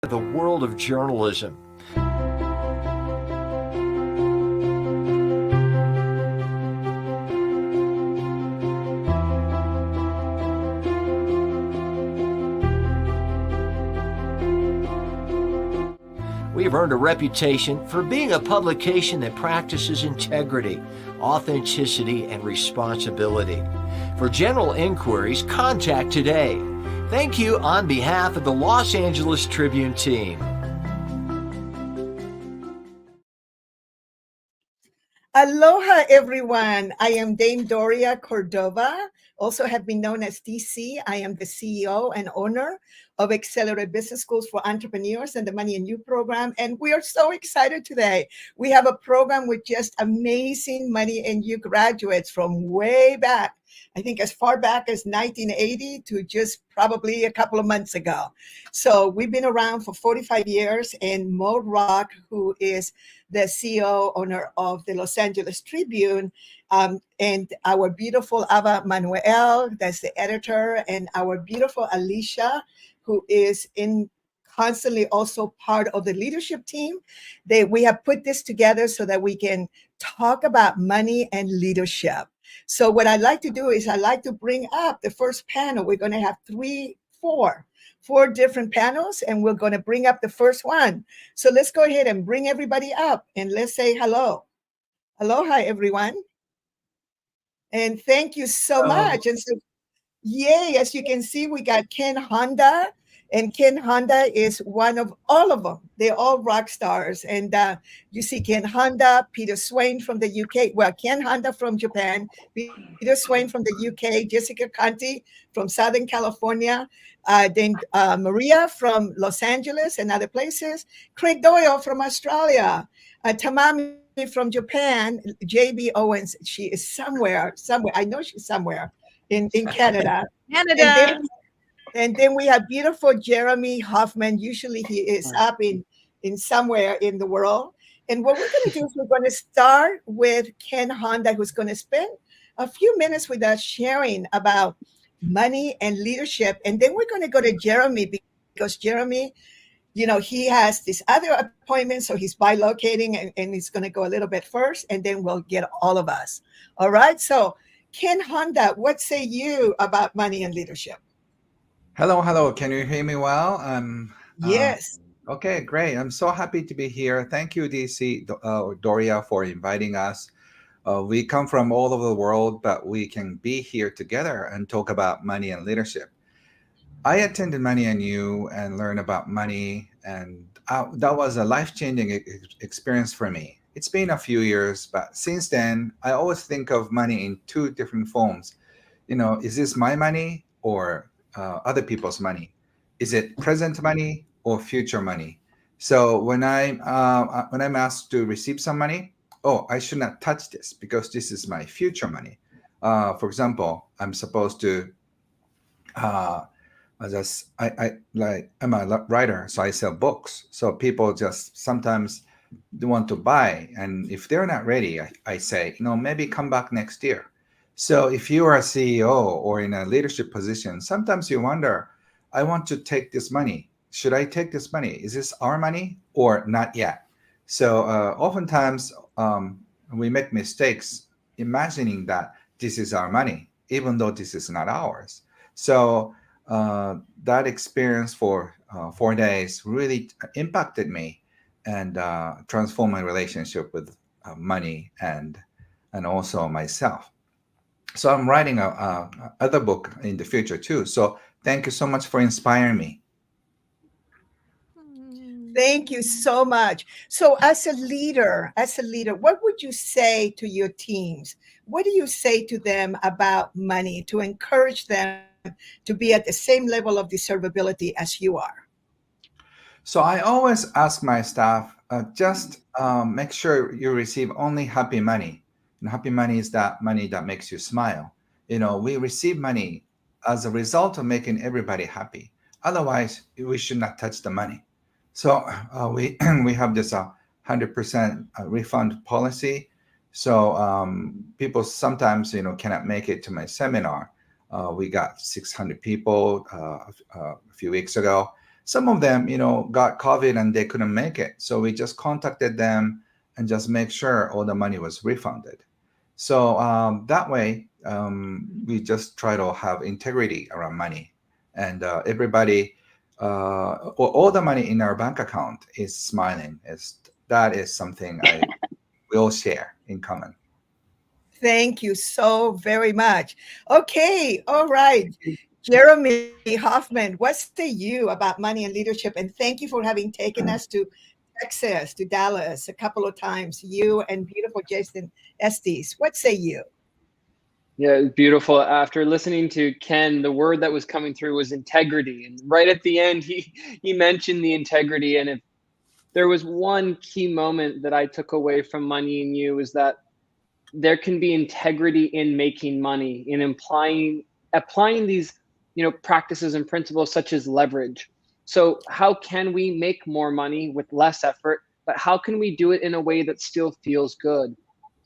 the world of journalism. We have earned a reputation for being a publication that practices integrity, authenticity, and responsibility. For general inquiries, contact today. Thank you on behalf of the Los Angeles Tribune team. Aloha, everyone. I am Dame Doria Cordova, also have been known as DC. I am the CEO and owner of Accelerate Business Schools for Entrepreneurs and the Money and You program. And we are so excited today. We have a program with just amazing Money and You graduates from way back. I think as far back as 1980 to just probably a couple of months ago. So we've been around for 45 years, and Mo Rock, who is the CEO, owner of the Los Angeles Tribune, and our beautiful Ava Manuel, that's the editor, and our beautiful Alicia, who is constantly also part of the leadership team. We have put this together so that we can talk about money and leadership. So what I'd like to do is I'd like to bring up the first panel. We're going to have four different panels, and we're going to bring up the first one. So let's go ahead and bring everybody up, and let's say hello. Aloha, everyone. And thank you so much. And so, yay, as you can see, we got Ken Honda, and Ken Honda is one of all of them. They're all rock stars. And you see Ken Honda, Peter Swain from the UK. Well, Ken Honda from Japan, Peter Swain from the UK, Jessica Conti from Southern California, then Maria from Los Angeles and other places, Craig Doyle from Australia, Tamami from Japan, JB Owens, she is somewhere. I know she's somewhere in Canada. Canada. And then we have beautiful Jeremy Hoffman. Usually he is up in somewhere in the world. And what we're going to do is we're going to start with Ken Honda, who's going to spend a few minutes with us sharing about money and leadership. And then we're going to go to Jeremy, because Jeremy, he has this other appointment, so he's bilocating, and he's going to go a little bit first, and then we'll get all of us. All right. So Ken Honda, what say you about money and leadership? Hello. Can you hear me well? Yes. Okay, great. I'm so happy to be here. Thank you, DC Doria, for inviting us. We come from all over the world, but we can be here together and talk about money and leadership. I attended Money and You and learned about money, and that was a life-changing experience for me. It's been a few years, but since then, I always think of money in two different forms. Is this my money or other people's money? Is it present money or future money? So when I'm asked to receive some money, I should not touch this because this is my future money. For example, I'm supposed to. I'm a writer, so I sell books. So people just sometimes want to buy, and if they're not ready, I say, maybe come back next year. So if you are a CEO or in a leadership position, sometimes you wonder, I want to take this money. Should I take this money? Is this our money or not yet? So oftentimes we make mistakes imagining that this is our money, even though this is not ours. So that experience for 4 days really impacted me and transformed my relationship with money and also myself. So I'm writing a other book in the future too. So thank you so much for inspiring me. Thank you so much. So as a leader, what would you say to your teams? What do you say to them about money to encourage them to be at the same level of deservability as you are? So I always ask my staff, just make sure you receive only happy money. And happy money is that money that makes you smile. We receive money as a result of making everybody happy. Otherwise, we should not touch the money. So we have this 100% refund policy. So people sometimes cannot make it to my seminar. We got 600 people a few weeks ago. Some of them, got COVID and they couldn't make it. So we just contacted them and just make sure all the money was refunded. So that way, we just try to have integrity around money, and everybody, all the money in our bank account is smiling. That is something we all share in common. Thank you so very much. Okay, all right. Jeremy Hoffman, what say you about money and leadership? And thank you for having taken us to Texas, to Dallas a couple of times, you and beautiful Jason Estes. What say you? Yeah, beautiful. After listening to Ken, the word that was coming through was integrity. And right at the end, he mentioned the integrity. And if there was one key moment that I took away from Money and You, is that there can be integrity in making money, in applying these practices and principles such as leverage. So how can we make more money with less effort, but how can we do it in a way that still feels good?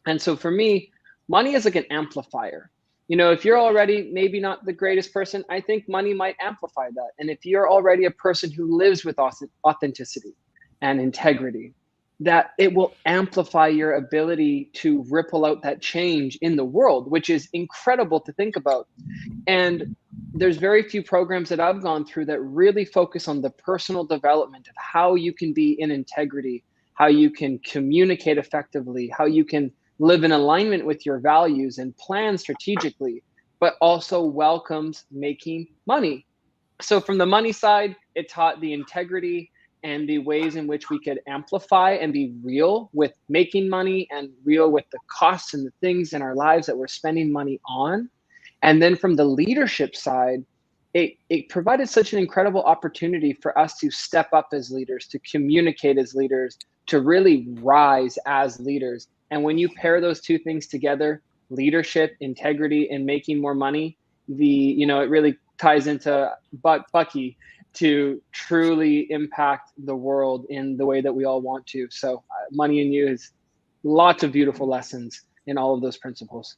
And so for me, money is like an amplifier. If you're already maybe not the greatest person, I think money might amplify that. And if you're already a person who lives with authenticity and integrity, that it will amplify your ability to ripple out that change in the world, which is incredible to think about. And there's very few programs that I've gone through that really focus on the personal development of how you can be in integrity, how you can communicate effectively, how you can live in alignment with your values and plan strategically, but also welcomes making money. So from the money side, it taught the integrity and the ways in which we could amplify and be real with making money and real with the costs and the things in our lives that we're spending money on. And then from the leadership side, it provided such an incredible opportunity for us to step up as leaders, to communicate as leaders, to really rise as leaders. And when you pair those two things together, leadership, integrity, and making more money, it really ties into Bucky to truly impact the world in the way that we all want to. So Money and You is lots of beautiful lessons in all of those principles.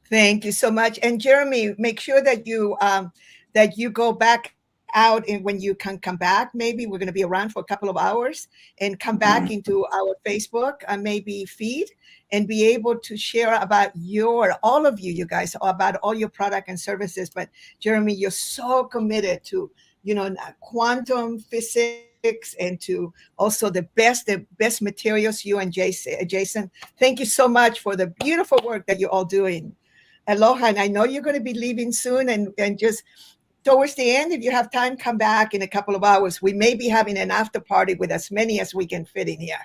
Thank you so much. And Jeremy, make sure that you go back out, and when you can come back, maybe we're going to be around for a couple of hours, and come back into our Facebook maybe feed, and be able to share about all of you guys, about all your product and services. But Jeremy, you're so committed to quantum physics and to also the best materials. You and Jason, thank you so much for the beautiful work that you're all doing. Aloha. And I know you're going to be leaving soon, and just towards the end, if you have time, come back in a couple of hours. We may be having an after party with as many as we can fit in here.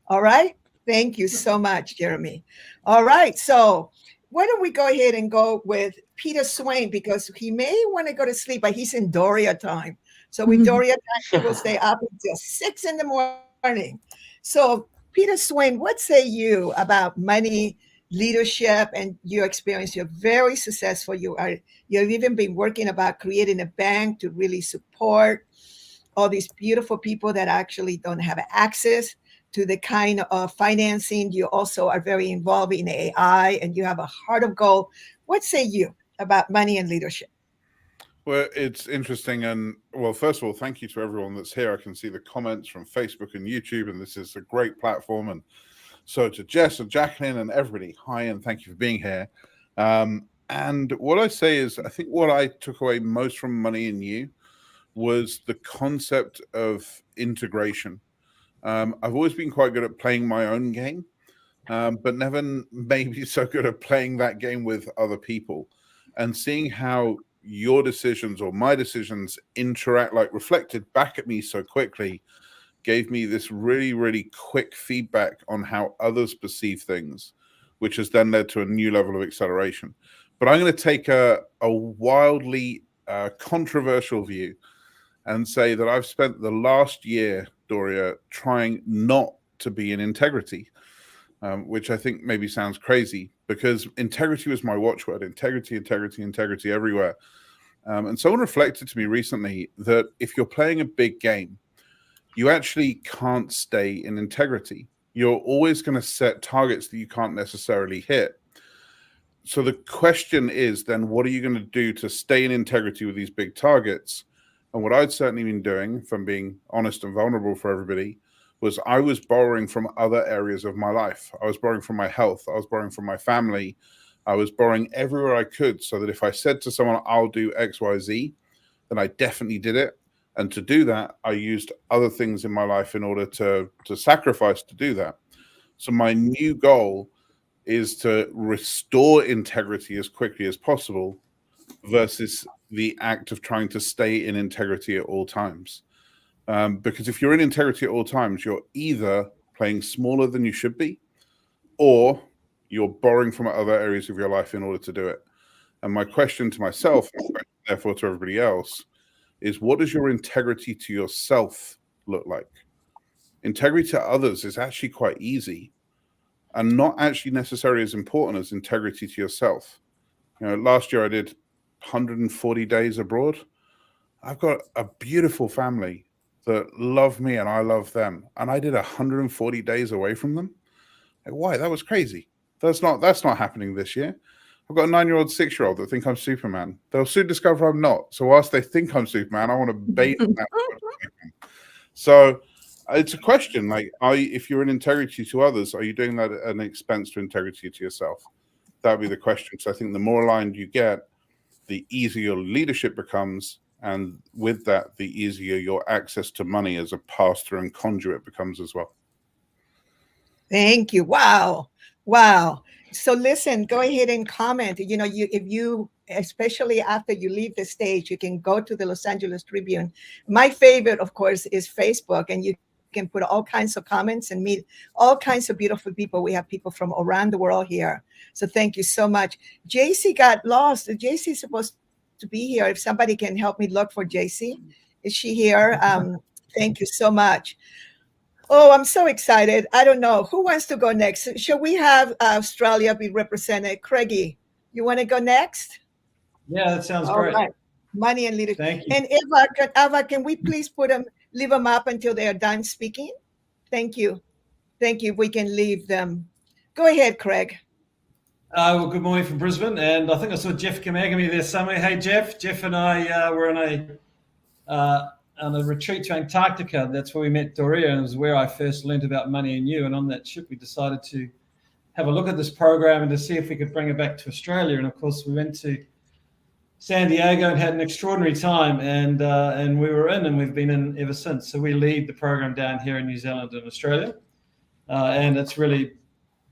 All right. Thank you so much, Jeremy. All right. So why don't we go ahead and go with Peter Swain, because he may want to go to sleep, but he's in Doria time. So with Doria time, he will stay up until 6 a.m. So Peter Swain, what say you about money, leadership, and your experience? You're very successful. You've even been working about creating a bank to really support all these beautiful people that actually don't have access to the kind of financing. You also are very involved in AI, and you have a heart of gold. What say you about money and leadership? Well, it's interesting. And well, first of all, thank you to everyone that's here. I can see the comments from Facebook and YouTube, and this is a great platform. And so to Jess and Jacqueline and everybody, hi, and thank you for being here. And what I say is, I think what I took away most from Money and You was the concept of integration. I've always been quite good at playing my own game, but never maybe so good at playing that game with other people, and seeing how your decisions or my decisions interact, like reflected back at me so quickly, gave me this really, really quick feedback on how others perceive things, which has then led to a new level of acceleration. But I'm going to take a wildly controversial view and say that I've spent the last year, Doria, trying not to be in integrity, which I think maybe sounds crazy, because integrity was my watchword. Integrity, integrity, integrity everywhere. And someone reflected to me recently that if you're playing a big game, you actually can't stay in integrity. You're always going to set targets that you can't necessarily hit. So the question is then, what are you going to do to stay in integrity with these big targets? And what I'd certainly been doing, if I'm being honest and vulnerable for everybody, was I was borrowing from other areas of my life. I was borrowing from my health. I was borrowing from my family. I was borrowing everywhere I could, so that if I said to someone, I'll do X, Y, Z, then I definitely did it. And to do that, I used other things in my life in order to sacrifice to do that. So my new goal is to restore integrity as quickly as possible versus the act of trying to stay in integrity at all times. Because if you're in integrity at all times, you're either playing smaller than you should be, or you're borrowing from other areas of your life in order to do it. And my question to myself, and therefore to everybody else, is what does your integrity to yourself look like? Integrity to others is actually quite easy and not actually necessarily as important as integrity to yourself. You know, last year I did 140 days abroad. I've got a beautiful family that love me and I love them. And I did 140 days away from them. Like, why? That was crazy. That's not happening this year. I've got a 9-year-old, 6-year-old that think I'm Superman. They'll soon discover I'm not. So whilst they think I'm Superman, I want to bathe in that. So it's a question, like, if you're in integrity to others, are you doing that at an expense to integrity to yourself? That would be the question. So I think the more aligned you get, the easier your leadership becomes. And with that, the easier your access to money as a pass-through and conduit becomes as well. Thank you. Wow. Wow. So listen, go ahead and comment. You know, if you, especially after you leave the stage, you can go to the Los Angeles Tribune. My favorite, of course, is Facebook, and you can put all kinds of comments and meet all kinds of beautiful people. We have people from around the world here. So thank you so much. JC got lost. JC is supposed to be here. If somebody can help me look for JC. Is she here? Thank you so much. Oh, I'm so excited. I don't know. Who wants to go next? Shall we have Australia be represented? Craigie, you want to go next? Yeah, that sounds All great. right. Money and leadership. Thank you. And Eva, can we please leave them up until they are done speaking? Thank you. Thank you. We can leave them. Go ahead, Craig. Well, good morning from Brisbane. And I think I saw Jeff Kamagami there somewhere. Hey, Jeff. Jeff and I were on a retreat to Antarctica. That's where we met Doria, and it was where I first learned about Money and You. And on that ship, we decided to have a look at this program and to see if we could bring it back to Australia. And of course, we went to San Diego and had an extraordinary time, and we were in, and we've been in ever since. So we lead the program down here in New Zealand and Australia, and it's really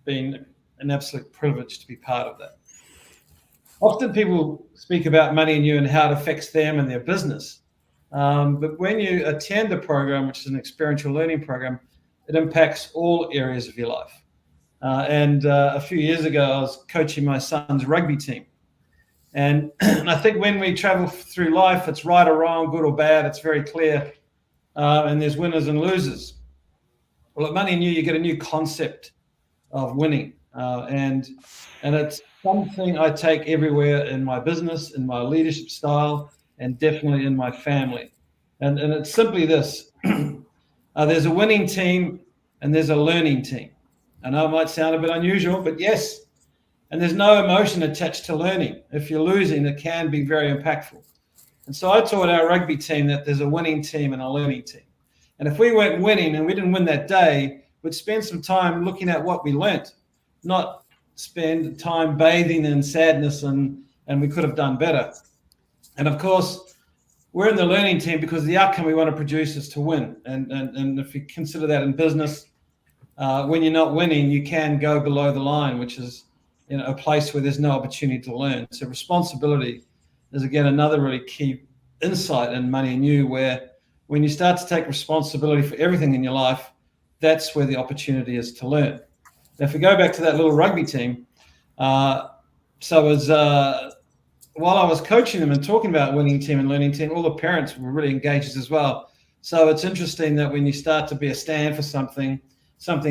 been an absolute privilege to be part of that. Often people speak about Money and You and how it affects them and their business. But when you attend a program, which is an experiential learning program, it impacts all areas of your life. And a few years ago, I was coaching my son's rugby team. And I think when we travel through life, it's right or wrong, good or bad, it's very clear. And there's winners and losers. Well, at Money and You, you get a new concept of winning. And it's something I take everywhere in my business, in my leadership style, and definitely in my family. And it's simply this. There's a winning team and there's a learning team. I know it might sound a bit unusual, but yes. And there's no emotion attached to learning. If you're losing, it can be very impactful. And so I taught our rugby team that there's a winning team and a learning team. And if we weren't winning and we didn't win that day, we'd spend some time looking at what we learnt, not spend time bathing in sadness and we could have done better. And of course, we're in the learning team because the outcome we want to produce is to win. And if you consider that in business, when you're not winning, you can go below the line, which is a place where there's no opportunity to learn. So responsibility is, again, another really key insight in Money and You, where when you start to take responsibility for everything in your life, that's where the opportunity is to learn. Now, if we go back to that little rugby team, while I was coaching them and talking about winning team and learning team, all the parents were really engaged as well. So it's interesting that when you start to be a stand for something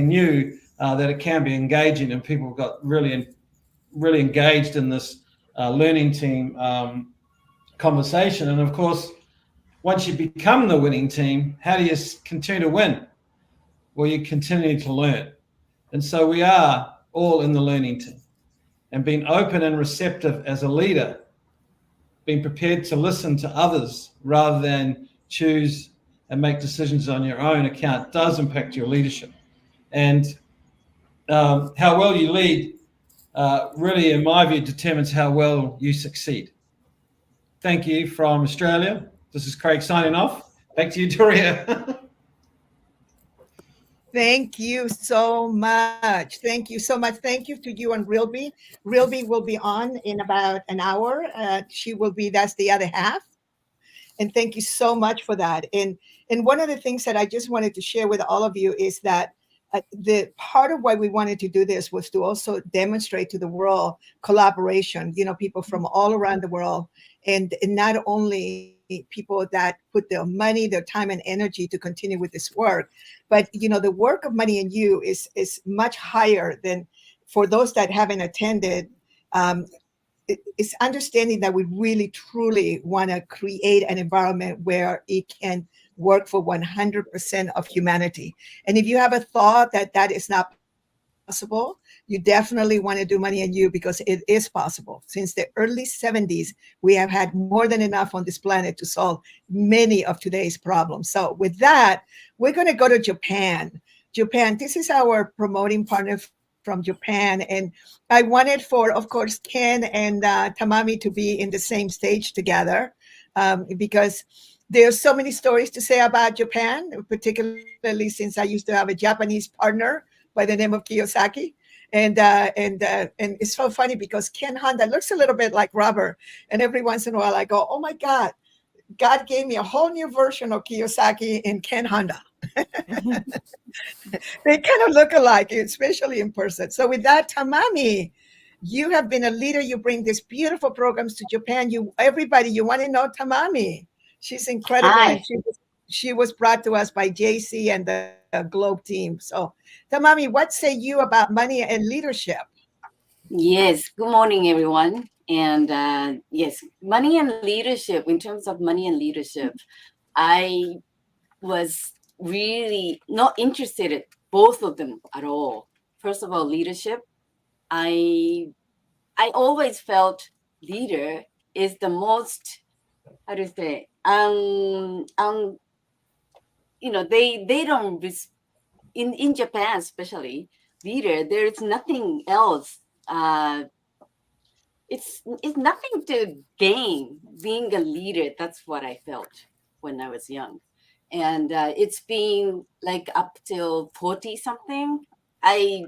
new, that it can be engaging, and people got really engaged in this learning team conversation. And of course, once you become the winning team, how do you continue to win? Well, you continue to learn. And so we are all in the learning team, and being open and receptive as a leader being prepared to listen to others rather than choose and make decisions on your own account does impact your leadership. And how well you lead really, in my view, determines how well you succeed. Thank you from Australia. This is Craig signing off. Back to you, Doria. Thank you so much. Thank you so much. Thank you to you and Rilby. Rilby will be on in about an hour. That's the other half. And thank you so much for that. And one of the things that I just wanted to share with all of you is that the part of why we wanted to do this was to also demonstrate to the world collaboration, people from all around the world, and not only people that put their money, their time and energy to continue with this work, but the work of Money and You is much higher than, for those that haven't attended, it's understanding that we really truly want to create an environment where it can work for 100% of humanity. And if you have a thought that is not possible, you definitely want to do Money and You, because it is possible. Since the early 70s, we have had more than enough on this planet to solve many of today's problems. So with that, we're going to go to Japan. Japan, this is our promoting partner from Japan. And I wanted for, of course, Ken and Tamami to be in the same stage together, because there's so many stories to say about Japan, particularly since I used to have a Japanese partner by the name of Kiyosaki. And it's so funny because Ken Honda looks a little bit like Robert. And every once in a while I go, oh my God, God gave me a whole new version of Kiyosaki in Ken Honda. They kind of look alike, especially in person. So with that, Tamami, you have been a leader. You bring these beautiful programs to Japan. You want to know Tamami. She's incredible. Hi. She was brought to us by JC and the Globe team. So Tamami, what say you about money and leadership? Yes, good morning, everyone. And yes, money and leadership, in terms of money and leadership, I was really not interested in both of them at all. First of all, leadership. I always felt leader is the most, how to say, they don't, in Japan especially, leader, there is nothing else. It's nothing to gain being a leader. That's what I felt when I was young. And it's been like up till 40 something. I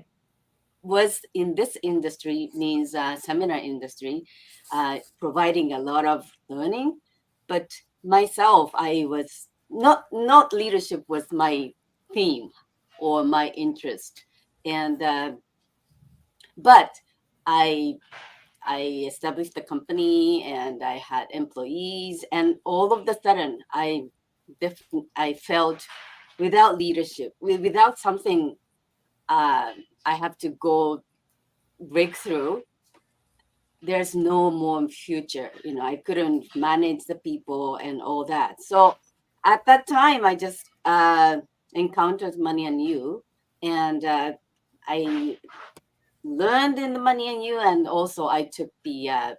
was in this industry, means seminar industry, providing a lot of learning. But myself, I was not leadership was my theme or my interest. And but I established the company and I had employees, and all of a sudden I felt without leadership, without something I have to go break through, there's no more future. I couldn't manage the people and all that. So at that time, I just encountered Money and You, and I learned in the Money and You, and also I took the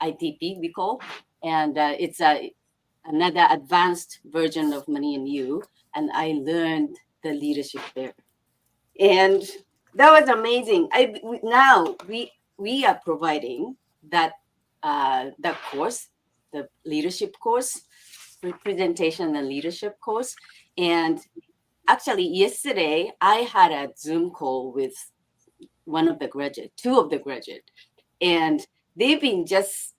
ITP, we call, and it's another advanced version of Money and You, and I learned the leadership there, and that was amazing. Now we are providing that course, the leadership course, presentation and leadership course. And actually yesterday I had a Zoom call with two of the graduates, and they've been just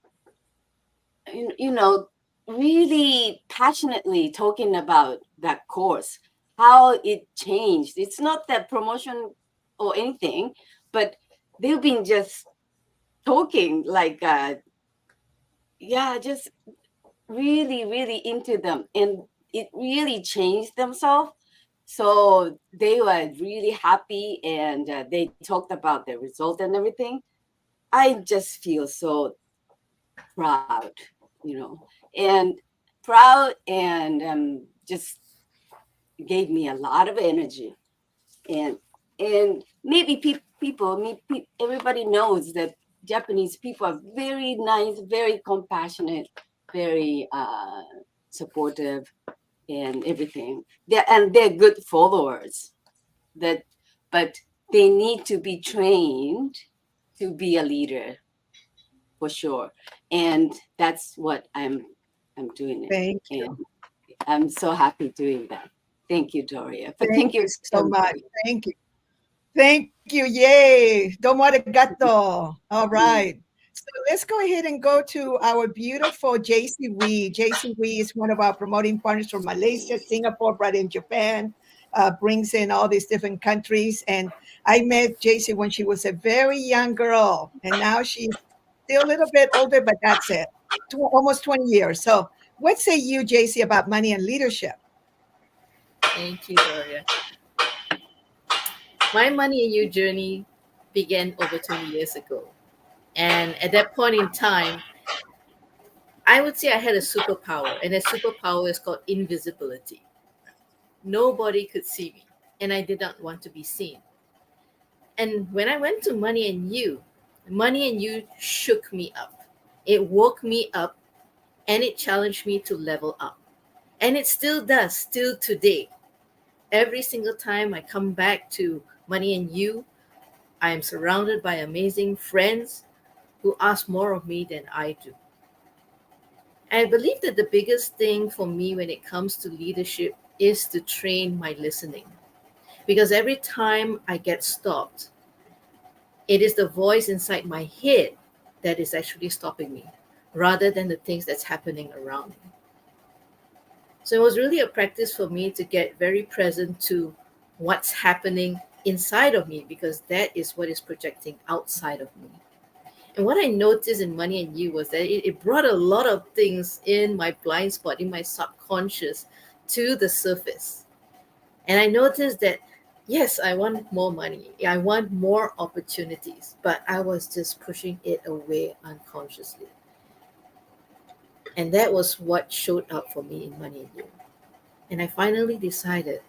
really passionately talking about that course, how it changed. It's not that promotion or anything, but they've been just talking like just really, really into them, and it really changed themselves. So they were really happy, and they talked about the result and everything. I just feel so proud, and just gave me a lot of energy. And maybe everybody knows that Japanese people are very nice, very compassionate, very supportive, and everything. They're good followers. But they need to be trained to be a leader, for sure. And that's what I'm doing it. Thank you. And I'm so happy doing that. Thank you, Doria. But Thank you so much. everybody. Thank you. Thank you. Yay. Domo arigato. All right. So let's go ahead and go to our beautiful JC Wee. JC Wee is one of our promoting partners from Malaysia, Singapore, right in Japan, brings in all these different countries. And I met JC when she was a very young girl, and now she's still a little bit older, but that's it. Almost 20 years. So what say you, JC, about money and leadership? Thank you, Doria. My Money and You journey began over 20 years ago. And at that point in time, I would say I had a superpower, and that superpower is called invisibility. Nobody could see me, and I did not want to be seen. And when I went to Money and You shook me up. It woke me up, and it challenged me to level up. And it still does, still today. Every single time I come back to Money and You, I am surrounded by amazing friends who ask more of me than I do. I believe that the biggest thing for me when it comes to leadership is to train my listening. Because every time I get stopped, it is the voice inside my head that is actually stopping me, rather than the things that's happening around me. So it was really a practice for me to get very present to what's happening inside of me, because that is what is projecting outside of me. And what I noticed in Money and You was that it brought a lot of things in my blind spot, in my subconscious, to the surface. And I noticed that, yes, I want more money. I want more opportunities, but I was just pushing it away unconsciously. And that was what showed up for me in Money and You. And I finally decided,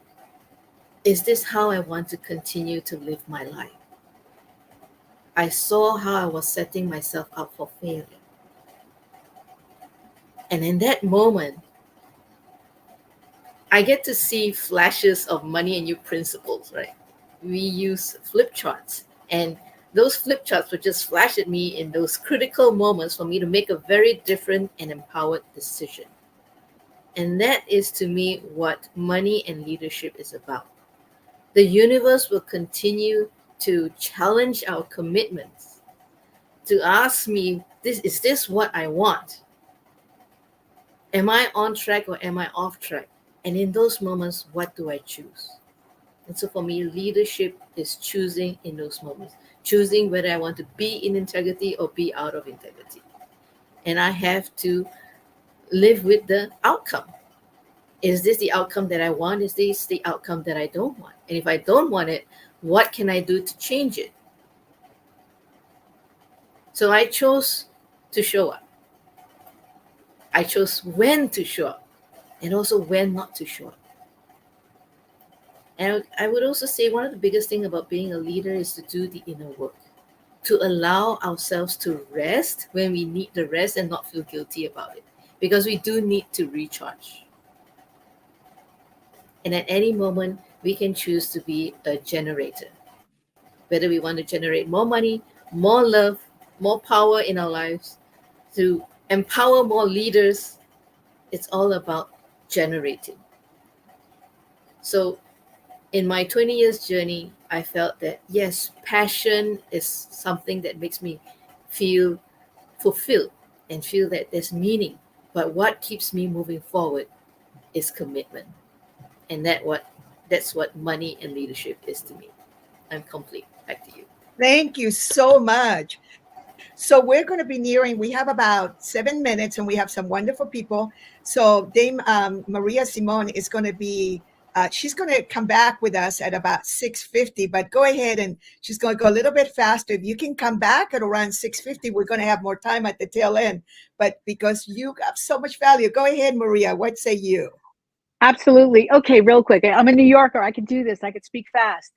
is this how I want to continue to live my life? I saw how I was setting myself up for failure. And in that moment, I get to see flashes of Money and You principles, right? We use flip charts, and those flip charts would just flash at me in those critical moments for me to make a very different and empowered decision. And that is, to me, what money and leadership is about. The universe will continue to challenge our commitments, to ask me, is this what I want? Am I on track or am I off track? And in those moments, what do I choose? And so for me, leadership is choosing in those moments, choosing whether I want to be in integrity or be out of integrity. And I have to live with the outcome. Is this the outcome that I want? Is this the outcome that I don't want? And if I don't want it, what can I do to change it? So I chose to show up. I chose when to show up, and also when not to show up. And I would also say one of the biggest things about being a leader is to do the inner work, to allow ourselves to rest when we need the rest and not feel guilty about it, because we do need to recharge. And at any moment, we can choose to be a generator. Whether we want to generate more money, more love, more power in our lives, to empower more leaders, it's all about generating. So in my 20 years journey, I felt that, yes, passion is something that makes me feel fulfilled and feel that there's meaning. But what keeps me moving forward is commitment. And that's what money and leadership is to me. I'm complete. Back to you. Thank you so much. So we're going to be nearing, we have about 7 minutes and we have some wonderful people. So Dame Maria Simone is going to be, she's going to come back with us at about 6:50, but go ahead and she's going to go a little bit faster. If you can come back at around 6:50, we're going to have more time at the tail end. But because you got so much value, go ahead, Maria. What say you? Absolutely. Okay, real quick. I'm a New Yorker. I can do this. I can speak fast.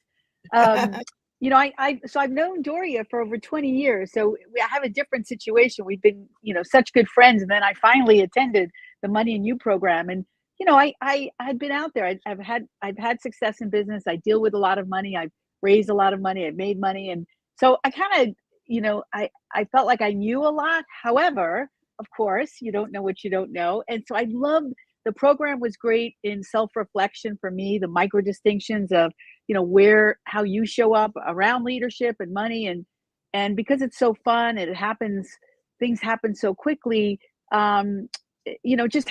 so I've known Doria for over 20 years. So I have a different situation. We've been, such good friends. And then I finally attended the Money and You program. And, I had been out there. I've had success in business. I deal with a lot of money. I've raised a lot of money. I've made money. And so I kind of, I felt like I knew a lot. However, of course, you don't know what you don't know. And so I loved the program. Was great in self-reflection for me, the micro distinctions of, how you show up around leadership and money. And because it's so fun, things happen so quickly. You just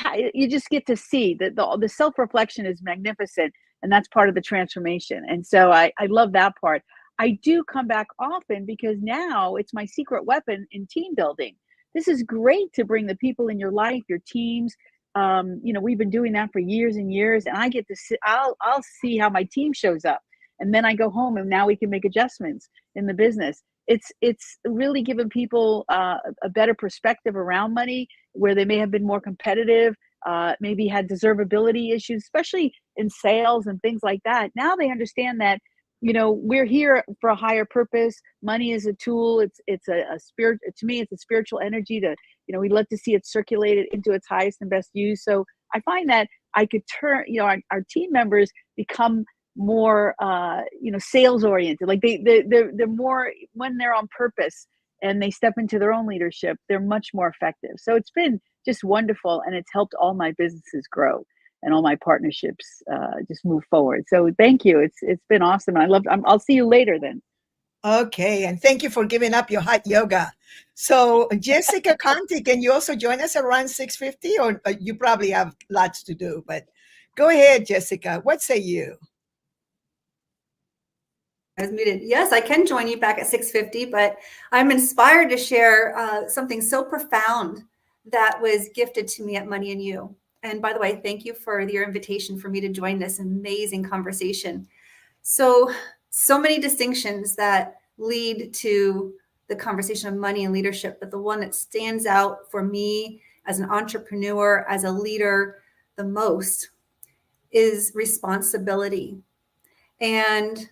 get to see that the self-reflection is magnificent, and that's part of the transformation. And so I love that part. I do come back often because now it's my secret weapon in team building. This is great to bring the people in your life, your teams. We've been doing that for years and years, and I get to see, I'll see how my team shows up, and then I go home and now we can make adjustments in the business. It's really given people a better perspective around money, where they may have been more competitive, maybe had deservability issues, especially in sales and things like that. Now they understand that, we're here for a higher purpose. Money is a tool. It's a spirit. To me, it's a spiritual energy to, we love to see it circulated into its highest and best use. So I find that I could turn, our team members become more, sales oriented. Like they're more, when they're on purpose and they step into their own leadership, they're much more effective. So it's been just wonderful, and it's helped all my businesses grow and all my partnerships just move forward. So thank you. It's been awesome. I'll see you later then. Okay, and thank you for giving up your hot yoga. So Jessica Conti, can you also join us around 6:50, or you probably have lots to do, but go ahead, Jessica. What say you? I was muted. Yes, I can join you back at 6:50, but I'm inspired to share something so profound that was gifted to me at Money and You. And by the way, thank you for your invitation for me to join this amazing conversation. So many distinctions that lead to the conversation of money and leadership, but the one that stands out for me as an entrepreneur, as a leader, the most is responsibility. And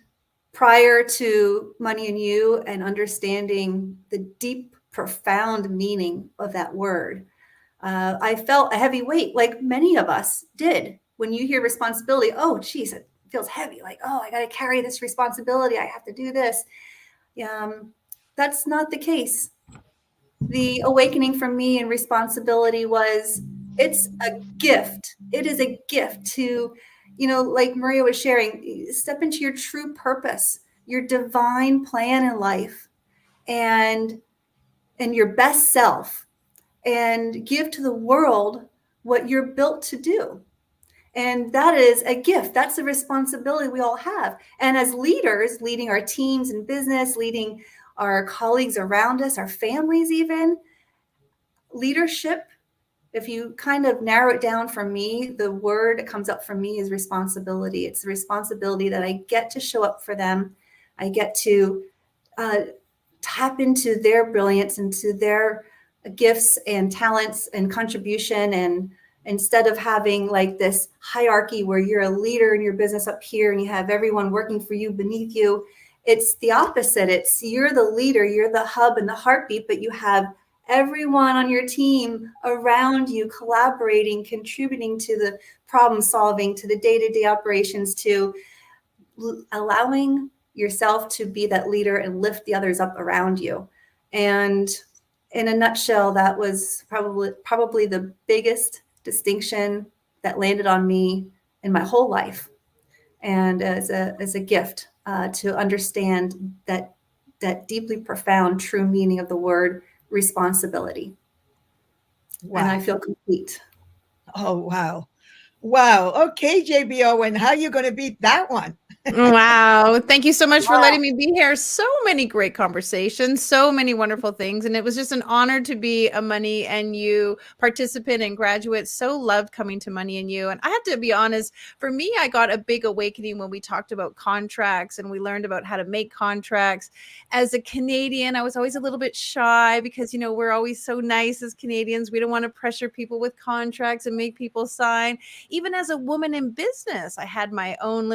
prior to Money and You and understanding the deep, profound meaning of that word, I felt a heavy weight, like many of us did. When you hear responsibility, oh, geez, it feels heavy. Like, oh, I got to carry this responsibility. I have to do this. That's not the case. The awakening for me in responsibility was, it's a gift. It is a gift to, like Maria was sharing, step into your true purpose, your divine plan in life, and your best self, and give to the world what you're built to do. And that is a gift. That's a responsibility we all have. And as leaders, leading our teams in business, leading our colleagues around us, our families even, leadership, if you kind of narrow it down for me, the word that comes up for me is responsibility. It's the responsibility that I get to show up for them. I get to tap into their brilliance, into their gifts and talents and contribution. And instead of having like this hierarchy where you're a leader in your business up here and you have everyone working for you beneath you, it's the opposite. It's you're the leader, you're the hub and the heartbeat, but you have everyone on your team around you collaborating, contributing to the problem solving, to the day-to-day operations, to allowing yourself to be that leader and lift the others up around you. And in a nutshell, that was probably the biggest distinction that landed on me in my whole life, and as a gift to understand that deeply profound, true meaning of the word responsibility. Wow. And I feel complete. Oh, wow. Wow. Okay, JB Owen, how are you going to beat that one? Wow. Thank you so much for letting me be here. So many great conversations, so many wonderful things. And it was just an honor to be a Money and You participant and graduate. So loved coming to Money and You. And I have to be honest, for me, I got a big awakening when we talked about contracts and we learned about how to make contracts. As a Canadian, I was always a little bit shy because, we're always so nice as Canadians. We don't want to pressure people with contracts and make people sign. Even as a woman in business, I had my own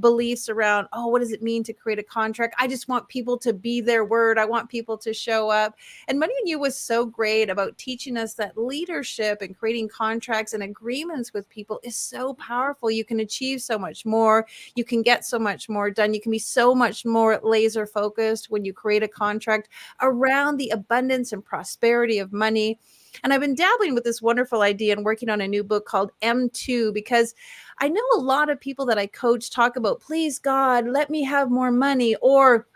beliefs around, oh, what does it mean to create a contract? I just want people to be their word. I want people to show up. And Money and You was so great about teaching us that leadership and creating contracts and agreements with people is so powerful. You can achieve so much more. You can get so much more done. You can be so much more laser focused when you create a contract around the abundance and prosperity of money. And I've been dabbling with this wonderful idea and working on a new book called M2, because I know a lot of people that I coach talk about, please God, let me have more money, or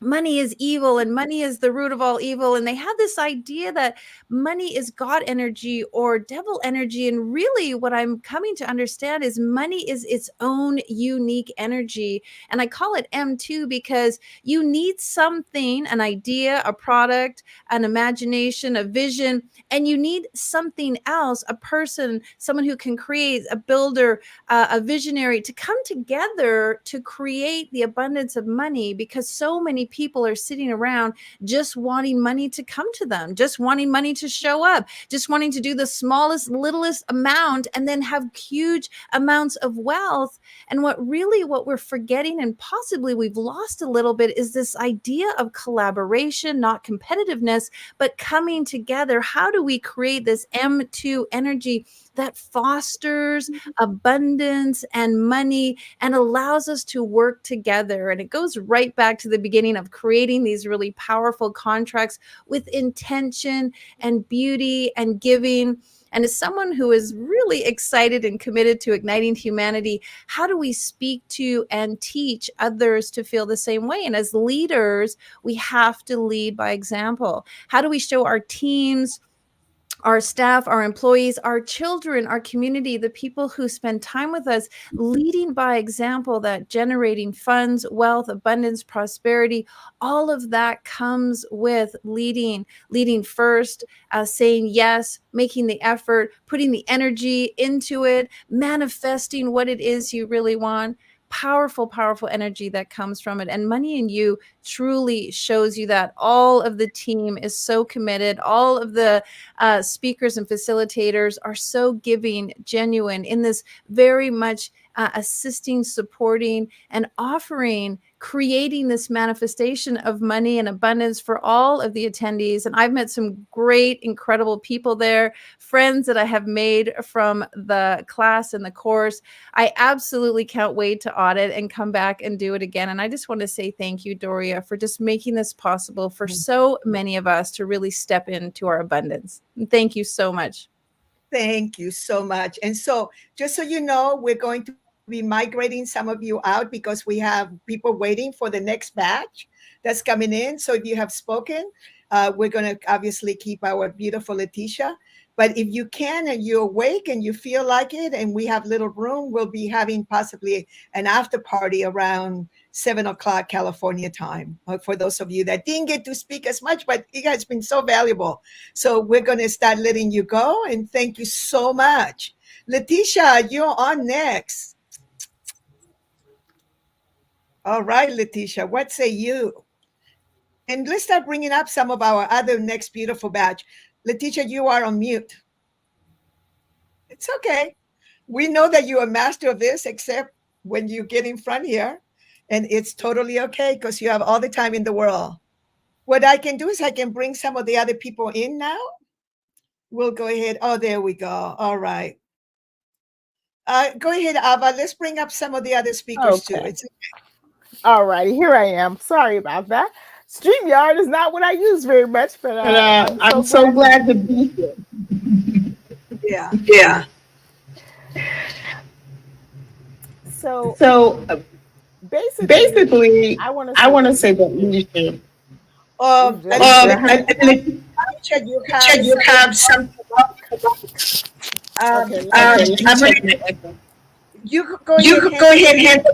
money is evil and money is the root of all evil. And they have this idea that money is God energy or devil energy. And really what I'm coming to understand is money is its own unique energy. And I call it M2 because you need something, an idea, a product, an imagination, a vision, and you need something else, a person, someone who can create, a builder, a visionary, to come together to create the abundance of money, because so many people are sitting around just wanting money to come to them, just wanting money to show up, just wanting to do the smallest, littlest amount and then have huge amounts of wealth. And what we're forgetting, and possibly we've lost a little bit, is this idea of collaboration, not competitiveness, but coming together. How do we create this M2 energy that fosters abundance and money and allows us to work together? And it goes right back to the beginning of creating these really powerful contracts with intention and beauty and giving. And as someone who is really excited and committed to igniting humanity, how do we speak to and teach others to feel the same way? And as leaders, we have to lead by example. How do we show our teams, our staff, our employees, our children, our community, the people who spend time with us, leading by example, that generating funds, wealth, abundance, prosperity, all of that comes with leading first, saying yes, making the effort, putting the energy into it, manifesting what it is you really want. Powerful, powerful energy that comes from it. And Money and You truly shows you that. All of the team is so committed. All of the speakers and facilitators are so giving, genuine in this, very much assisting, supporting, and offering, creating this manifestation of money and abundance for all of the attendees. And I've met some great, incredible people there, friends that I have made from the class and the course. I absolutely can't wait to audit and come back and do it again. And I just want to say thank you, Doria, for just making this possible for so many of us to really step into our abundance. And thank you so much. Thank you so much. And so, just so you know, we're going to be migrating some of you out because we have people waiting for the next batch that's coming in. So if you have spoken, we're going to obviously keep our beautiful Leticia. But if you can and you're awake and you feel like it and we have little room, we'll be having possibly an after party around 7 o'clock California time for those of you that didn't get to speak as much, but it has been so valuable. So we're going to start letting you go. And thank you so much. Leticia, you're on next. All right, Leticia, what say you? And let's start bringing up some of our other next beautiful batch. Leticia, you are on mute. It's okay. We know that you're a master of this, except when you get in front here. And it's totally okay because you have all the time in the world. What I can do is I can bring some of the other people in now. We'll go ahead. Oh, there we go. All right. Go ahead, Ava. Let's bring up some of the other speakers too. It's okay. All righty, here I am. Sorry about that. StreamYard is not what I use very much, but I'm so glad to be here. Yeah. So basically, I want to say that leadership. You have some. You could go ahead and handle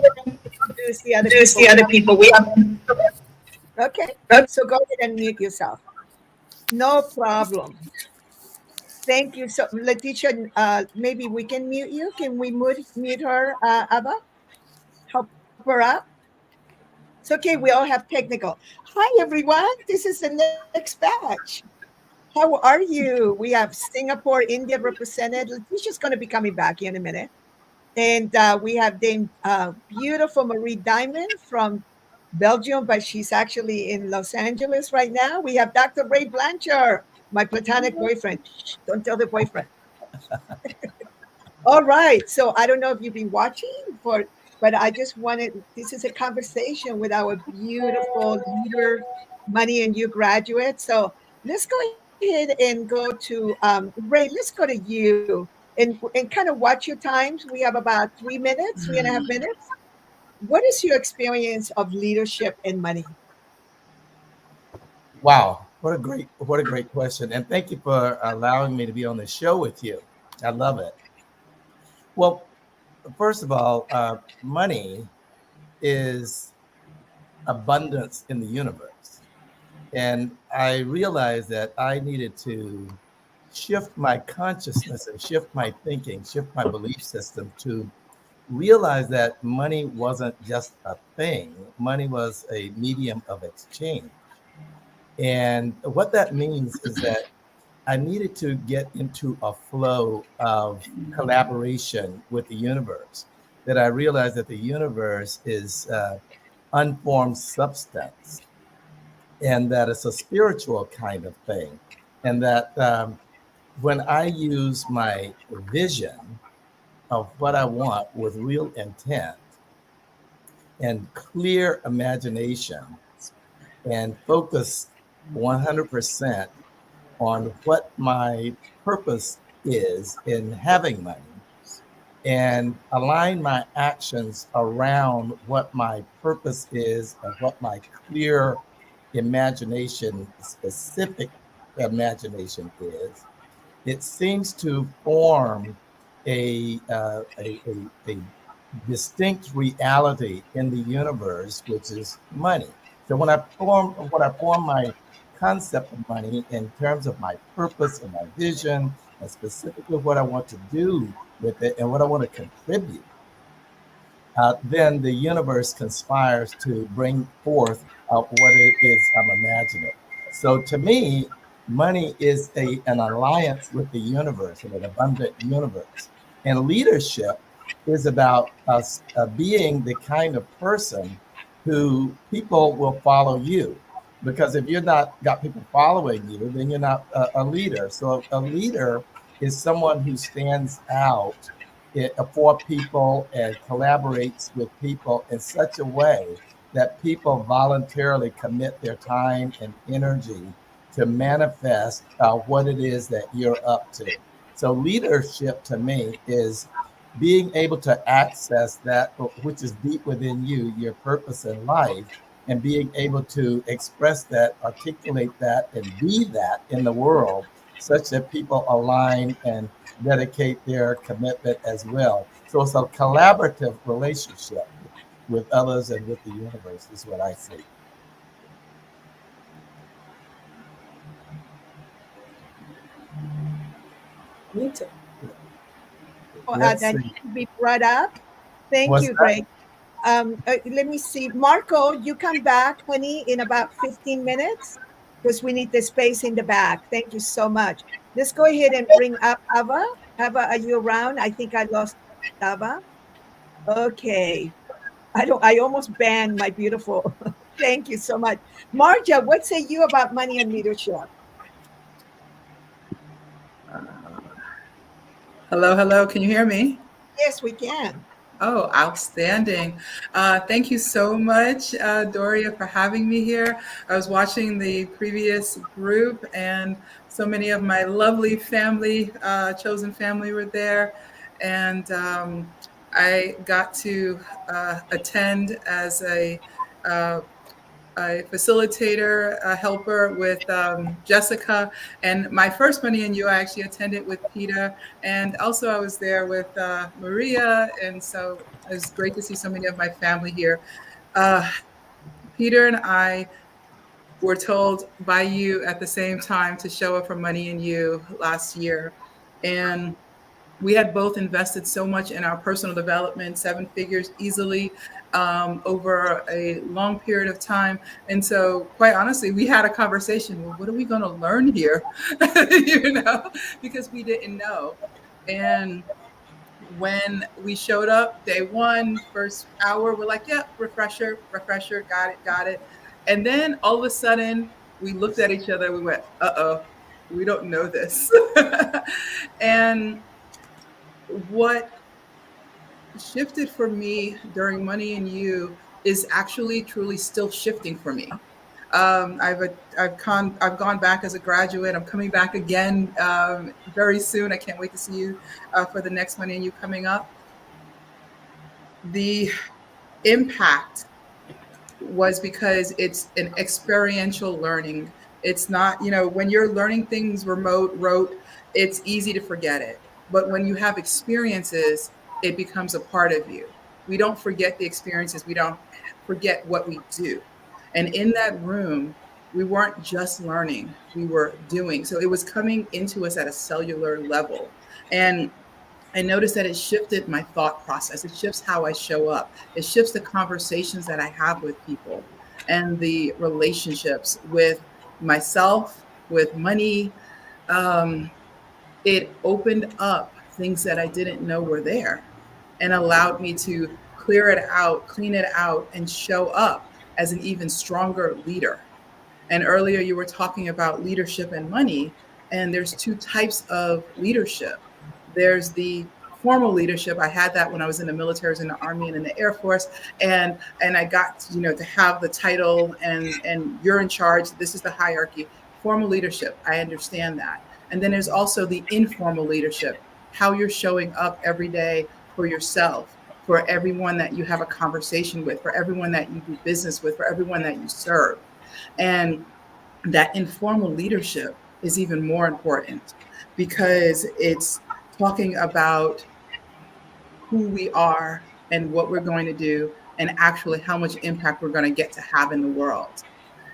the other people. We have. Okay. So go ahead and mute yourself. No problem. Thank you. So Leticia, maybe we can mute you. Can we mute her, Ava? Help her up. It's okay. We all have technical. Hi, everyone. This is the next batch. How are you? We have Singapore, India represented. Leticia's going to be coming back in a minute. And we have Dame beautiful Marie Diamond from Belgium, but she's actually in Los Angeles right now. We have Dr. Ray Blanchard, my platonic boyfriend. Shh, don't tell the boyfriend. All right. So I don't know if you've been watching, but I just wanted, this is a conversation with our beautiful leader, Money and You graduates. So let's go ahead and go to Ray. Let's go to you and kind of watch your times. We have about 3 minutes, 3.5 minutes. What is your experience of leadership and money? Wow, what a great question. And thank you for allowing me to be on the show with you. I love it. Well, first of all, money is abundance in the universe. And I realized that I needed to shift my consciousness and shift my thinking, shift my belief system to realize that money wasn't just a thing. Money was a medium of exchange. And what that means is that I needed to get into a flow of collaboration with the universe, that I realized that the universe is unformed substance, and that it's a spiritual kind of thing. And that when I use my vision of what I want with real intent and clear imagination and focus 100% on what my purpose is in having money and align my actions around what my purpose is and what my clear imagination, specific imagination is, it seems to form a distinct reality in the universe, which is money. So when I form my concept of money in terms of my purpose and my vision, and specifically what I want to do with it and what I want to contribute, then the universe conspires to bring forth what it is I'm imagining. So to me, money is an alliance with the universe, and an abundant universe. And leadership is about us being the kind of person who people will follow you. Because if you're not got people following you, then you're not a leader. So a leader is someone who stands out for people and collaborates with people in such a way that people voluntarily commit their time and energy to manifest what it is that you're up to. So leadership to me is being able to access that which is deep within you, your purpose in life, and being able to express that, articulate that, and be that in the world, such that people align and dedicate their commitment as well. So it's a collaborative relationship with others and with the universe, is what I see. Me too. That needs to be brought up. Thank you, Greg. Let me see. Marco, you come back, honey, in about 15 minutes because we need the space in the back. Thank you so much. Let's go ahead and bring up Ava. Ava, are you around? I think I lost Ava. Okay. I almost banned my beautiful. Thank you so much. Marja, what say you about money and leadership? Hello. Can you hear me? Yes, we can. Oh, outstanding. Thank you so much, Doria, for having me here. I was watching the previous group, and so many of my lovely family, chosen family, were there. And I got to attend as a facilitator, a helper with Jessica. And my first Money and You, I actually attended with Peter. And also I was there with Maria. And so it was great to see so many of my family here. Peter and I were told by you at the same time to show up for Money and You last year. And we had both invested so much in our personal development, 7 figures easily, over a long period of time. And so quite honestly, we had a conversation, well, what are we going to learn here? Because we didn't know. And when we showed up day one, first hour, we're like, yep, refresher, got it. And then all of a sudden we looked at each other, we went, uh-oh, we don't know this. And what shifted for me during Money and You is actually truly still shifting for me. I've gone back as a graduate. I'm coming back again very soon. I can't wait to see you for the next Money and You coming up. The impact was because it's an experiential learning. It's not, when you're learning things rote, it's easy to forget it. But when you have experiences, it becomes a part of you. We don't forget the experiences. We don't forget what we do. And in that room, we weren't just learning, we were doing. So it was coming into us at a cellular level. And I noticed that it shifted my thought process. It shifts how I show up. It shifts the conversations that I have with people and the relationships with myself, with money. It opened up things that I didn't know were there and allowed me to clear it out, clean it out, and show up as an even stronger leader. And earlier you were talking about leadership and money, and there's two types of leadership. There's the formal leadership. I had that when I was in the military, I was in the Army and in the Air Force, and I got to have the title and you're in charge. This is the hierarchy. Formal leadership, I understand that. And then there's also the informal leadership, how you're showing up every day for yourself, for everyone that you have a conversation with, for everyone that you do business with, for everyone that you serve. And that informal leadership is even more important because it's talking about who we are and what we're going to do and actually how much impact we're going to get to have in the world.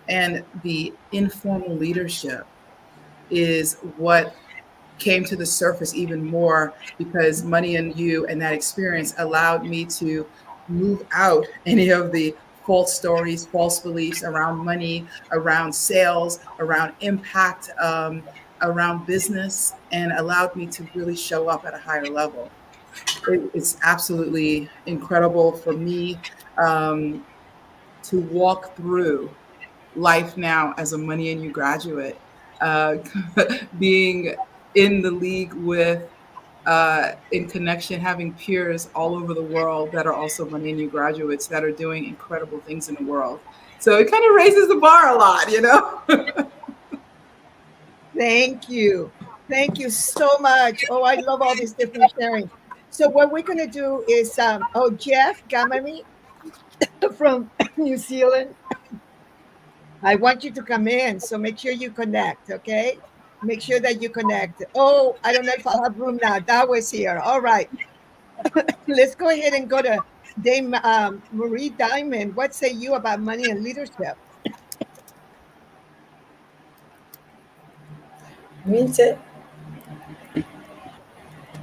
And the informal leadership is what came to the surface even more because Money and You and that experience allowed me to move out any of the false stories, false beliefs around money, around sales, around impact, around business, and allowed me to really show up at a higher level. It's absolutely incredible for me to walk through life now as a Money and You graduate, being in the league with, in connection, having peers all over the world that are also Money and You graduates that are doing incredible things in the world. So it kind of raises the bar a lot, Thank you. Thank you so much. Oh, I love all these different sharing. So what we're going to do is, Jeff Gamami from New Zealand, I want you to come in. So make sure you connect, okay? Make sure that you connect. Oh, I don't know if I'll have room now. That was here. All right. Let's go ahead and go to Dame Marie Diamond. What say you about money and leadership?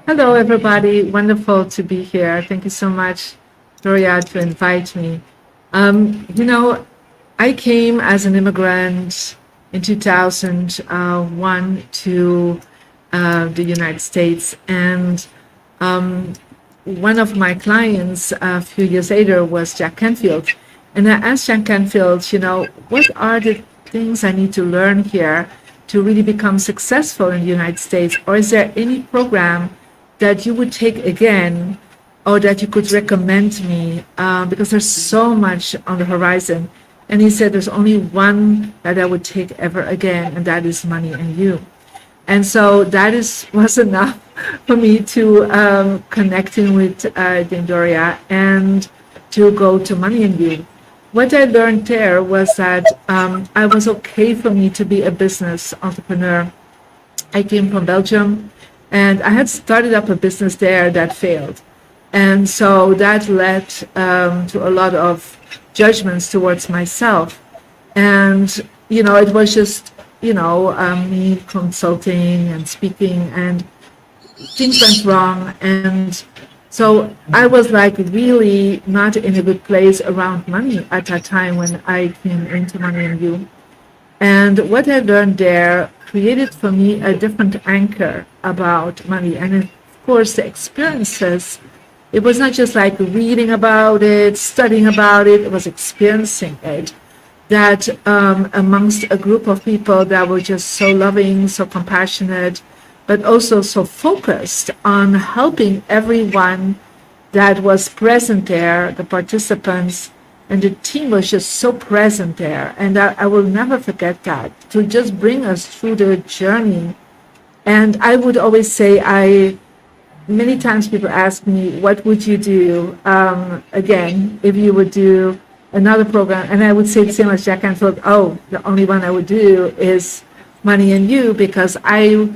Hello, everybody. Wonderful to be here. Thank you so much, Doria, to invite me. I came as an immigrant in 2001 to the United States. And one of my clients a few years later was Jack Canfield. And I asked Jack Canfield, what are the things I need to learn here to really become successful in the United States? Or is there any program that you would take again or that you could recommend me? Because there's so much on the horizon. And he said, there's only one that I would take ever again, and that is Money and You. And so that was enough for me to connecting with Dame Doria and to go to Money and You. What I learned there was that I was okay for me to be a business entrepreneur. I came from Belgium, and I had started up a business there that failed. And so that led to a lot of judgments towards myself. And, it was just, me consulting and speaking, and things went wrong. And so I was really not in a good place around money at that time when I came into Money and You. And what I learned there created for me a different anchor about money. And of course, the experiences, it was not just like reading about it, studying about it, it was experiencing it. That amongst a group of people that were just so loving, so compassionate, but also so focused on helping everyone that was present there, the participants, and the team was just so present there. And I will never forget that, to just bring us through the journey. And I would always say, many times people ask me, what would you do again if you would do another program? And I would say the same as Jack Canfield, the only one I would do is Money and You, because I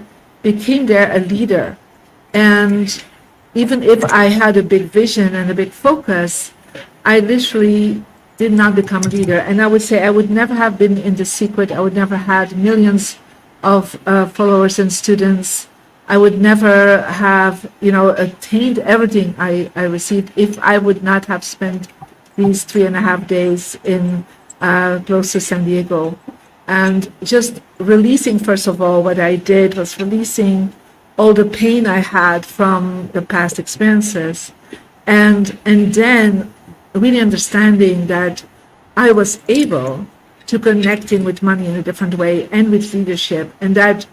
became there a leader. And even if I had a big vision and a big focus, I literally did not become a leader. And I would say I would never have been in The Secret. I would never had millions of followers and students. I would never have, attained everything I received if I would not have spent these 3.5 days in close to San Diego. And just releasing, first of all, what I did was releasing all the pain I had from the past experiences. And then really understanding that I was able to connect in with money in a different way and with leadership. And that,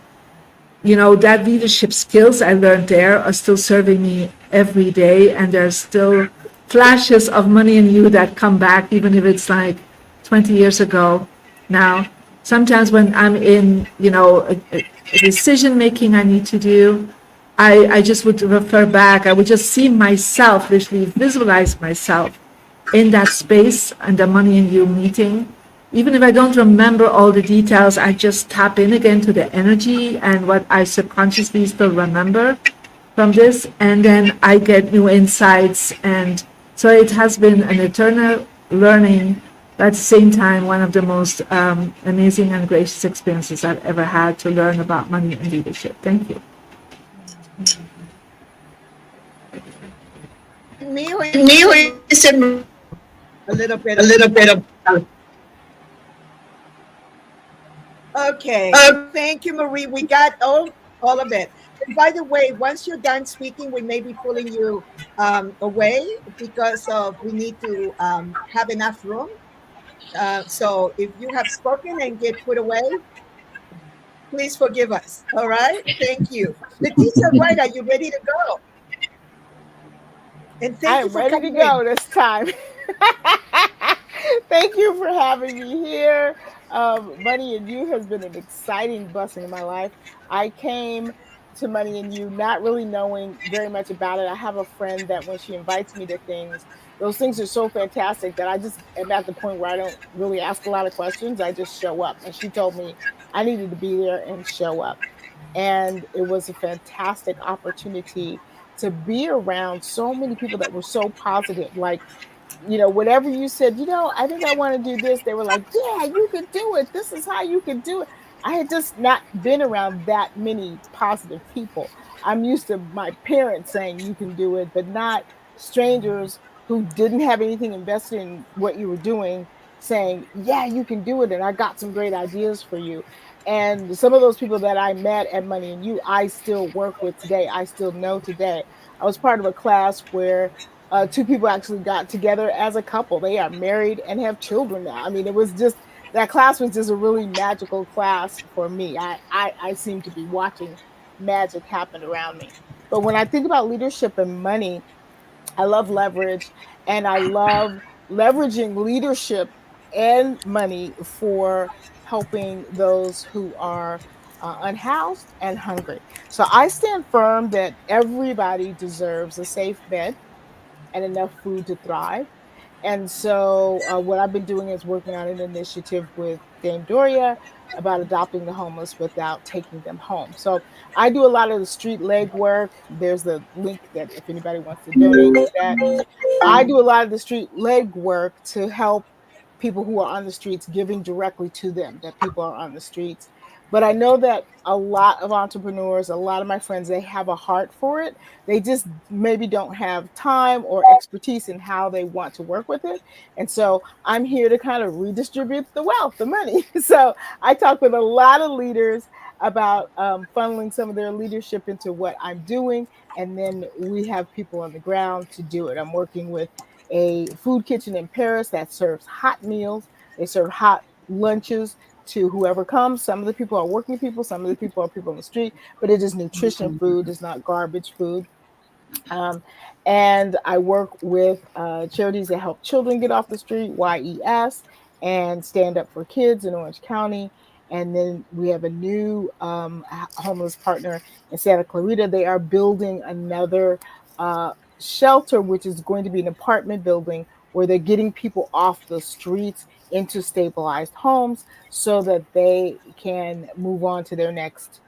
that leadership skills I learned there are still serving me every day. And there's still flashes of Money and You that come back, even if it's like 20 years ago now. Sometimes when I'm in, a decision making I need to do, I just would refer back. I would just see myself, literally visualize myself in that space and the Money and You meeting. Even if I don't remember all the details, I just tap in again to the energy and what I subconsciously still remember from this. And then I get new insights. And so it has been an eternal learning, but at the same time, one of the most amazing and gracious experiences I've ever had to learn about money and leadership. Thank you. Me, a little bit of. Okay. Thank you, Marie. We got all of it. And by the way, once you're done speaking, we may be pulling you away because we need to have enough room. So if you have spoken and get put away, please forgive us. All right. Thank you. Leticia Wright, are you ready to go? And thank you for ready to go this time. Thank you for having me here. Money and You has been an exciting blessing in my life. I came to Money and You not really knowing very much about it. I have a friend that when she invites me to things, those things are so fantastic that I just am at the point where I don't really ask a lot of questions. I just show up. And she told me I needed to be there and show up. And it was a fantastic opportunity to be around so many people that were so positive. Like, whatever you said, I think I want to do this. They were like, yeah, you could do it. This is how you could do it. I had just not been around that many positive people. I'm used to my parents saying you can do it, but not strangers who didn't have anything invested in what you were doing saying, yeah, you can do it. And I got some great ideas for you. And some of those people that I met at Money and You, I still work with today. I still know today. I was part of a class where two people actually got together as a couple. They are married and have children now. I mean, it was just, that class was just a really magical class for me. I seem to be watching magic happen around me. But when I think about leadership and money, I love leverage, and I love leveraging leadership and money for helping those who are unhoused and hungry. So I stand firm that everybody deserves a safe bed and enough food to thrive. And so what I've been doing is working on an initiative with Dame Doria about adopting the homeless without taking them home. So I do a lot of the street leg work. There's the link that if anybody wants to donate to that. I do a lot of the street leg work to help people who are on the streets, giving directly to them, that people are on the streets. But I know that a lot of entrepreneurs, a lot of my friends, they have a heart for it. They just maybe don't have time or expertise in how they want to work with it. And so I'm here to kind of redistribute the wealth, the money. So I talk with a lot of leaders about funneling some of their leadership into what I'm doing. and then we have people on the ground to do it. I'm working with a food kitchen in Paris that serves hot meals. They serve hot lunches to whoever comes. Some of the people are working people, some of the people are people on the street, but it is nutrition food, it's not garbage food. And I work with charities that help children get off the street, YES, and Stand Up for Kids in Orange County. And then we have a new homeless partner in Santa Clarita. They are building another shelter, which is going to be an apartment building where they're getting people off the streets into stabilized homes so that they can move on to their next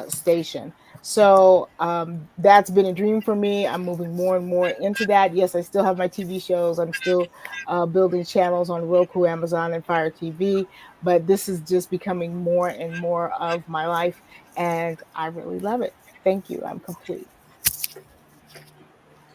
station. So that's been a dream for me. I'm moving more and more into that. Yes, I still have my TV shows. I'm still building channels on Roku, Amazon, and Fire TV. But this is just becoming more and more of my life, and I really love it. Thank you. I'm complete.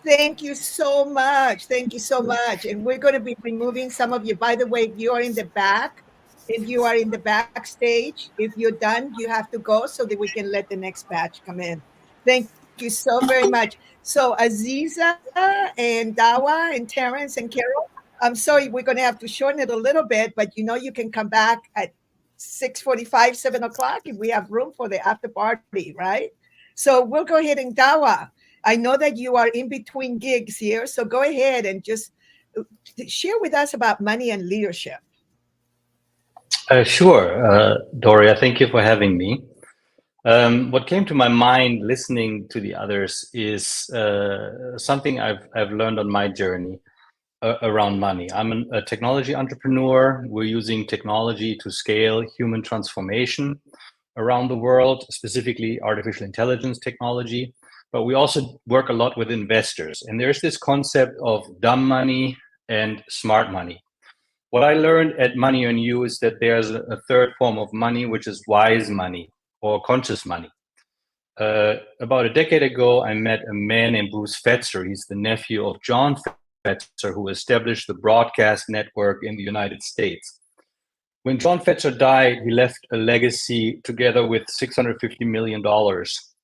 Thank you so much. Thank you so much. And we're going to be removing some of you. By the way, if you are in the back, if you are in the backstage, if you're done, you have to go so that we can let the next batch come in. Thank you so very much. So Aziza and Dawa and Terrence and Carol, I'm sorry, we're going to have to shorten it a little bit, but you can come back at 6:45, 7 o'clock if we have room for the after party, right? So we'll go ahead and Dawa. I know that you are in between gigs here, so go ahead and just share with us about money and leadership. Sure, Doria, thank you for having me. What came to my mind listening to the others is something I've learned on my journey around money. I'm a technology entrepreneur. We're using technology to scale human transformation around the world, specifically artificial intelligence technology. But we also work a lot with investors. And there's this concept of dumb money and smart money. What I learned at Money on You is that there's a third form of money, which is wise money or conscious money. About a decade ago, I met a man named Bruce Fetzer. He's the nephew of John Fetzer, who established the broadcast network in the United States. When John Fetzer died, he left a legacy together with $650 million.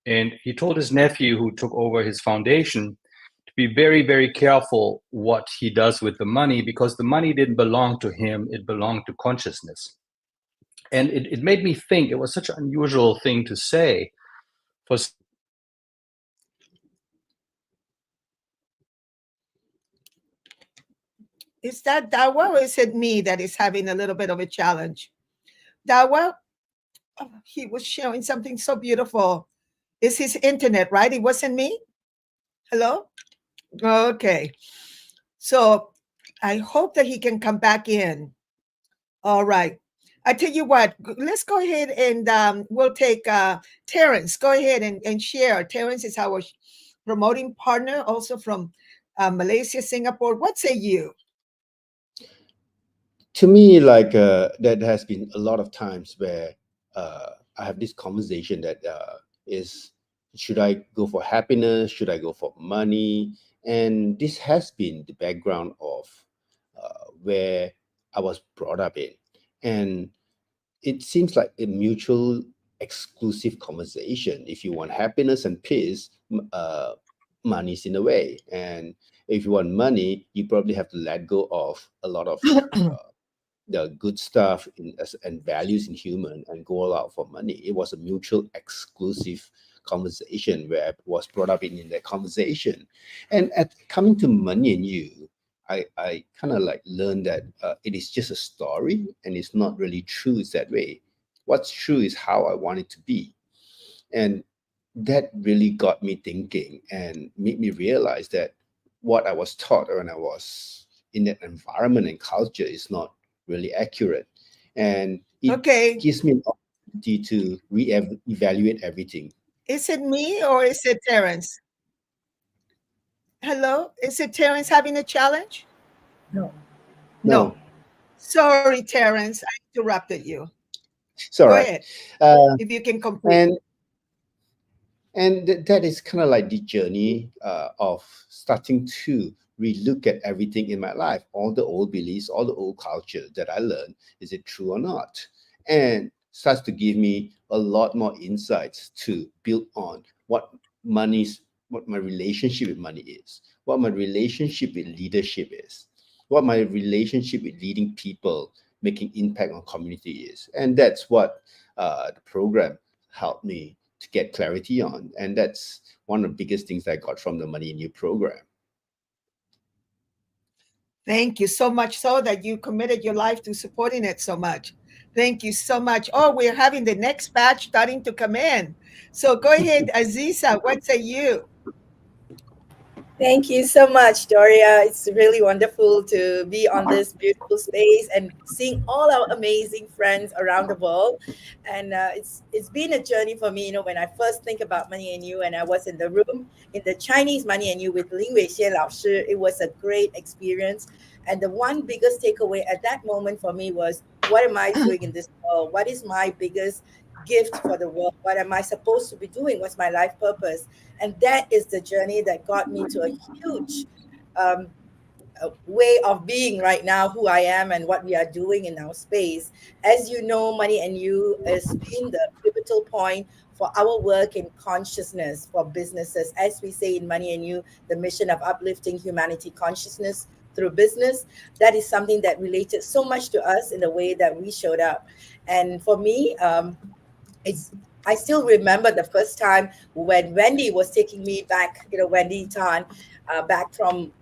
And he told his nephew, who took over his foundation, to be very, very careful what he does with the money, because the money didn't belong to him, it belonged to consciousness. And it made me think, it was such an unusual thing to say. Is that Dawa or is it me that is having a little bit of a challenge? Dawa, he was sharing something so beautiful. It's his internet, right? It wasn't me? Hello? Okay. So I hope that he can come back in. All right. I tell you what, let's go ahead and we'll take Terrence. Go ahead and share. Terrence is our promoting partner, also from Malaysia, Singapore. What say you? To me, like there has been a lot of times where I have this conversation that is, should I go for happiness? Should I go for money? And this has been the background of where I was brought up in. And it seems like a mutual exclusive conversation. If you want happiness and peace, money's in the way. And if you want money, you probably have to let go of a lot of the good stuff and values in human and go all out for money. It was a mutual exclusive conversation where I was brought up in that conversation. And at coming to Money and You, I kind of like learned that it is just a story and it's not really true is that way. What's true is how I want it to be. And that really got me thinking and made me realize that what I was taught when I was in that environment and culture is not really accurate. And it gives me an opportunity to re-evaluate everything. Is it me or is it Terrence? Hello? Is it Terrence having a challenge? No. Sorry, Terrence. I interrupted you. It's all Go right. ahead. If you can complete. And that is kind of like the journey of starting to relook at everything in my life, all the old beliefs, all the old culture that I learned. Is it true or not? And starts to give me a lot more insights to build on what money's what my relationship with money is, what my relationship with leadership is, what my relationship with leading people, making impact on community is. And that's what the program helped me to get clarity on. And that's one of the biggest things I got from the Money in You program. Thank you so much, so that you committed your life to supporting it so much. Thank you so much. Oh, we're having the next batch starting to come in. So go ahead, Aziza, what say you? Thank you so much, Doria. It's really wonderful to be on this beautiful space and seeing all our amazing friends around the world. And it's been a journey for me. You know, when I first think about Money and You, and I was in the room in the Chinese Money and You with Lin Weixie Lao Shi, it was a great experience. And the one biggest takeaway at that moment for me was, what am I doing in this world? What is my biggest gift for the world? What am I supposed to be doing? What's my life purpose? And that is the journey that got me to a huge way of being right now, who I am and what we are doing in our space. As you know, Money and You has been the pivotal point for our work in consciousness for businesses. As we say in Money and You, the mission of uplifting humanity consciousness through business. That is something that related so much to us in the way that we showed up. And for me, I still remember the first time when Wendy was taking me back, Wendy Tan, back from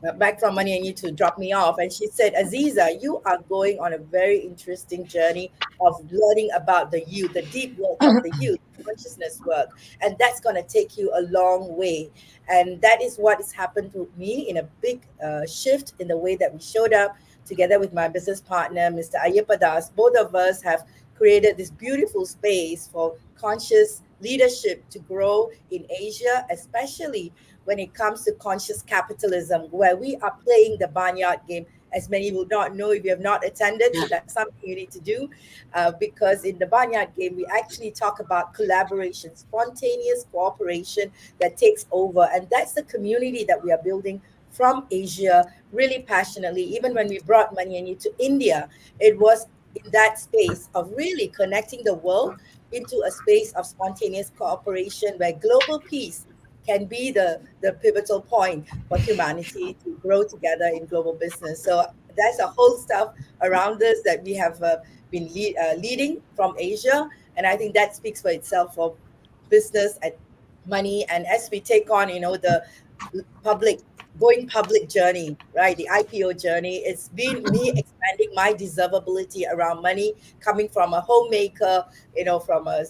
Money and You to drop me off. And she said, Aziza, you are going on a very interesting journey of learning about the youth, the deep work of the youth, consciousness work. And that's going to take you a long way. And that is what has happened to me in a big shift in the way that we showed up together with my business partner, Mr. Ayyappa Das. Both of us have created this beautiful space for conscious leadership to grow in Asia, especially when it comes to conscious capitalism, where we are playing the barnyard game. As many will not know if you have not attended, so that's something you need to do, because in the barnyard game, we actually talk about collaboration, spontaneous cooperation that takes over. And that's the community that we are building from Asia, really passionately. Even when we brought Money and You to India, it was in that space of really connecting the world into a space of spontaneous cooperation where global peace can be the pivotal point for humanity to grow together in global business. So there's a whole stuff around this that we have been leading from Asia. And I think that speaks for itself for business and money. And as we take on, the going public journey, right? The IPO journey, it's been me expanding my deservability around money, coming from a homemaker, from a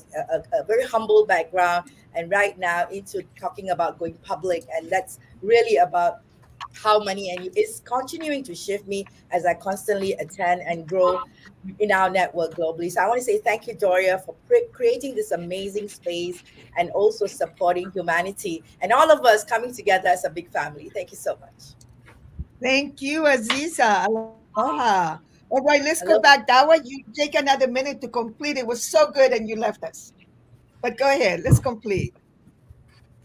very humble background, and right now into talking about going public. And that's really about how Money and You is continuing to shift me as I constantly attend and grow in our network globally. So I want to say thank you, Doria, for creating this amazing space and also supporting humanity and all of us coming together as a big family. Thank you so much. Thank you, Aziza. Aloha. All right, let's go back. Dawa, you take another minute to complete. It was so good and you left us. But go ahead, let's complete.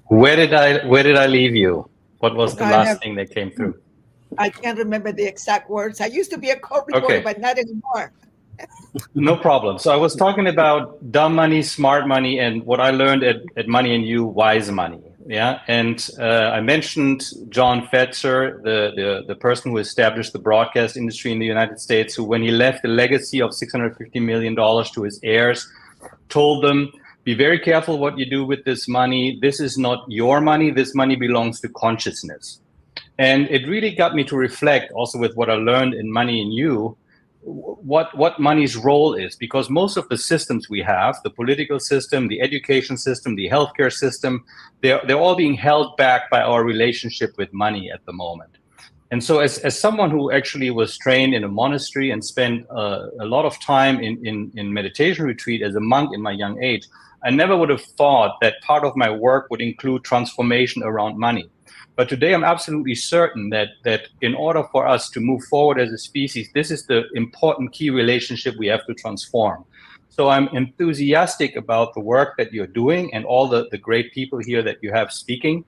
Where did I leave you? What was the last thing that came through? I can't remember the exact words. I used to be a co-reporter, but not anymore. No problem. So I was talking about dumb money, smart money, and what I learned at Money and You, wise money. Yeah, and I mentioned John Fetzer, the person who established the broadcast industry in the United States, who, when he left a legacy of $650 million to his heirs, told them, be very careful what you do with this money. This is not your money. This money belongs to consciousness. And it really got me to reflect also with what I learned in Money and You, what money's role is, because most of the systems we have, the political system, the education system, the healthcare system, they're all being held back by our relationship with money at the moment. And so as someone who actually was trained in a monastery and spent a lot of time in meditation retreat as a monk in my young age, I never would have thought that part of my work would include transformation around money. But today I'm absolutely certain that in order for us to move forward as a species, this is the important key relationship we have to transform. So I'm enthusiastic about the work that you're doing and all the great people here that you have speaking.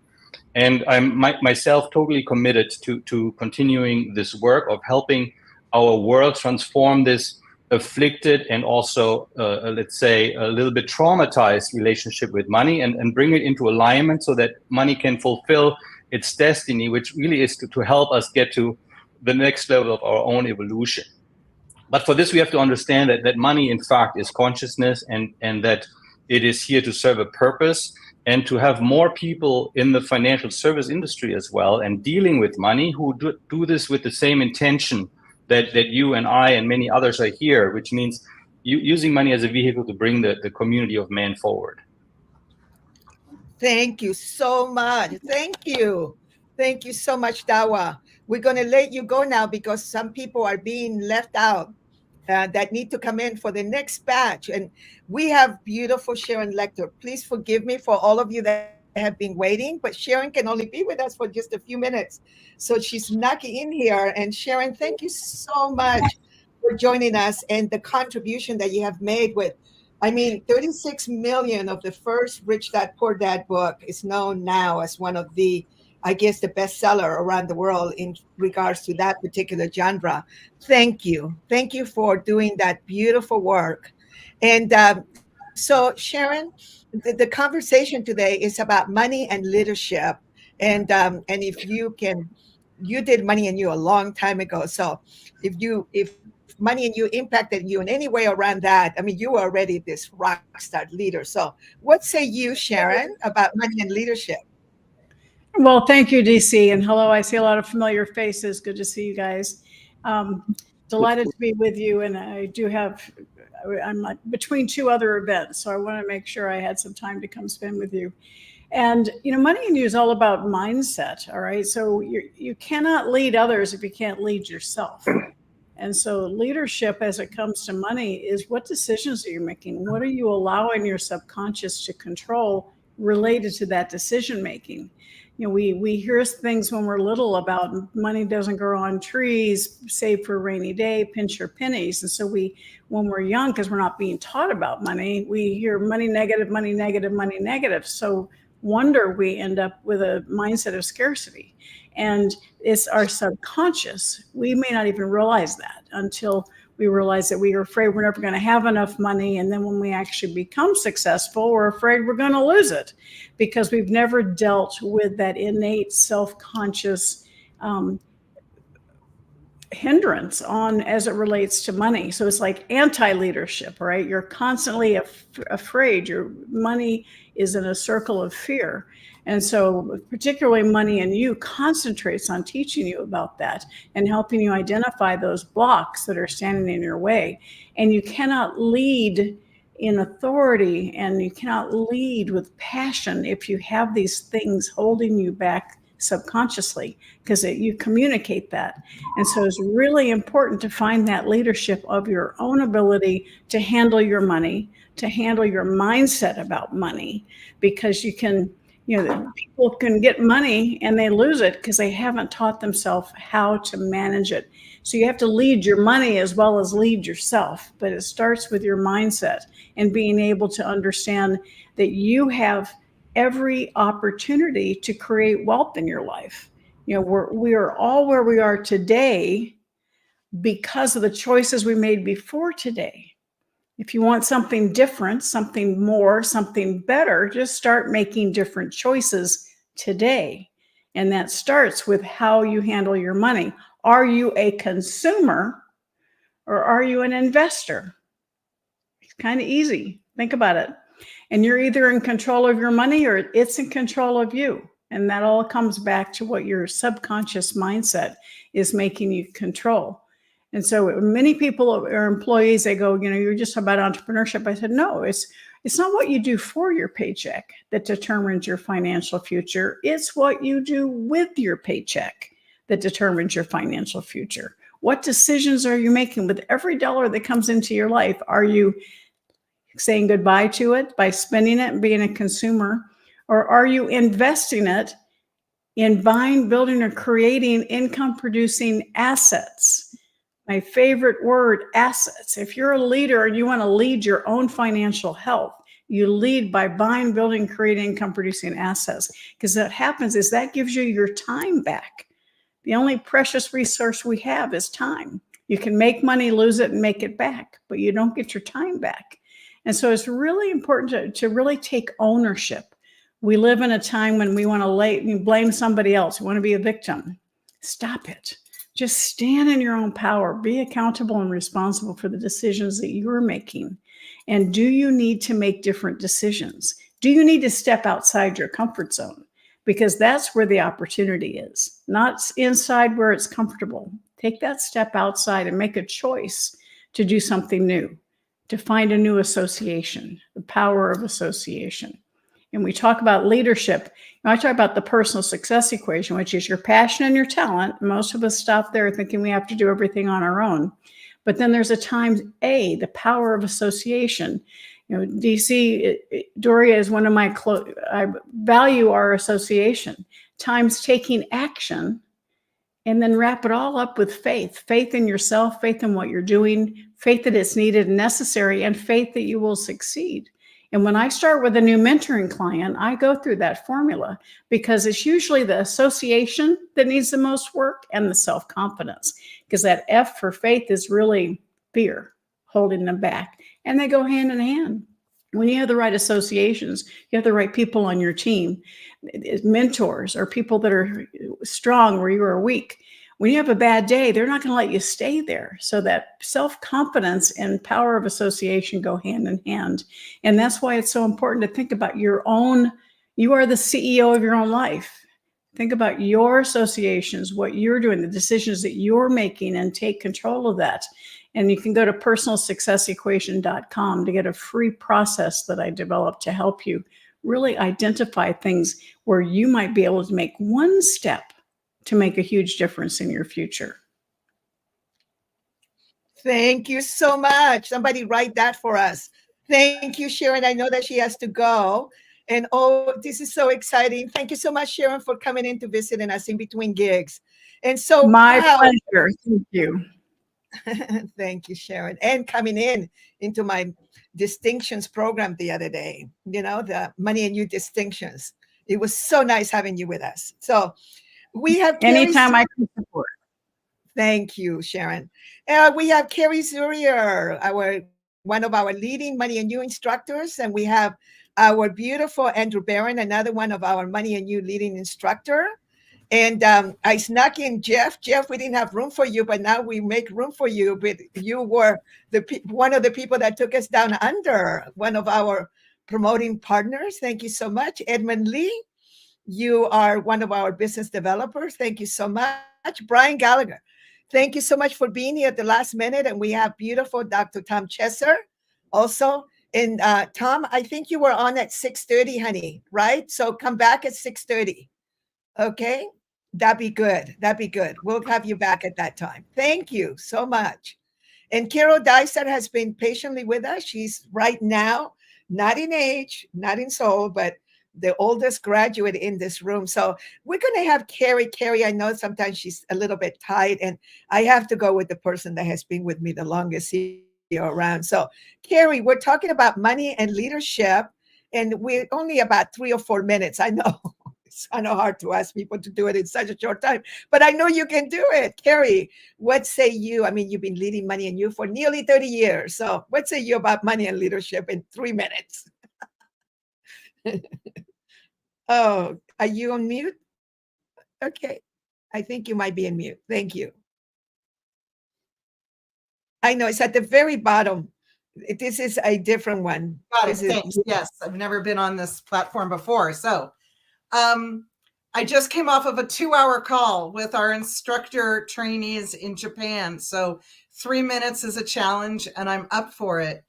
And I'm myself totally committed to continuing this work of helping our world transform this afflicted and also, let's say, a little bit traumatized relationship with money, and bring it into alignment so that money can fulfill its destiny, which really is to help us get to the next level of our own evolution. But for this, we have to understand that money, in fact, is consciousness, and that it is here to serve a purpose, and to have more people in the financial service industry as well and dealing with money who do this with the same intention that you and I and many others are here, which means using money as a vehicle to bring the community of man forward. Thank you so much. Thank you. Thank you so much, Dawa. We're going to let you go now because some people are being left out that need to come in for the next batch. And we have beautiful Sharon Lecter. Please forgive me for all of you that have been waiting, but Sharon can only be with us for just a few minutes. So she's knocking in here. And Sharon, thank you so much for joining us and the contribution that you have made with, 36 million of the first Rich Dad Poor Dad book is known now as one of the, the bestseller around the world in regards to that particular genre. Thank you. Thank you for doing that beautiful work. And so Sharon, the conversation today is about money and leadership. And if you did Money and You a long time ago. So if Money and You impacted you in any way around that, you were already this rock star leader. So what say you, Sharon, about money and leadership? Well, thank you, DC. And hello, I see a lot of familiar faces. Good to see you guys. Delighted to be with you. And I'm between two other events, so I want to make sure I had some time to come spend with you. And, Money and You is all about mindset, all right? So you cannot lead others if you can't lead yourself. And so leadership as it comes to money is what decisions are you making? What are you allowing your subconscious to control related to that decision making? We hear things when we're little about money doesn't grow on trees, save for a rainy day, pinch your pennies. And so when we're young, because we're not being taught about money, we hear money negative, money negative, money negative. So wonder we end up with a mindset of scarcity. And it's our subconscious. We may not even realize that until we realize that we are afraid we're never going to have enough money. And then when we actually become successful, we're afraid we're going to lose it because we've never dealt with that innate self-conscious hindrance as it relates to money. So it's like anti-leadership, right? You're constantly afraid. Your money is in a circle of fear. And so particularly Money and You concentrates on teaching you about that and helping you identify those blocks that are standing in your way. And you cannot lead in authority and you cannot lead with passion if you have these things holding you back subconsciously, because you communicate that. And so it's really important to find that leadership of your own ability to handle your money, to handle your mindset about money, because people can get money and they lose it because they haven't taught themselves how to manage it. So you have to lead your money as well as lead yourself, but it starts with your mindset and being able to understand that you have every opportunity to create wealth in your life. We are all where we are today because of the choices we made before today. If you want something different, something more, something better, just start making different choices today. And that starts with how you handle your money. Are you a consumer or are you an investor? It's kind of easy. Think about it. And you're either in control of your money or it's in control of you. And that all comes back to what your subconscious mindset is making you control. And so many people are employees, they go, you're just about entrepreneurship. I said, no, it's not what you do for your paycheck that determines your financial future. It's what you do with your paycheck that determines your financial future. What decisions are you making with every dollar that comes into your life? Are you saying goodbye to it by spending it and being a consumer? Or are you investing it in buying, building, or creating income-producing assets? My favorite word, assets. If you're a leader and you want to lead your own financial health, you lead by buying, building, creating income-producing assets. Because what happens is that gives you your time back. The only precious resource we have is time. You can make money, lose it, and make it back, but you don't get your time back. And so it's really important to really take ownership. We live in a time when we want to blame somebody else. We want to be a victim. Stop it. Just stand in your own power. Be accountable and responsible for the decisions that you're making. And do you need to make different decisions? Do you need to step outside your comfort zone? Because that's where the opportunity is, not inside where it's comfortable. Take that step outside and make a choice to do something new, to find a new association, the power of association. And we talk about leadership. I talk about the personal success equation, which is your passion and your talent. Most of us stop there thinking we have to do everything on our own. But then there's a times A, the power of association. You know, DC, Doria is one of my I value our association. Times taking action, and then wrap it all up with faith. Faith in yourself, faith in what you're doing, faith that it's needed and necessary, and faith that you will succeed. And when I start with a new mentoring client, I go through that formula because it's usually the association that needs the most work and the self-confidence, because that F for faith is really fear holding them back. And they go hand in hand. When you have the right associations, you have the right people on your team, mentors or people that are strong where you are weak. When you have a bad day, they're not going to let you stay there. So that self-confidence and power of association go hand in hand. And that's why it's so important to think about your own, you are the CEO of your own life. Think about your associations, what you're doing, the decisions that you're making, and take control of that. And you can go to personalsuccessequation.com to get a free process that I developed to help you really identify things where you might be able to make one step to make a huge difference in your future. Thank you so much. Somebody write that for us. Thank you, Sharon. I know that she has to go. And oh, this is so exciting. Thank you so much, Sharon, for coming in to visit us in between gigs. And so my pleasure. Thank you. Thank you, Sharon. And coming into my distinctions program the other day, you know, the Money and You distinctions. It was so nice having you with us. So we have anytime I can support. Thank you, Sharon. We have Carrie Zurier, one of our leading Money and You instructors, and we have our beautiful Andrew Barron, another one of our Money and You leading instructor. And I snuck in Jeff. Jeff, we didn't have room for you, but now we make room for you. But you were one of the people that took us down under, one of our promoting partners. Thank you so much. Edmund Lee, you are one of our business developers. Thank you so much. Brian Gallagher, thank you so much for being here at the last minute. And we have beautiful Dr. Tom Chesser also. And Tom, I think you were on at 6:30, honey, right? So come back at 6:30. Okay, that'd be good. That'd be good. We'll have you back at that time. Thank you so much. And Carol Dysart has been patiently with us. She's right now, not in age, not in soul, but the oldest graduate in this room. So we're going to have Carrie. Carrie, I know sometimes she's a little bit tight, and I have to go with the person that has been with me the longest around. So Carrie, we're talking about money and leadership, and we're only about 3 or 4 minutes. I know. It's kind of hard to ask people to do it in such a short time, but I know you can do it. Carrie, what say you? I mean, you've been leading Money and You for nearly 30 years. So what say you about money and leadership in 3 minutes? Oh, are you on mute? Okay. I think you might be on mute. Thank you. I know it's at the very bottom. This is a different one. Got it. Thanks. Yes, I've never been on this platform before. So I just came off of a 2-hour call with our instructor trainees in Japan. So 3 minutes is a challenge and I'm up for it.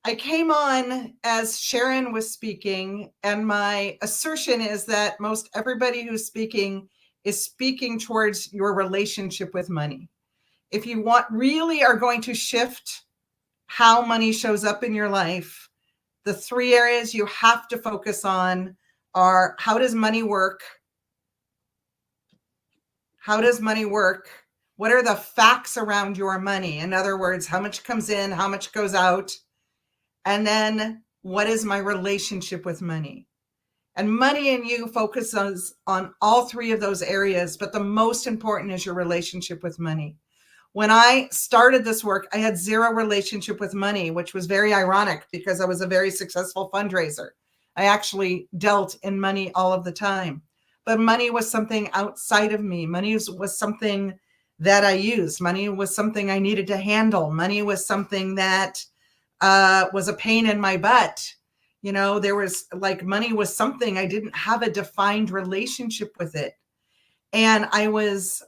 I came on as Sharon was speaking, and my assertion is that most everybody who's speaking is speaking towards your relationship with money. If you really are going to shift how money shows up in your life, the 3 areas you have to focus on are: how does money work? How does money work? What are the facts around your money? In other words, how much comes in, how much goes out? And then what is my relationship with money? And Money and You focuses on all 3 of those areas, but the most important is your relationship with money. When I started this work, I had zero relationship with money, which was very ironic because I was a very successful fundraiser. I actually dealt in money all of the time, but money was something outside of me. Money was something that I used. Money was something I needed to handle. Money was something that was a pain in my butt. You know, there was like money was something I didn't have a defined relationship with it. And I was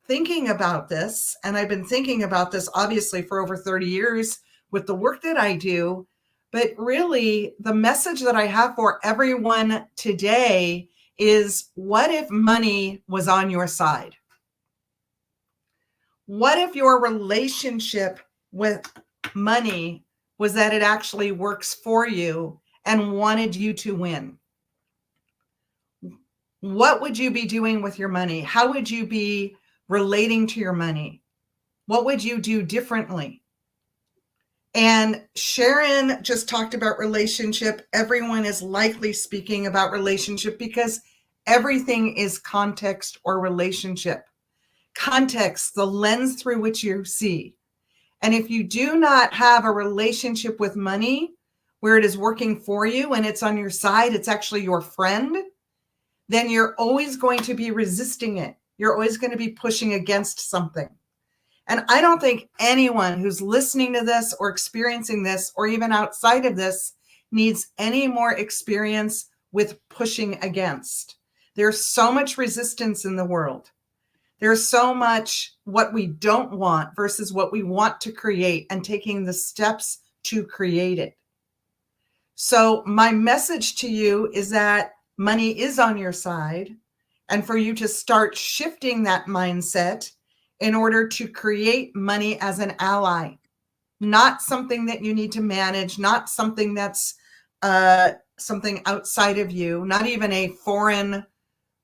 thinking about this, and I've been thinking about this obviously for over 30 years with the work that I do. But really, the message that I have for everyone today is, what if money was on your side? What if your relationship with money was that it actually works for you and wanted you to win? What would you be doing with your money? How would you be relating to your money? What would you do differently? And Sharon just talked about relationship. Everyone is likely speaking about relationship because everything is context or relationship. Context, the lens through which you see. And if you do not have a relationship with money where it is working for you and it's on your side, it's actually your friend, then you're always going to be resisting it. You're always going to be pushing against something. And I don't think anyone who's listening to this or experiencing this or even outside of this needs any more experience with pushing against. There's so much resistance in the world. There's so much what we don't want versus what we want to create and taking the steps to create it. So my message to you is that money is on your side, and for you to start shifting that mindset in order to create money as an ally, not something that you need to manage, not something that's something outside of you, not even a foreign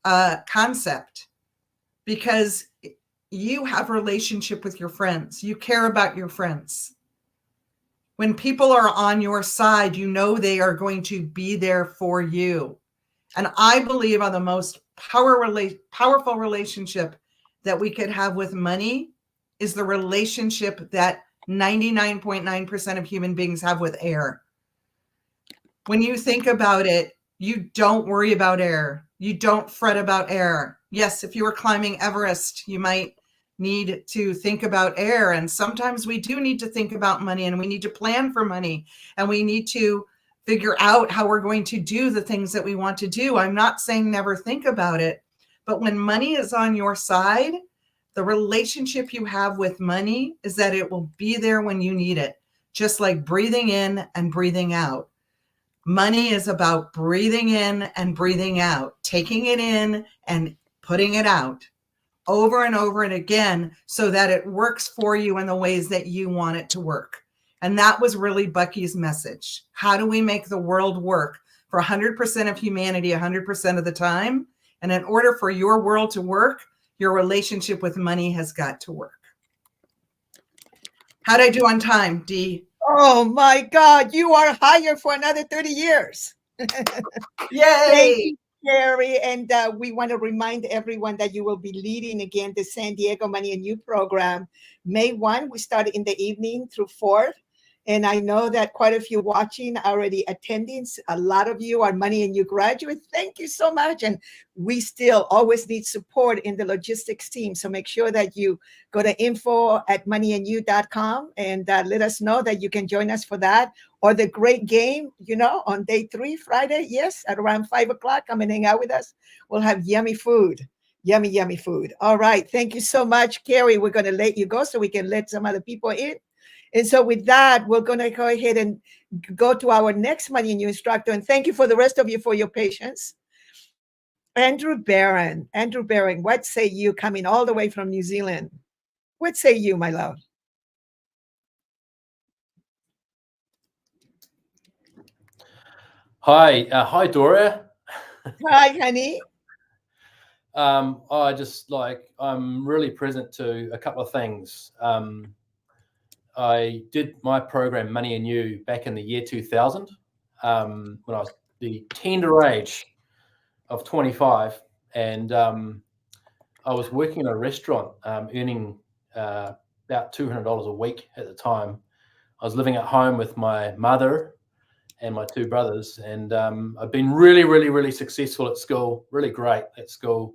concept, because you have a relationship with your friends. You care about your friends. When people are on your side, you know they are going to be there for you. And I believe on the most powerful relationship that we could have with money is the relationship that 99.9% of human beings have with air. When you think about it, you don't worry about air. You don't fret about air. Yes, if you were climbing Everest, you might need to think about air. And sometimes we do need to think about money, and we need to plan for money, and we need to figure out how we're going to do the things that we want to do. I'm not saying never think about it, but when money is on your side, the relationship you have with money is that it will be there when you need it, just like breathing in and breathing out. Money is about breathing in and breathing out, taking it in and putting it out over and over and again so that it works for you in the ways that you want it to work. And that was really Bucky's message. How do we make the world work for 100% of humanity 100% of the time? And in order for your world to work, your relationship with money has got to work. How'd I do on time, Dee? Oh my God, you are hired for another 30 years. Yay! Thank you, Carrie. And we want to remind everyone that you will be leading again the San Diego Money and You program. May 1, we start in the evening through 4th. And I know that quite a few watching are already attending. A lot of you are Money and You graduates. Thank you so much. And we still always need support in the logistics team. So make sure that you go to info@moneyandyou.com and let us know that you can join us for that. Or the great game, you know, on day 3, Friday. Yes, at around 5 o'clock, come and hang out with us. We'll have yummy food. Yummy, yummy food. All right. Thank you so much, Carrie. We're going to let you go so we can let some other people in. And so with that, we're going to go ahead and go to our next Money and You instructor. And thank you for the rest of you for your patience. Andrew Barron. Andrew Barron, what say you coming all the way from New Zealand? What say you, my love? Hi, hi, Doria. Hi, honey. I'm really present to a couple of things. I did my program Money and You back in the year 2000 when I was the tender age of 25, and I was working in a restaurant earning about $200 a week at the time. I was living at home with my mother and my two brothers, and I've been really, really, really successful at school, really great at school.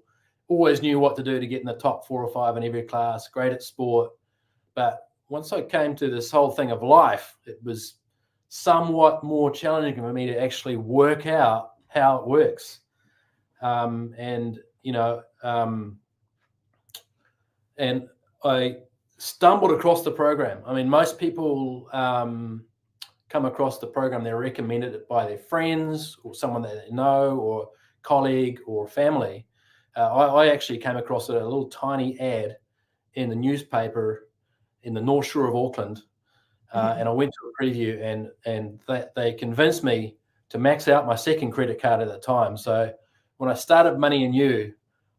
Always knew what to do to get in the top 4 or 5 in every class, great at sport. But once I came to this whole thing of life, it was somewhat more challenging for me to actually work out how it works. And I stumbled across the program. I mean, most people come across the program, they're recommended it by their friends or someone that they know or colleague or family. I actually came across a little tiny ad in the newspaper in the North Shore of Auckland, and I went to a preview, and they convinced me to max out my second credit card at the time. So when I started Money and You,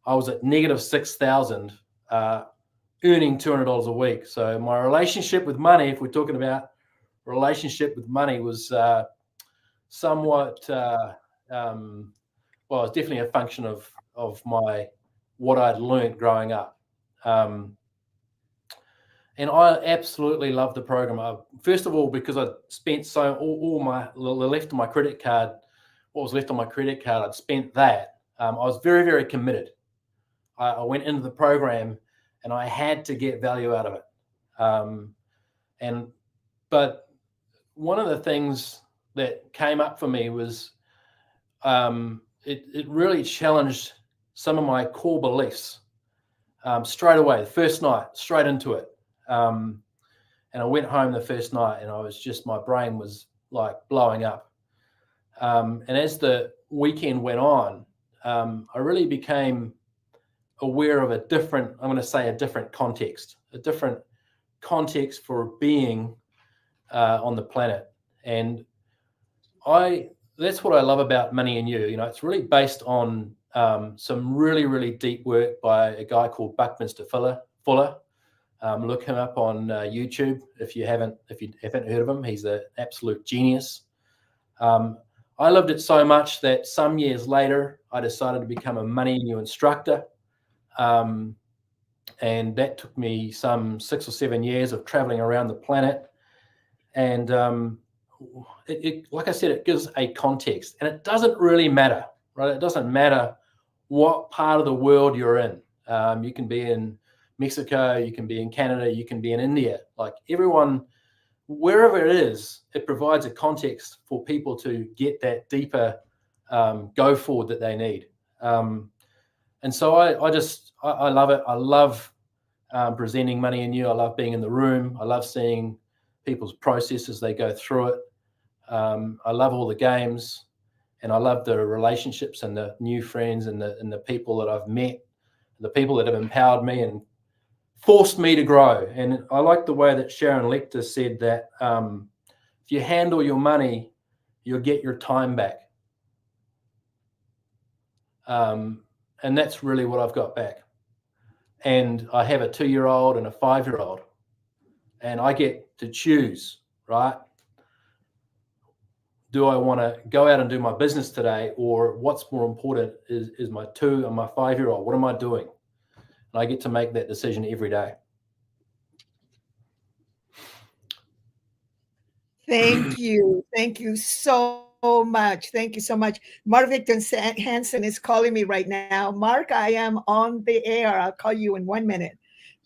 I was at negative 6,000, earning $200 a week. So my relationship with money, if we're talking about relationship with money, was somewhat well, it's definitely a function of what I'd learned growing up. And I absolutely loved the program. First of all, because I spent all the left of my credit card, what was left on my credit card, I'd spent that. I was very, very committed. I went into the program and I had to get value out of it. But one of the things that came up for me was it really challenged some of my core beliefs straight away. The first night, straight into it. And I went home the first night and my brain was like blowing up. And as the weekend went on, I really became aware of a different context for being on the planet. And that's what I love about Money and You. It's really based on some really, really deep work by a guy called Buckminster Fuller. Look him up on YouTube if you haven't heard of him. He's an absolute genius. I loved it so much that some years later, I decided to become a Money and You instructor. And that took me some 6 or 7 years of traveling around the planet. And like I said, it gives a context, and it doesn't really matter, right? It doesn't matter what part of the world you're in. You can be in Mexico, you can be in Canada, you can be in India. Like everyone, wherever it is, it provides a context for people to get that deeper go forward that they need. And so I love it. I love presenting Money and You. I love being in the room. I love seeing people's process as they go through it. I love all the games, and I love the relationships and the new friends and the people that I've met, the people that have empowered me and forced me to grow. And I like the way that Sharon Lechter said that if you handle your money, you'll get your time back. And that's really what I've got back. And I have a 2-year-old and a 5-year-old, and I get to choose, right? Do I want to go out and do my business today, or what's more important is my 2 and my 5-year-old? What am I doing? And I get to make that decision every day. Thank you. Thank you so much. Thank you so much. Mark Victor Hansen is calling me right now. Mark, I am on the air. I'll call you in 1 minute.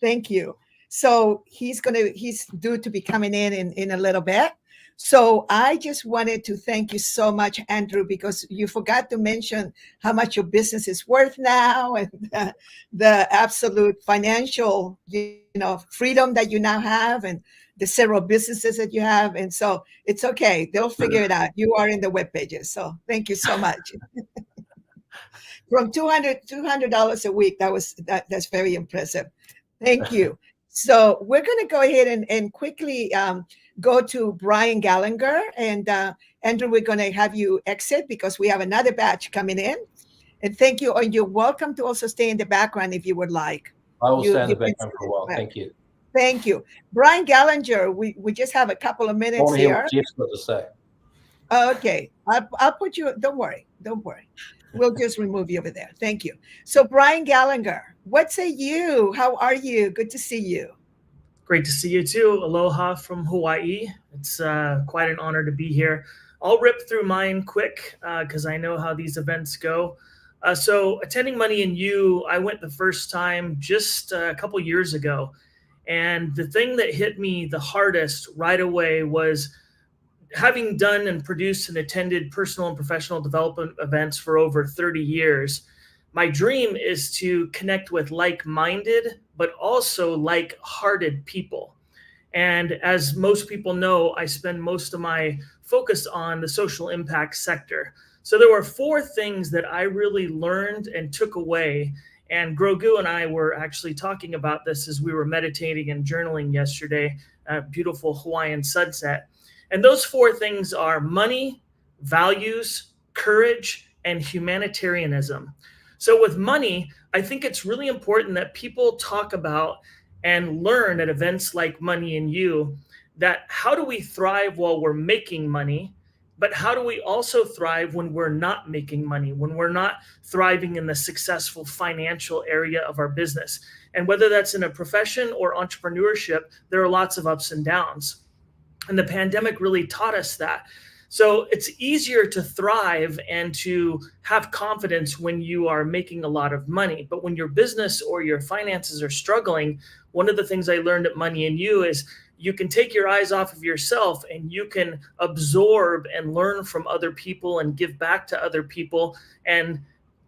Thank you. So he's due to be coming in a little bit. So I just wanted to thank you so much, Andrew, because you forgot to mention how much your business is worth now, and the absolute financial, freedom that you now have, and the several businesses that you have. And so it's okay. They'll figure it out. You are in the web pages. So thank you so much. From $200 a week, that's very impressive. Thank you. So we're going to go ahead and quickly go to Brian Gallagher. And Andrew, we're going to have you exit because we have another batch coming in. And thank you. And you're welcome to also stay in the background if you would like. I will stay in the background for a while. Thank you. Thank you. Brian Gallagher, we just have a couple of minutes I here. want to hear what Jeff's got to say. Okay. I'll put you, don't worry. We'll just remove you over there. Thank you. So Brian Gallagher, what say you? How are you? Good to see you. Great to see you too. Aloha from Hawaii. It's quite an honor to be here. I'll rip through mine quick because I know how these events go. So attending Money and You, I went the first time just a couple years ago. And the thing that hit me the hardest right away was having done and produced and attended personal and professional development events for over 30 years. My dream is to connect with like-minded, but also like-hearted people. And as most people know, I spend most of my focus on the social impact sector. So there were 4 things that I really learned and took away. And Grogu and I were actually talking about this as we were meditating and journaling yesterday, a beautiful Hawaiian sunset. And those 4 things are money, values, courage, and humanitarianism. So with money, I think it's really important that people talk about and learn at events like Money and You that how do we thrive while we're making money, but how do we also thrive when we're not making money, when we're not thriving in the successful financial area of our business. And whether that's in a profession or entrepreneurship, there are lots of ups and downs. And the pandemic really taught us that. So it's easier to thrive and to have confidence when you are making a lot of money. But when your business or your finances are struggling, one of the things I learned at Money and You is you can take your eyes off of yourself and you can absorb and learn from other people and give back to other people and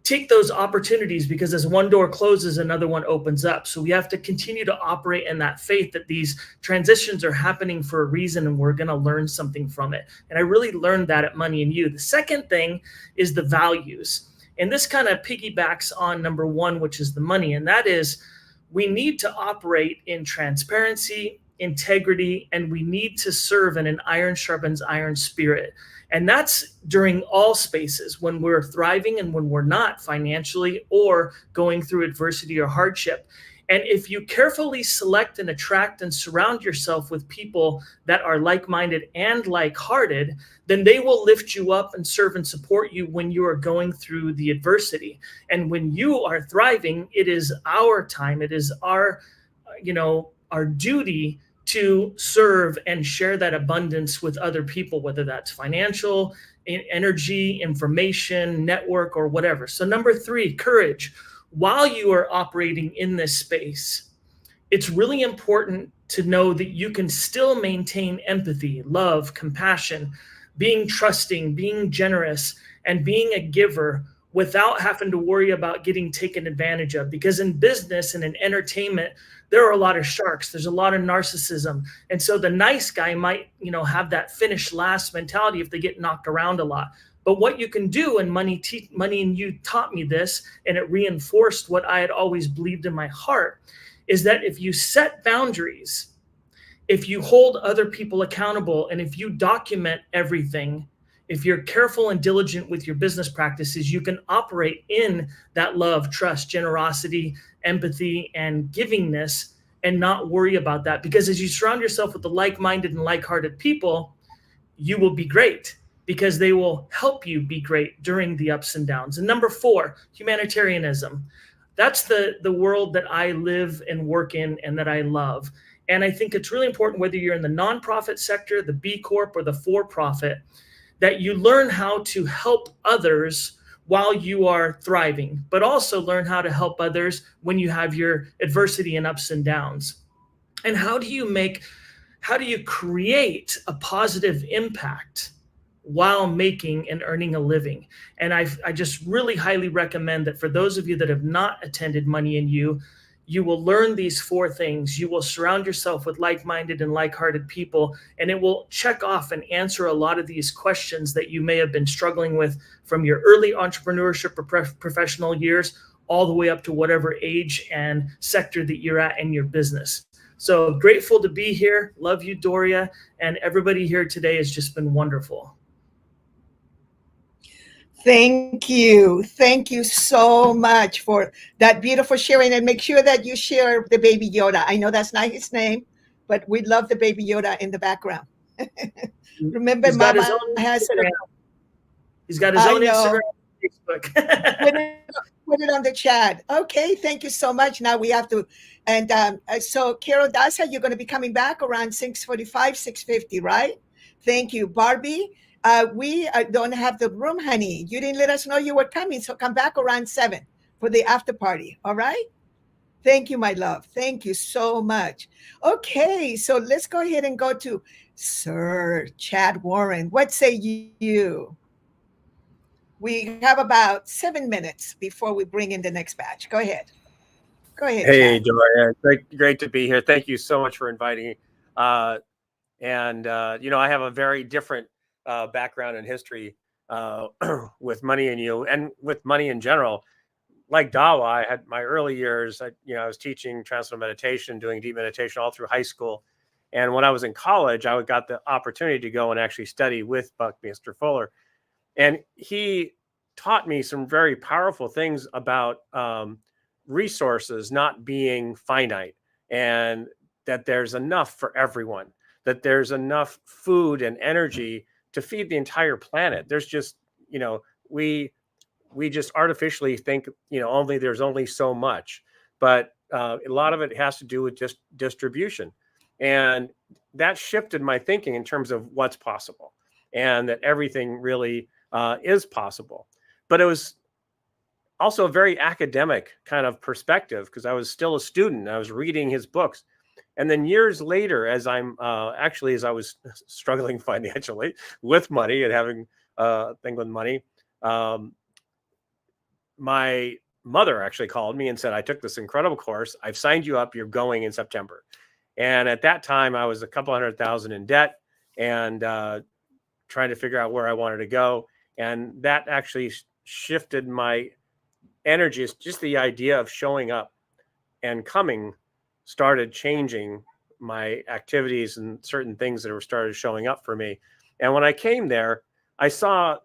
take those opportunities, because as one door closes, another one opens up. So we have to continue to operate in that faith that these transitions are happening for a reason and we're going to learn something from it. And I really learned that at Money and You. The second thing is the values. And this kind of piggybacks on number 1, which is the money. And that is we need to operate in transparency, integrity, and we need to serve in an iron sharpens iron spirit. And that's during all spaces, when we're thriving and when we're not financially or going through adversity or hardship. And if you carefully select and attract and surround yourself with people that are like-minded and like-hearted, then they will lift you up and serve and support you when you are going through the adversity. And when you are thriving, it is our time, it is our duty to serve and share that abundance with other people, whether that's financial, energy, information, network, or whatever. So number 3, courage. While you are operating in this space, it's really important to know that you can still maintain empathy, love, compassion, being trusting, being generous, and being a giver without having to worry about getting taken advantage of. Because in business and in entertainment, there are a lot of sharks. There's a lot of narcissism. And so the nice guy might, have that finish last mentality if they get knocked around a lot. But what you can do, and Money and You taught me this, and it reinforced what I had always believed in my heart, is that if you set boundaries, if you hold other people accountable, and if you document everything, if you're careful and diligent with your business practices, you can operate in that love, trust, generosity, empathy, and givingness and not worry about that. Because as you surround yourself with the like-minded and like-hearted people, you will be great because they will help you be great during the ups and downs. And number 4, humanitarianism. That's the world that I live and work in and that I love. And I think it's really important, whether you're in the nonprofit sector, the B Corp, or the for-profit, that you learn how to help others while you are thriving, but also learn how to help others when you have your adversity and ups and downs. And how do you create a positive impact while making and earning a living? And I just really highly recommend that for those of you that have not attended Money and You, you will learn these 4 things. You will surround yourself with like-minded and like-hearted people, and it will check off and answer a lot of these questions that you may have been struggling with from your early entrepreneurship or professional years all the way up to whatever age and sector that you're at in your business. So grateful to be here. Love you, Doria. And everybody here today has just been wonderful. Thank you. Thank you so much for that beautiful sharing. And make sure that you share the Baby Yoda. I know that's not his name, but we love the Baby Yoda in the background. Remember, Mama has He's got his own Instagram, Facebook. put it on the chat. Okay, thank you so much. Now we have to, and so Carol Daza, you're going to be coming back around 6:45, 6:50, right? Thank you, Barbie. We don't have the room, honey. You didn't let us know you were coming, so come back around 7 for the after party. All right. Thank you, my love. Thank you so much. Okay, so let's go ahead and go to Sir Chad Warren. What say you? We have about 7 minutes before we bring in the next batch. Go ahead. Go ahead. Hey, Chad. Doria. Great to be here. Thank you so much for inviting me. I have a very different background and history with Money and You and with money in general. Like Dawa, I had my early years, I was teaching transcendental meditation, doing deep meditation all through high school. And when I was in college, I got the opportunity to go and actually study with Buckminster Fuller. And he taught me some very powerful things about resources not being finite, and that there's enough for everyone, that there's enough food and energy to feed the entire planet. There's just, we just artificially think, there's only so much, but a lot of it has to do with just distribution. And that shifted my thinking in terms of what's possible, and that everything really is possible. But it was also a very academic kind of perspective, because I was still a student. I was reading his books. And then years later, as I was struggling financially with money and having a thing with money, my mother actually called me and said, I took this incredible course. I've signed you up. You're going in September. And at that time, I was a couple $100,000 in debt and trying to figure out where I wanted to go. And that actually shifted my energy. It's just the idea of showing up and coming started changing my activities and certain things that were started showing up for me. And when I came there, I saw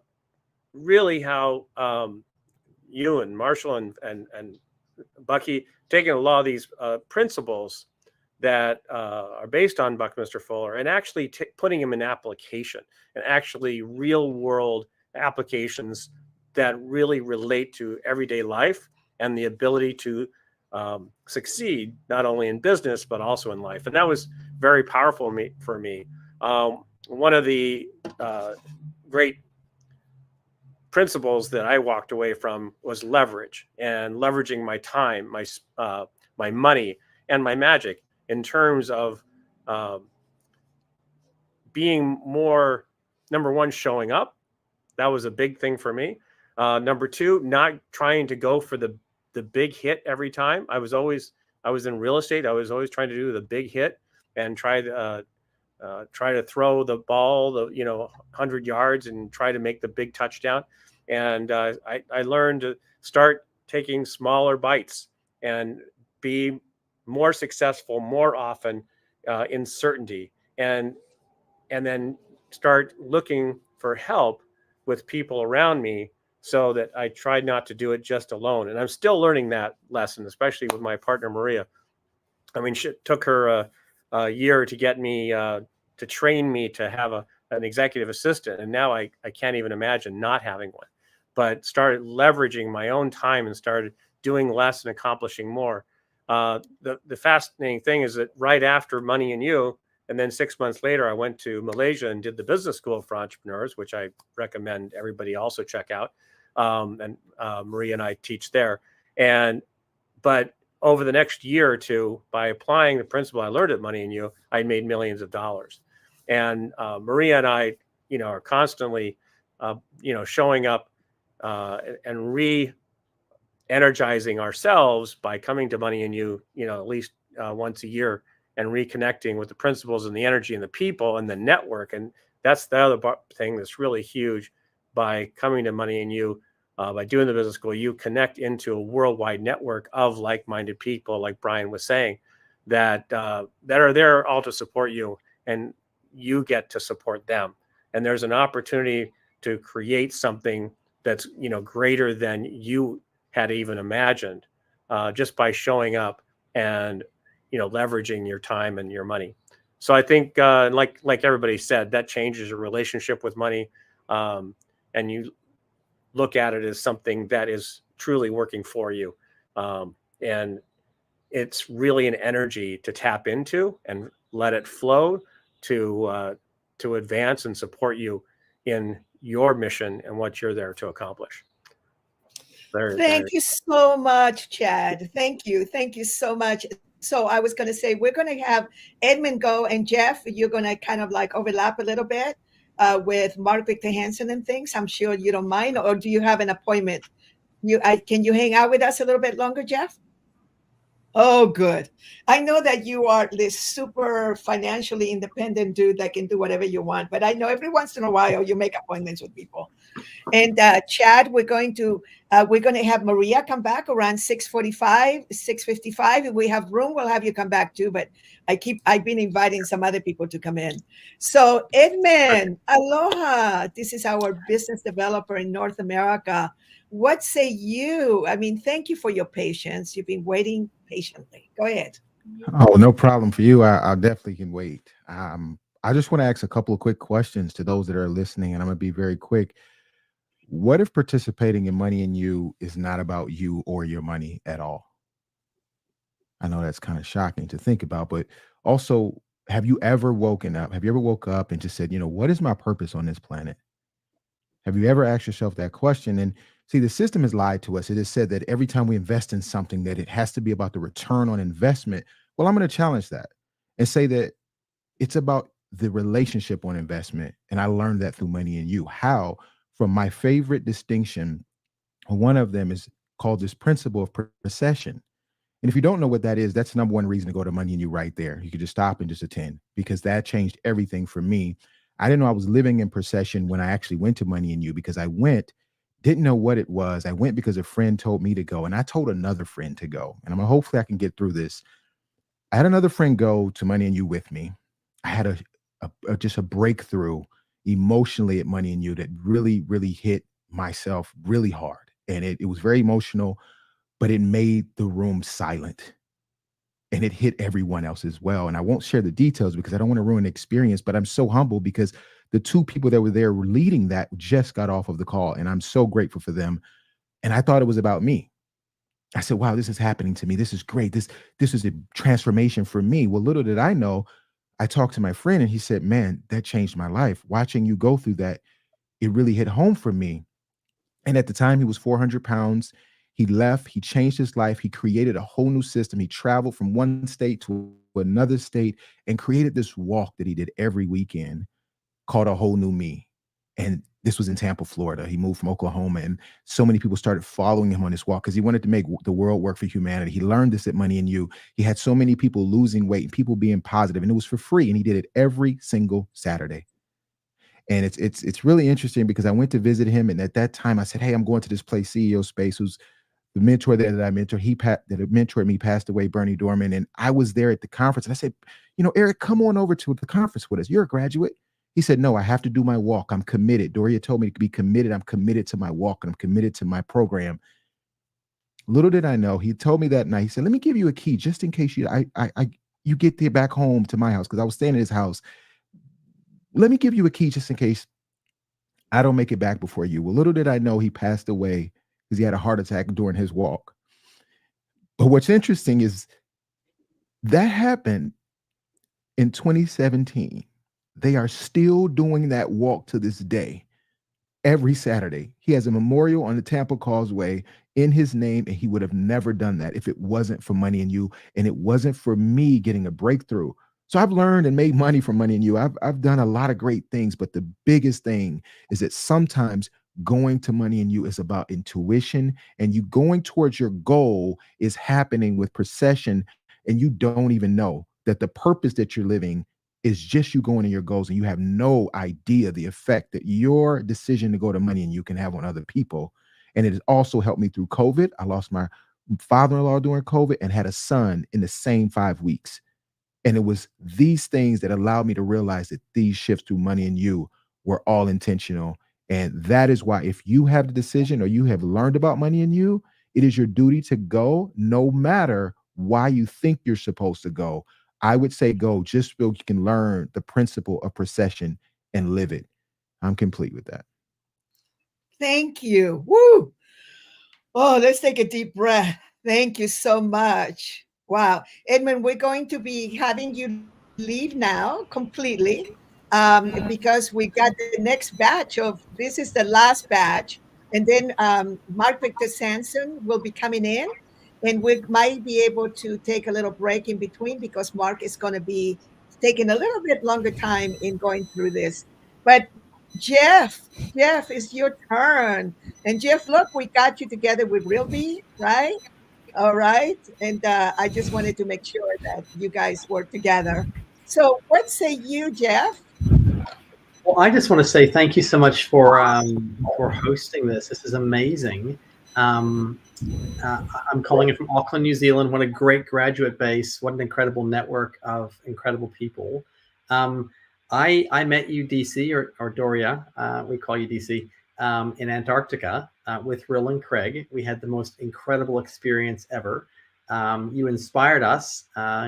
really how you and Marshall and Bucky taking a lot of these principles that are based on Buckminster Fuller and actually putting them in application, and actually real world applications that really relate to everyday life and the ability to succeed, not only in business, but also in life. And that was very powerful for me. One of the great principles that I walked away from was leverage, and leveraging my time, my money, and my magic in terms of being more, number one, showing up. That was a big thing for me. Number two, not trying to go for the big hit every time. I was in real estate. I was always trying to do the big hit and try to throw the ball, 100 yards and try to make the big touchdown. And I learned to start taking smaller bites and be more successful more often in certainty, and then start looking for help with people around me, so that I tried not to do it just alone. And I'm still learning that lesson, especially with my partner, Maria. I mean, it took her a year to get me, to train me to have an executive assistant. And now I can't even imagine not having one, but started leveraging my own time and started doing less and accomplishing more. The fascinating thing is that right after Money and You, and then 6 months later, I went to Malaysia and did the Business School for Entrepreneurs, which I recommend everybody also check out. And Maria and I teach there. But over the next year or two, by applying the principle I learned at Money and You, I made millions of dollars. And Maria and I, are constantly, showing up and re-energizing ourselves by coming to Money and You, at least once a year, and reconnecting with the principles and the energy and the people and the network. And that's the other thing that's really huge. By coming to Money and You, by doing the business school, you connect into a worldwide network of like-minded people, like Brian was saying, that are there all to support you, and you get to support them. And there's an opportunity to create something that's greater than you had even imagined, just by showing up and leveraging your time and your money. So I think, like everybody said, that changes your relationship with money. And you look at it as something that is truly working for you. And it's really an energy to tap into and let it flow to advance and support you in your mission and what you're there to accomplish. Thank you so much, Chad. Thank you. Thank you so much. So I was going to say, we're going to have Edmund go, and Jeff, you're going to kind of like overlap a little bit with Mark Victor Hansen and things. I'm sure you don't mind, or do you have an appointment? Can you hang out with us a little bit longer, Jeff? Oh, good. I know that you are this super financially independent dude that can do whatever you want, but I know every once in a while you make appointments with people. And Chad, we're going to have Maria come back around 6:45, 6:55. If we have room, we'll have you come back too. But I've been inviting some other people to come in. So Edmund, aloha. This is our business developer in North America. What say you? I mean, thank you for your patience. You've been waiting patiently. Go ahead. Oh, no problem for you. I definitely can wait. I just want to ask a couple of quick questions to those that are listening, and I'm going to be very quick. What if participating in Money and You is not about you or your money at all? I know that's kind of shocking to think about, but also, have you ever woken up? Have you ever woke up and just said, what is my purpose on this planet? Have you ever asked yourself that question? And see, the system has lied to us. It has said that every time we invest in something, that it has to be about the return on investment. Well, I'm going to challenge that and say that it's about the relationship on investment. And I learned that through Money and You. How? From my favorite distinction, one of them is called this principle of precession. And if you don't know what that is, that's the number one reason to go to Money and You right there. You could just stop and just attend, because that changed everything for me. I didn't know I was living in precession when I actually went to Money and You, because I didn't know what it was. I went because a friend told me to go, and I told another friend to go. And hopefully I can get through this. I had another friend go to Money and You with me. I had just a breakthrough emotionally at Money and You that really, really hit myself really hard. And it was very emotional, but it made the room silent. And it hit everyone else as well. And I won't share the details because I don't want to ruin the experience, but I'm so humble because the two people that were there leading that just got off of the call. And I'm so grateful for them. And I thought it was about me. I said, wow, this is happening to me. This is great. This is a transformation for me. Well, little did I know, I talked to my friend and he said, man, that changed my life. Watching you go through that, it really hit home for me. And at the time he was 400 pounds. He left, he changed his life. He created a whole new system. He traveled from one state to another state and created this walk that he did every weekend called A Whole New Me. And this was in Tampa, Florida. He moved from Oklahoma, and so many people started following him on this walk because he wanted to make the world work for humanity. He learned this at Money and You. He had so many people losing weight and people being positive, and it was for free. And he did it every single Saturday. And it's really interesting because I went to visit him, and at that time I said, hey, I'm going to this place, CEO Space, who's the mentor that I mentored. That mentored me passed away, Bernie Dorman. And I was there at the conference, and I said, Eric, come on over to the conference with us. You're a graduate. He said, no, I have to do my walk. I'm committed. Doria told me to be committed. I'm committed to my walk, and I'm committed to my program. Little did I know, he told me that night, he said, let me give you a key just in case you get there back home to my house, because I was staying at his house. Let me give you a key just in case I don't make it back before you. Well, little did I know he passed away because he had a heart attack during his walk. But what's interesting is that happened in 2017. They are still doing that walk to this day, every Saturday. He has a memorial on the Tampa Causeway in his name, and he would have never done that if it wasn't for Money and You, and it wasn't for me getting a breakthrough. So I've learned and made money from Money and You. I've done a lot of great things, but the biggest thing is that sometimes going to Money and You is about intuition, and you going towards your goal is happening with procession, and you don't even know that the purpose that you're living is just you going to your goals, and you have no idea the effect that your decision to go to Money and You can have on other people. And it has also helped me through COVID. I lost my father-in-law during COVID and had a son in the same 5 weeks. And it was these things that allowed me to realize that these shifts through Money and You were all intentional. And that is why, if you have the decision or you have learned about Money and You, it is your duty to go, no matter why you think you're supposed to go. I would say go just so you can learn the principle of procession and live it. I'm complete with that. Thank you. Woo! Oh, let's take a deep breath. Thank you so much. Wow. Edmund, we're going to be having you leave now completely because we got the next batch of, this is the last batch. And then Mark Victor Sanson will be coming in, and we might be able to take a little break in between because Mark is going to be taking a little bit longer time in going through this. But Jeff, it's your turn. And Jeff, look, we got you together with Realty, right? All right. And I just wanted to make sure that you guys work together. So what say you, Jeff? Well, I just want to say thank you so much for hosting this. This is amazing. I'm calling it from Auckland, New Zealand. What a great graduate base. What an incredible network of incredible people. I met you, DC, or Doria, we call you DC, in Antarctica with Rill and Craig. We had the most incredible experience ever. You inspired us.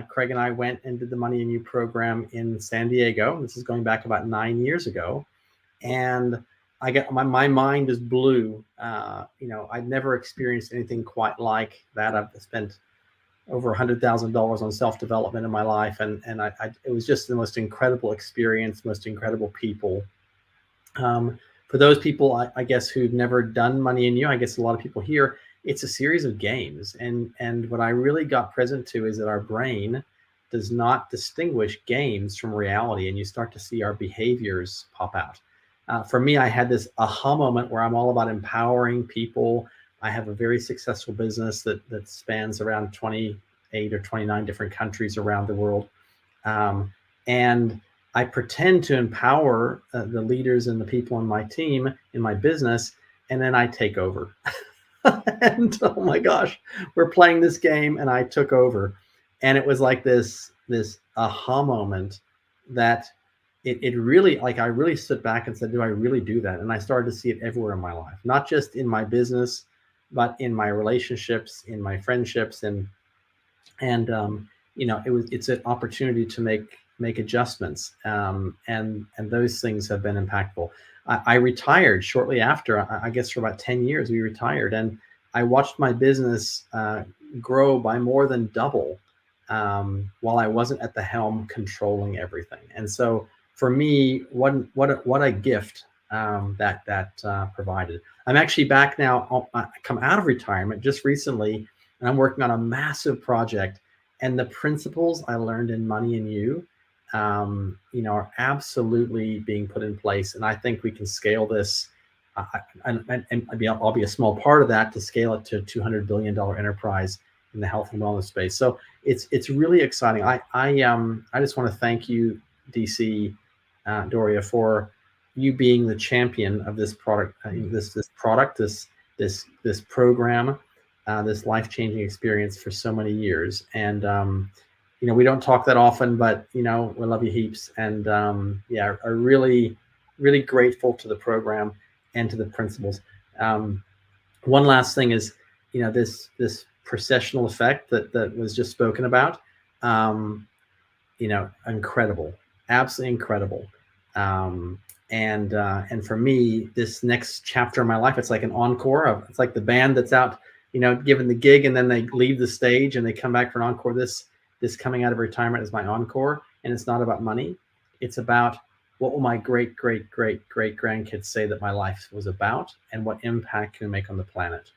Craig and I went and did the Money and You program in San Diego. This is going back about 9 years ago. And I got my mind just blew. I'd never experienced anything quite like that. I've spent over $100,000 on self-development in my life. And it was just the most incredible experience, most incredible people. For those people, I guess, who've never done Money and You, I guess a lot of people here, it's a series of games. And what I really got present to is that our brain does not distinguish games from reality. And you start to see our behaviors pop out. For me, I had this aha moment where I'm all about empowering people. I have a very successful business that spans around 28 or 29 different countries around the world. And I pretend to empower the leaders and the people on my team, in my business, and then I take over. And oh my gosh, we're playing this game and I took over. And it was like this aha moment that it really, like, I really stood back and said, do I really do that? And I started to see it everywhere in my life, not just in my business, but in my relationships, in my friendships. And it's an opportunity to make adjustments. And those things have been impactful. I retired shortly after, I guess for about 10 years, we retired. And I watched my business grow by more than double while I wasn't at the helm controlling everything. And so for me, what a gift that provided. I'm actually back now. I come out of retirement just recently, and I'm working on a massive project. And the principles I learned in Money and You, are absolutely being put in place. And I think we can scale this. I'll be a small part of that to scale it to a $200 billion enterprise in the health and wellness space. So it's really exciting. I just want to thank you, DC, Doria, for you being the champion of this product, this program, this life-changing experience for so many years. And we don't talk that often, but we love you heaps. And are really, really grateful to the program and to the principles. One last thing is, this processional effect that was just spoken about. Incredible, absolutely incredible. And for me, this next chapter of my life, it's like an encore. It's like the band that's out, giving the gig, and then they leave the stage and they come back for an encore. This coming out of retirement is my encore, and it's not about money. It's about what will my great grandkids say that my life was about, and what impact can we make on the planet?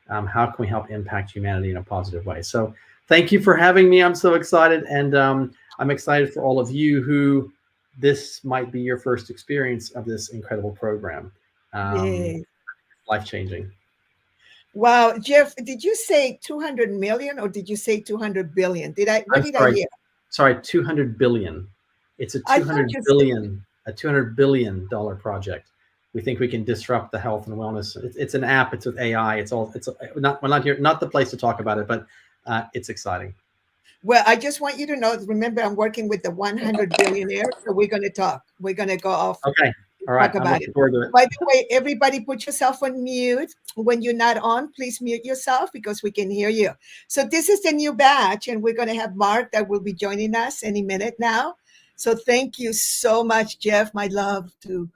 How can we help impact humanity in a positive way? So thank you for having me. I'm so excited. And I'm excited for all of you who this might be your first experience of this incredible program. Life-changing. Wow, Jeff, did you say 200 million or did you say 200 billion? What did I hear? Sorry, 200 billion. It's a $200 billion project. We think we can disrupt the health and wellness. It's an app. It's with AI. We're not here, not the place to talk about it, but it's exciting. Well, I just want you to know, remember, I'm working with the 100 billionaire, so we're going to talk. We're going to go off. Okay. All right. Talk about it. By the way, everybody put yourself on mute. When you're not on, please mute yourself because we can hear you. So this is the new batch, and we're going to have Mark that will be joining us any minute now. So thank you so much, Jeff. My love to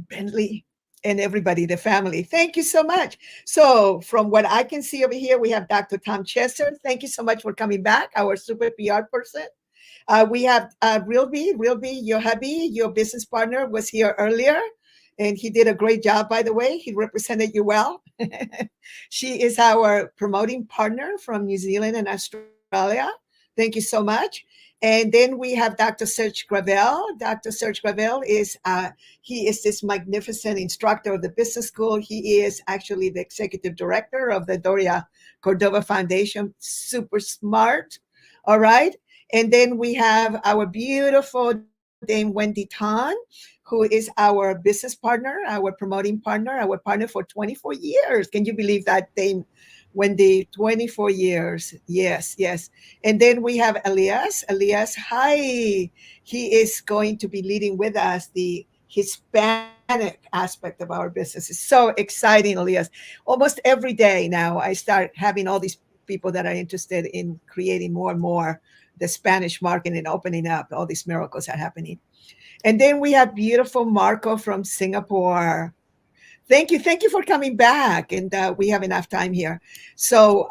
Bentley. and everybody, the family. Thank you so much. So from what I can see over here, we have Dr. Tom Chesser. Thank you so much for coming back, our super PR person. We have Realby, your hubby, your business partner was here earlier, and he did a great job, by the way. He represented you well. She is our promoting partner from New Zealand and Australia. Thank you so much. And then we have Dr. Serge Gravel. Dr. Serge Gravel is he is this magnificent instructor of the business school. He is actually the executive director of the Doria Cordova Foundation. Super smart. All right. And then we have our beautiful Dame Wendy Tan, who is our business partner, our promoting partner, our partner for 24 years. Can you believe that, Dame Wendy? 24 years. Yes, yes. And then we have Elias. Elias, hi. He is going to be leading with us the Hispanic aspect of our business. It's so exciting, Elias. Almost every day now, I start having all these people that are interested in creating more and more the Spanish market and opening up. All these miracles are happening. And then we have beautiful Marco from Singapore. Thank you for coming back. And we have enough time here. So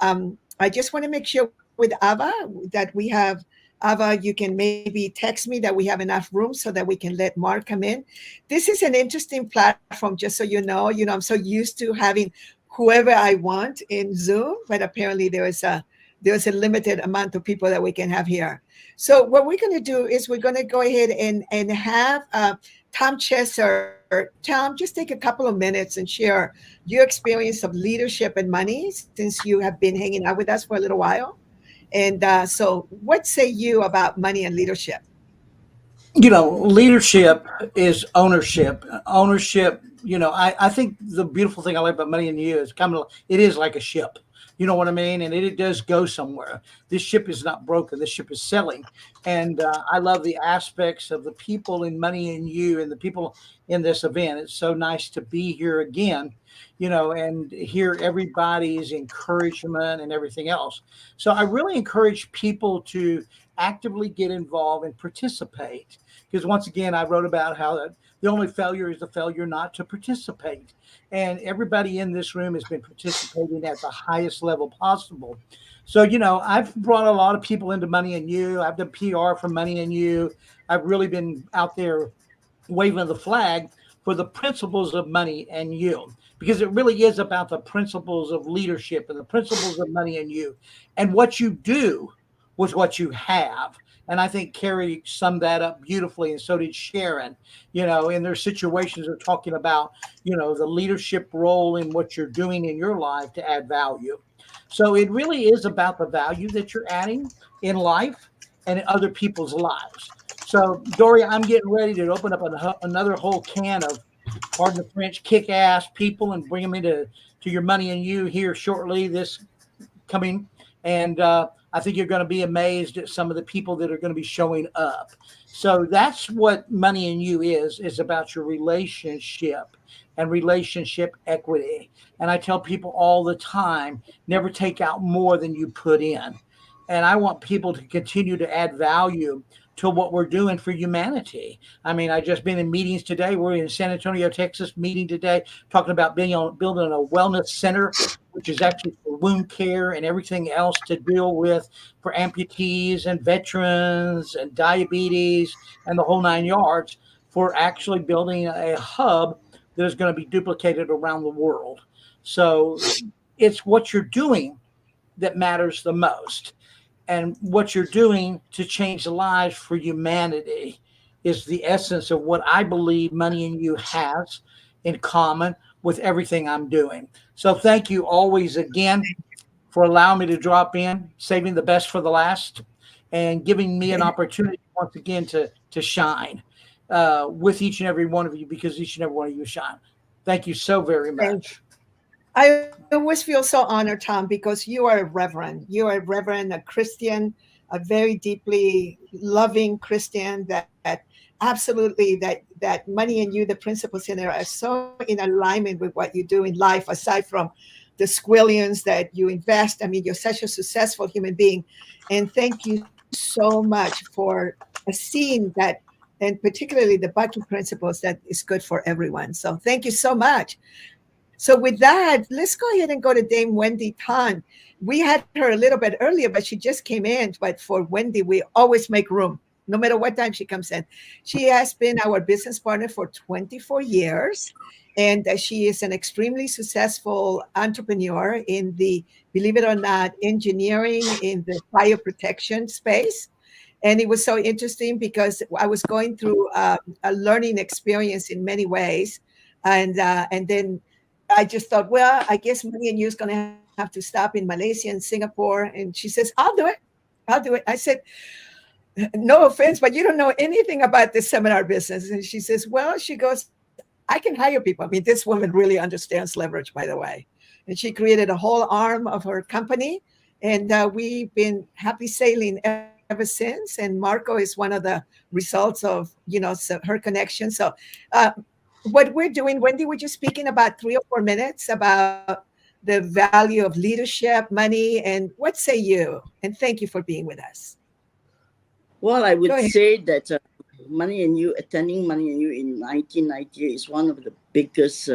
I just want to make sure with Ava that we have, Ava, you can maybe text me that we have enough room so that we can let Mark come in. This is an interesting platform, just so you know. You know, I'm so used to having whoever I want in Zoom, but apparently there's a limited amount of people that we can have here. So what we're going to do is we're going to go ahead and have Tom Chesser. Tom, just take a couple of minutes and share your experience of leadership and money since you have been hanging out with us for a little while. And so what say you about money and leadership? You know, leadership is ownership. Ownership, you know, I think the beautiful thing I like about Money and You is it is like a ship. You know what I mean? And it does go somewhere. This ship is not broken. This ship is sailing. And I love the aspects of the people in Money and You and the people in this event. It's so nice to be here again, you know, and hear everybody's encouragement and everything else. So I really encourage people to actively get involved and participate. Because once again, I wrote about how the only failure is the failure not to participate. And everybody in this room has been participating at the highest level possible. So, you know, I've brought a lot of people into Money and You. I've done PR for Money and You. I've really been out there waving the flag for the principles of Money and You, because it really is about the principles of leadership and the principles of Money and You. And what you do with what you have. And I think Carrie summed that up beautifully, and so did Sharon. You know, in their situations, they're talking about, you know, the leadership role in what you're doing in your life to add value. So it really is about the value that you're adding in life and in other people's lives. So, Doria, I'm getting ready to open up another whole can of, pardon the French, kick-ass people and bring them into your Money and You here shortly this coming. And I think you're going to be amazed at some of the people that are going to be showing up. So that's what Money and You is about your relationship and relationship equity. And I tell people all the time, never take out more than you put in. And I want people to continue to add value to what we're doing for humanity. I mean, I just been in meetings today. We're in San Antonio, Texas, meeting today, talking about building a wellness center, which is actually for wound care and everything else to deal with for amputees and veterans and diabetes and the whole 9 yards, for actually building a hub that is going to be duplicated around the world. So it's what you're doing that matters the most. And what you're doing to change the lives for humanity is the essence of what I believe Money and You has in common with everything I'm doing. So thank you always again for allowing me to drop in, saving the best for the last, and giving me an opportunity once again to shine with each and every one of you, because each and every one of you shine. Thank you so very much. I always feel so honored, Tom, because you are a reverend. You are a reverend, a Christian, a very deeply loving Christian that absolutely that Money and You, the principles in there, are so in alignment with what you do in life, aside from the squillions that you invest. I mean, you're such a successful human being. And thank you so much for seeing that and particularly the Bucky principles that is good for everyone. So thank you so much. So with that, let's go ahead and go to Dame Wendy Tan. We had her a little bit earlier, but she just came in. But for Wendy, we always make room, no matter what time she comes in. She has been our business partner for 24 years, and she is an extremely successful entrepreneur in the, believe it or not, engineering in the fire protection space. And it was so interesting because I was going through a learning experience in many ways, and then I just thought, well, I guess Money and You is going to have to stop in Malaysia and Singapore. And she says, I'll do it. I'll do it. I said, no offense, but you don't know anything about this seminar business. And she says, well, she goes, I can hire people. I mean, this woman really understands leverage, by the way. And she created a whole arm of her company. And we've been happy sailing ever since. And Marco is one of the results of, her connection. So, what we're doing, Wendy, we're just speaking about 3 or 4 minutes about the value of leadership, money, and what say you? And thank you for being with us. Well, I would say that Money and You, attending Money and You in 1998 is one of the biggest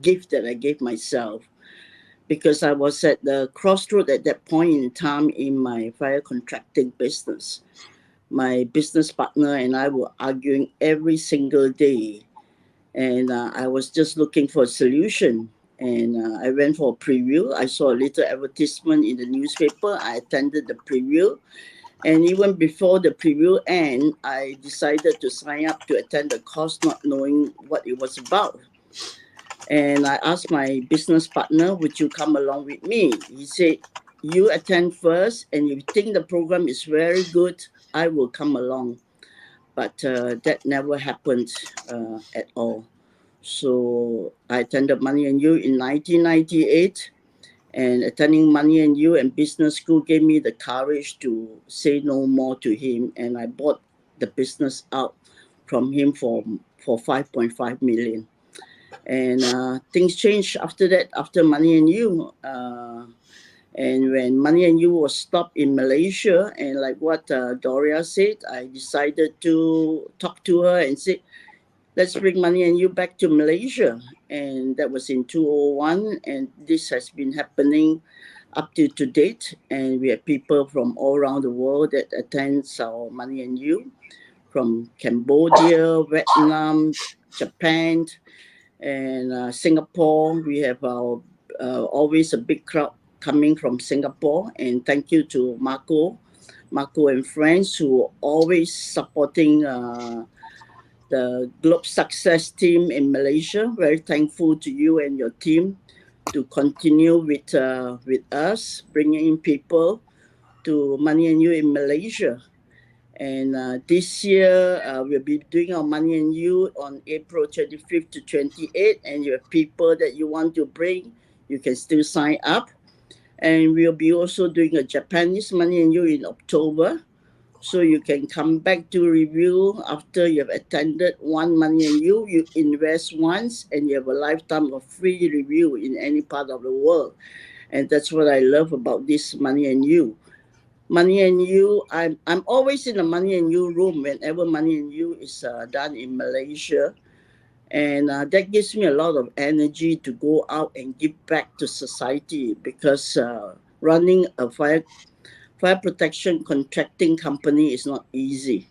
gifts that I gave myself, because I was at the crossroad at that point in time in my fire contracting business. My business partner and I were arguing every single day. And I was just looking for a solution. And I went for a preview. I saw a little advertisement in the newspaper. I attended the preview. And even before the preview ended, I decided to sign up to attend the course, not knowing what it was about. And I asked my business partner, would you come along with me? He said, you attend first, and if you think the program is very good, I will come along. But that never happened at all. So I attended Money and You in 1998, and attending Money and You and business school gave me the courage to say no more to him. And I bought the business out from him for 5.5 million. And things changed after that, after Money and You. And when Money and You was stopped in Malaysia, and like what Doria said, I decided to talk to her and say, let's bring Money and You back to Malaysia. And that was in 2001. And this has been happening up to date. And we have people from all around the world that attend our Money and You, from Cambodia, Vietnam, Japan, and Singapore. We have our always a big crowd coming from Singapore. And thank you to Marco and friends who are always supporting the Globe Success team in Malaysia. Very thankful to you and your team to continue with us, bringing in people to Money and You in Malaysia. And this year, we'll be doing our Money and You on April 25th to 28th. And you have people that you want to bring, you can still sign up. And we'll be also doing a Japanese Money and You in October. So you can come back to review after you have attended one Money and You. You invest once and you have a lifetime of free review in any part of the world. And that's what I love about this Money and You. Money and You, I'm always in the Money and You room whenever Money and You is done in Malaysia. And that gives me a lot of energy to go out and give back to society, because running a fire protection contracting company is not easy.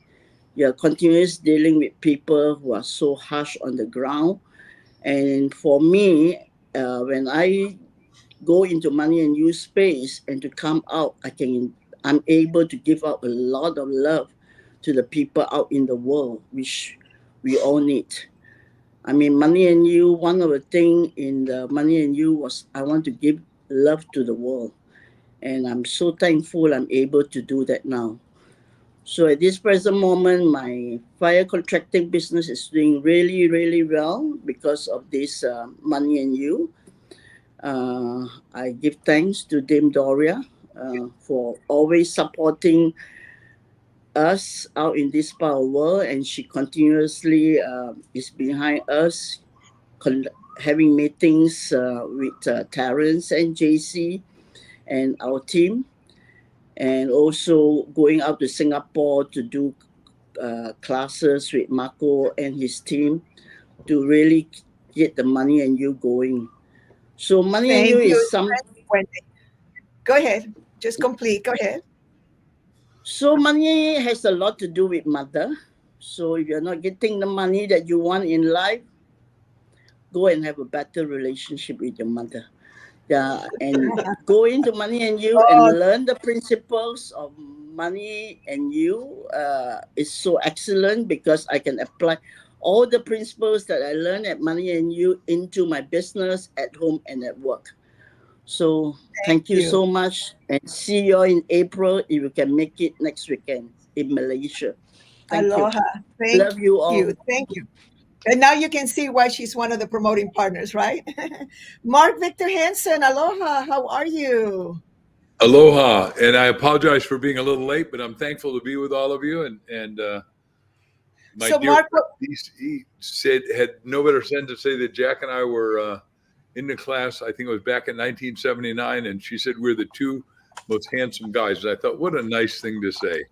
You're continuously dealing with people who are so harsh on the ground. And for me, when I go into Money and You space and to come out, I'm able to give out a lot of love to the people out in the world, which we all need. I mean, Money and You, one of the things in the Money and You was I want to give love to the world. And I'm so thankful I'm able to do that now. So at this present moment, my fire contracting business is doing really, really well because of this Money and You. I give thanks to Dame Doria for always supporting us out in this part of the world, and she continuously is behind us, having meetings with Terrence and JC and our team, and also going out to Singapore to do classes with Marco and his team to really get the Money and You going. So Money and You is some. Wendy. Go ahead. Just complete. Go ahead. So money has a lot to do with mother. So if you're not getting the money that you want in life, go and have a better relationship with your mother. Yeah, and go into Money and You and learn the principles of Money and You. Is so excellent because I can apply all the principles that I learned at Money and You into my business, at home, and at work. So thank you so much, and see you all in April if you can make it next weekend in Malaysia. Thank Aloha. you. Thank Love you all. Thank you. And now you can see why she's one of the promoting partners, right? Mark Victor Hansen, aloha. How are you? Aloha, and I apologize for being a little late, but I'm thankful to be with all of you. And my So dear Mark, friend, he said had no better sense to say that Jack and I were in the class. I think it was back in 1979, and she said we're the two most handsome guys. And I thought, what a nice thing to say.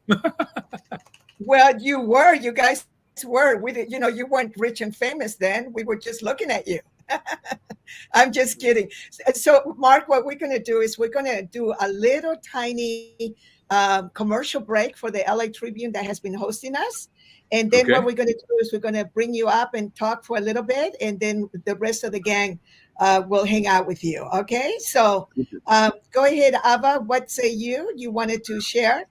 well, you guys were. We did, you weren't rich and famous then. We were just looking at you. I'm just kidding. So, Mark, what we're going to do is we're going to do a little tiny commercial break for the LA Tribune that has been hosting us. And then what we're going to do is we're going to bring you up and talk for a little bit. And then the rest of the gang will hang out with you. Okay. So go ahead, Ava. What say you? You wanted to share?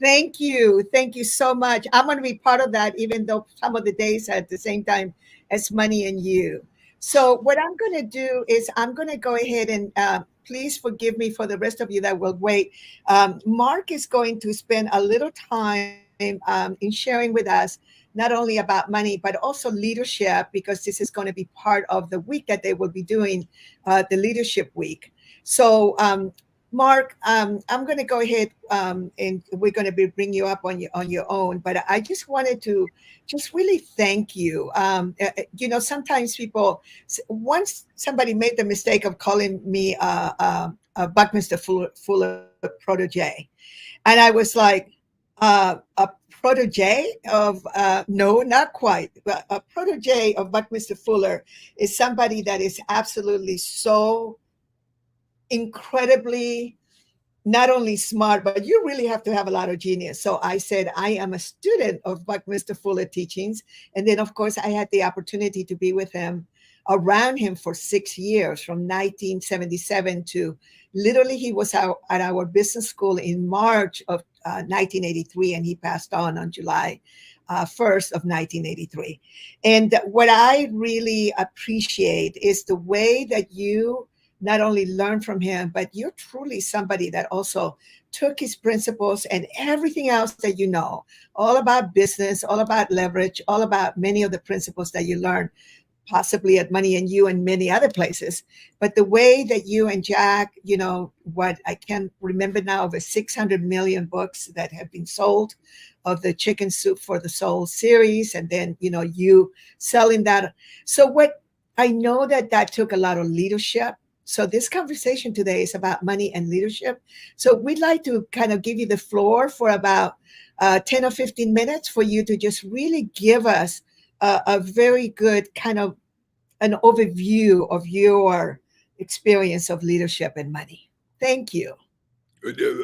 Thank you. Thank you so much. I'm going to be part of that, even though some of the days are at the same time as Money and You. So what I'm going to do is I'm going to go ahead and please forgive me for the rest of you that will wait. Mark is going to spend a little time in sharing with us not only about money, but also leadership, because this is going to be part of the week that they will be doing, the Leadership Week. So Mark, I'm going to go ahead and we're going to be bringing you up on your own. But I just wanted to just really thank you. Sometimes people, once somebody made the mistake of calling me a Buckminster Fuller protege, and I was like, a protege of no, not quite. But a protege of Buckminster Fuller is somebody that is absolutely so incredibly not only smart, but you really have to have a lot of genius. So I said, I am a student of Buckminster Fuller teachings. And then, of course, I had the opportunity to be with him, around him for 6 years, from 1977 to literally he was out at our business school in March of 1983, and he passed on July 1st of 1983. And what I really appreciate is the way that you not only learn from him, but you're truly somebody that also took his principles and everything else that you know, all about business, all about leverage, all about many of the principles that you learned, possibly at Money and You and many other places. But the way that you and Jack, what I can remember now, over 600 million books that have been sold of the Chicken Soup for the Soul series. And then, you selling that. So what I know that took a lot of leadership. So this conversation today is about money and leadership. So we'd like to kind of give you the floor for about 10 or 15 minutes for you to just really give us a very good kind of an overview of your experience of leadership and money. Thank you.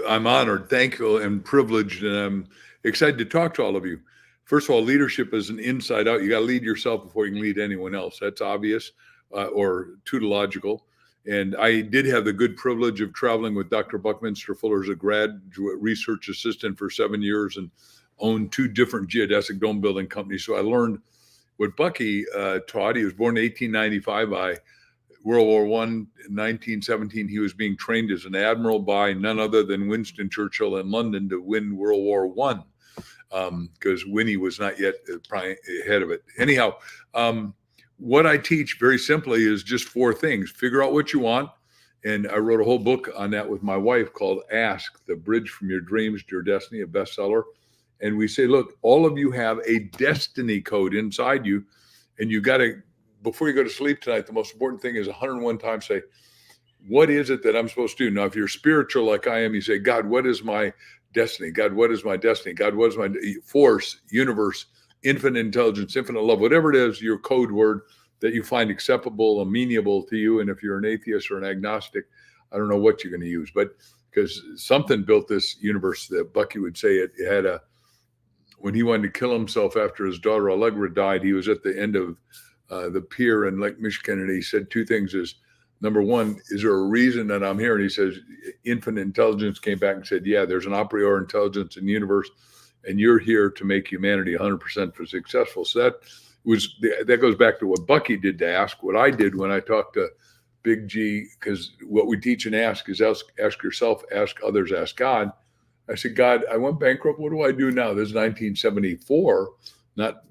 I'm honored, thankful, and privileged, and I'm excited to talk to all of you. First of all, leadership is an inside out. You got to lead yourself before you can lead anyone else. That's obvious or tautological. And I did have the good privilege of traveling with Dr. Buckminster Fuller as a graduate research assistant for 7 years and owned 2 different geodesic dome building companies. So I learned what Bucky taught. He was born in 1895. By World War I, in 1917, he was being trained as an admiral by none other than Winston Churchill in London to win World War I, because Winnie was not yet probably ahead of it. Anyhow, what I teach very simply is just 4 things. Figure out what you want. And I wrote a whole book on that with my wife called Ask, The Bridge from Your Dreams to Your Destiny, a bestseller. And we say, look, all of you have a destiny code inside you. And you got to, before you go to sleep tonight, the most important thing is 101 times say, what is it that I'm supposed to do? Now, if you're spiritual like I am, you say, God, what is my destiny? God, what is my destiny? God, what is my force, universe, infinite intelligence, infinite love, whatever it is, your code word that you find acceptable, amenable to you. And if you're an atheist or an agnostic, I don't know what you're going to use, but because something built this universe, that Bucky would say it had a, when he wanted to kill himself after his daughter Allegra died, he was at the end of the pier in Lake Michigan, and he said 2 things: is number 1, is there a reason that I'm here? And he says, infinite intelligence came back and said, yeah, there's an a priori intelligence in the universe, and you're here to make humanity 100% successful. So that goes back to what Bucky did to Ask, what I did when I talked to Big G, because what we teach in Ask is ask yourself, ask others, ask God. I said, God, I went bankrupt. What do I do now? This is 1974, not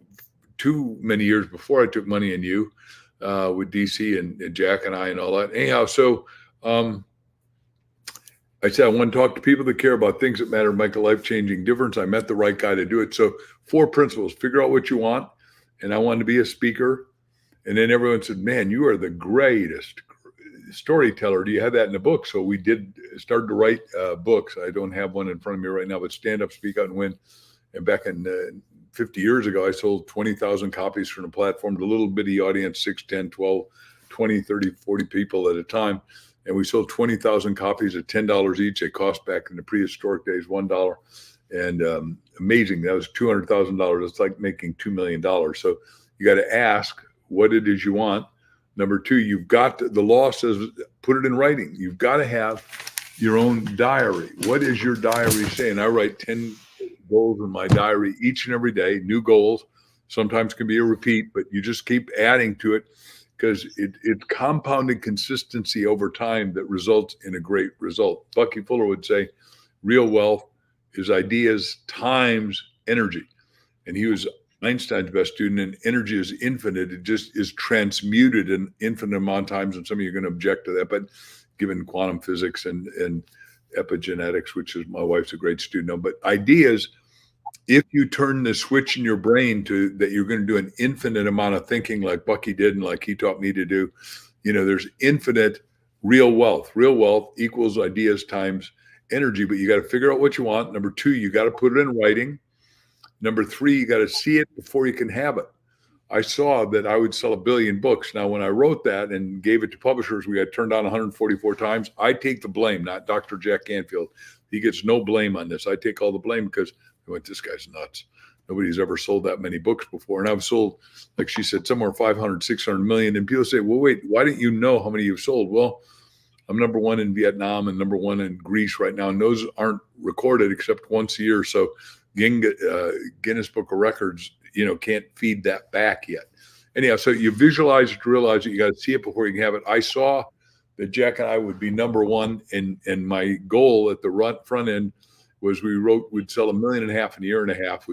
too many years before I took Money in You with DC and Jack and I and all that. Anyhow, so I said, I want to talk to people that care about things that matter, make a life-changing difference. I met the right guy to do it. So 4 principles: figure out what you want. And I wanted to be a speaker. And then everyone said, man, you are the greatest storyteller. Do you have that in the book? So we did start to write books. I don't have one in front of me right now, but Stand Up, Speak Out, and Win. And back in 50 years ago, I sold 20,000 copies from the platform to a little bitty audience, 6, 10, 12, 20, 30, 40 people at a time. And we sold 20,000 copies at $10 each. They cost back in the prehistoric days $1. And amazing. That was $200,000. It's like making $2 million. So you got to ask what it is you want. Number 2, you've got to, the law says, put it in writing. You've got to have your own diary. What is your diary saying? I write 10 goals in my diary each and every day, new goals. Sometimes can be a repeat, but you just keep adding to it, because it's compounded consistency over time that results in a great result. Bucky Fuller would say, real wealth is ideas times energy. And he was Einstein's best student, and energy is infinite. It just is transmuted an infinite amount of times. And some of you are going to object to that, but given quantum physics and epigenetics, which is my wife's a great student of, but ideas, if you turn the switch in your brain to that, you're going to do an infinite amount of thinking like Bucky did and like he taught me to do. There's infinite real wealth. Real wealth equals ideas times energy, but you got to figure out what you want. Number 2, you got to put it in writing. Number 3, you got to see it before you can have it. I saw that I would sell 1 billion books. Now, when I wrote that and gave it to publishers, we got turned down 144 times. I take the blame, not Dr. Jack Canfield. He gets no blame on this. I take all the blame because I went, this guy's nuts. Nobody's ever sold that many books before. And I've sold, like she said, somewhere 500, 600 million. And people say, well, wait, why didn't you know how many you've sold? Well, I'm number 1 in Vietnam and number 1 in Greece right now. And those aren't recorded except once a year. So Guinness Book of Records, can't feed that back yet. Anyhow, so you visualize it to realize that you got to see it before you can have it. I saw that Jack and I would be number 1, and my goal at the front end was we'd sell 1.5 million in a year and a half.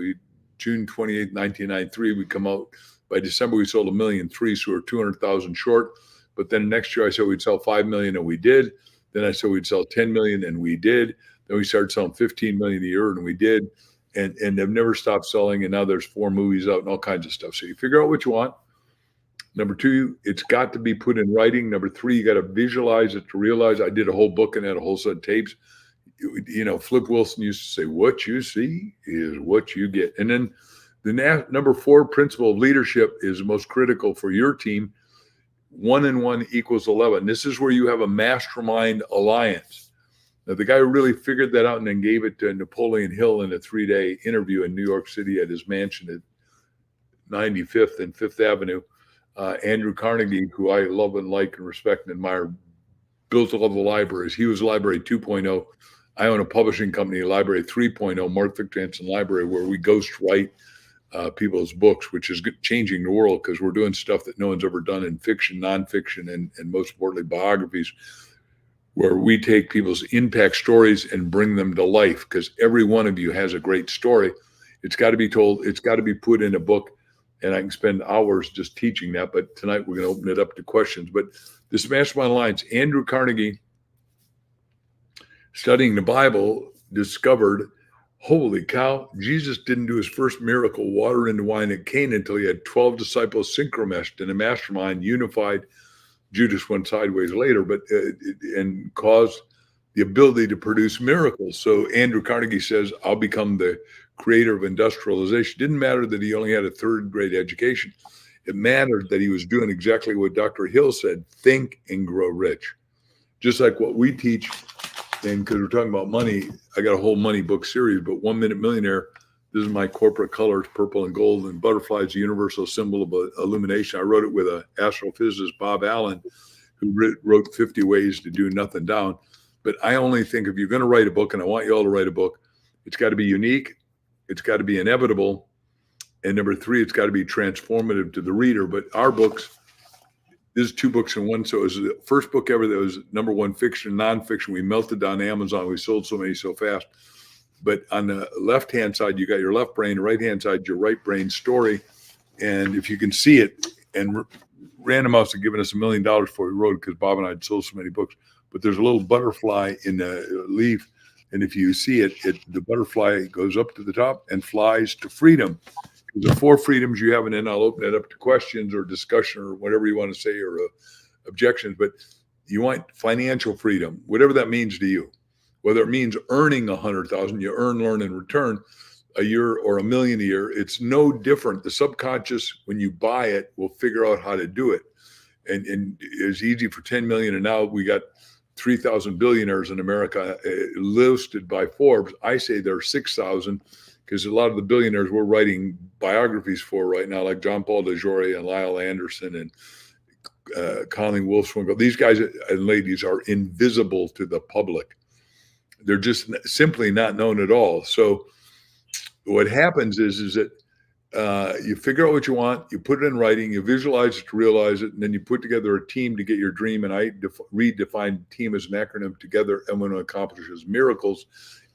June 28, 1993, we come out. By December, we sold 1.3 million, so we're 200,000 short. But then next year, I said we'd sell 5 million, and we did. Then I said we'd sell 10 million, and we did. Then we started selling 15 million a year, and we did. And they've never stopped selling. And now there's 4 movies out and all kinds of stuff. So you figure out what you want. Number 2, it's got to be put in writing. Number 3, you got to visualize it to realize. I did a whole book and had a whole set of tapes. Flip Wilson used to say, what you see is what you get. And then the number 4 principle of leadership is most critical for your team. 1 and 1 equals 11. This is where you have a mastermind alliance. Now, the guy who really figured that out and then gave it to Napoleon Hill in a 3-day interview in New York City at his mansion at 95th and 5th Avenue, Andrew Carnegie, who I love and like and respect and admire built all the libraries. He was Library 2.0. I own a publishing company, Library 3.0, Mark Victor Hansen Library, where we ghostwrite people's books, which is changing the world because we're doing stuff that no one's ever done in fiction, nonfiction, and most importantly, biographies, where we take people's impact stories and bring them to life, because every one of you has a great story. It's got to be told. It's got to be put in a book, and I can spend hours just teaching that. But tonight we're going to open it up to questions. But this Mastermind Alliance, Andrew Carnegie, studying the Bible, discovered, holy cow, Jesus didn't do his first miracle, water into wine at Cana, until he had 12 disciples synchromeshed in a mastermind, unified. Judas went sideways later, but and caused the ability to produce miracles. So Andrew Carnegie says, I'll become the creator of industrialization. Didn't matter that he only had a third grade education. It mattered that he was doing exactly what Dr. Hill said, think and grow rich. Just like what we teach, and because we're talking about money, I got a whole money book series, but 1 Minute Millionaire, this is my corporate colors, purple and gold, and butterfly is the universal symbol of illumination. I wrote it with an astrophysicist, Bob Allen, who wrote 50 Ways to Do Nothing Down. But I only think if you're going to write a book, and I want you all to write a book, it's got to be unique, it's got to be inevitable, and number 3, it's got to be transformative to the reader. But our books, this is 2 books in one. So it was the first book ever that was #1 fiction, nonfiction. We melted down Amazon. We sold so many so fast. But on the left-hand side, you got your left brain, right-hand side, your right brain story. And if you can see it, and Random House had given us $1 million before we wrote it, because Bob and I had sold so many books. But there's a little butterfly in the leaf. And if you see it, the butterfly goes up to the top and flies to freedom. The 4 freedoms you have, and then I'll open it up to questions or discussion or whatever you want to say, or objections. But you want financial freedom, whatever that means to you. Whether it means earning $100,000, you earn, learn, and return a year, or $1 million a year, it's no different. The subconscious, when you buy it, will figure out how to do it. And it's easy for 10 million. And now we got 3,000 billionaires in America listed by Forbes. I say there are 6,000, because a lot of the billionaires we're writing biographies for right now, like John Paul DeJoria and Lyle Anderson and Colleen Wolfswinkel. These guys and ladies are invisible to the public. They're just simply not known at all. So what happens is that you figure out what you want, you put it in writing, you visualize it to realize it, and then you put together a team to get your dream. And I redefine team as an acronym, together everyone accomplishes miracles.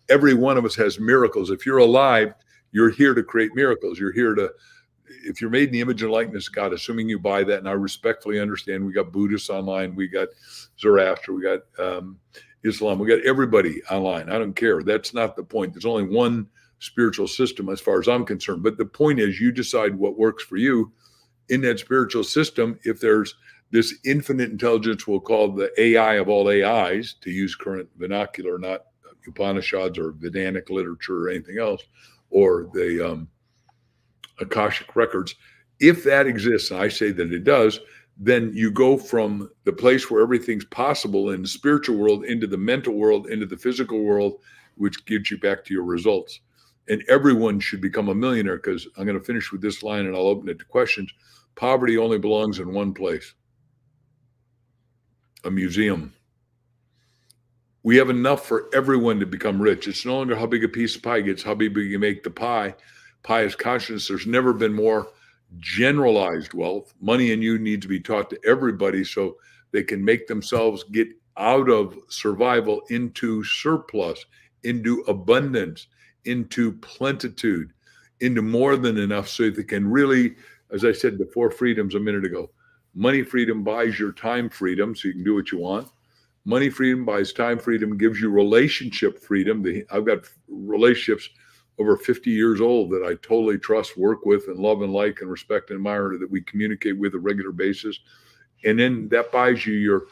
Every one of us has miracles. If you're alive, you're here to create miracles. You're here to, if you're made in the image and likeness of God, assuming you buy that, and I respectfully understand, we got Buddhists online, we got Zoroaster, we got Islam, we got everybody online. I don't care. That's not the point. There's only one spiritual system as far as I'm concerned. But the point is, you decide what works for you in that spiritual system. If there's this infinite intelligence, we'll call the AI of all AIs, to use current vernacular, not Upanishads or Vedanic literature or anything else, or the Akashic records. If that exists, and I say that it does, then you go from the place where everything's possible in the spiritual world into the mental world, into the physical world, which gives you back to your results. And everyone should become a millionaire, because I'm going to finish with this line and I'll open it to questions. Poverty only belongs in one place: a museum. We have enough for everyone to become rich. It's no longer how big a piece of pie gets, how big you make the pie. Pie is consciousness. There's never been more generalized wealth. Money and you need to be taught to everybody so they can make themselves get out of survival into surplus, into abundance, into plenitude, into more than enough, so they can really, as I said, the 4 freedoms a minute ago. Money freedom buys your time freedom, so you can do what you want. Money freedom buys time freedom, gives you relationship freedom. I've got relationships over 50 years old that I totally trust, work with, and love and like and respect and admire, that we communicate with a regular basis. And then that buys you your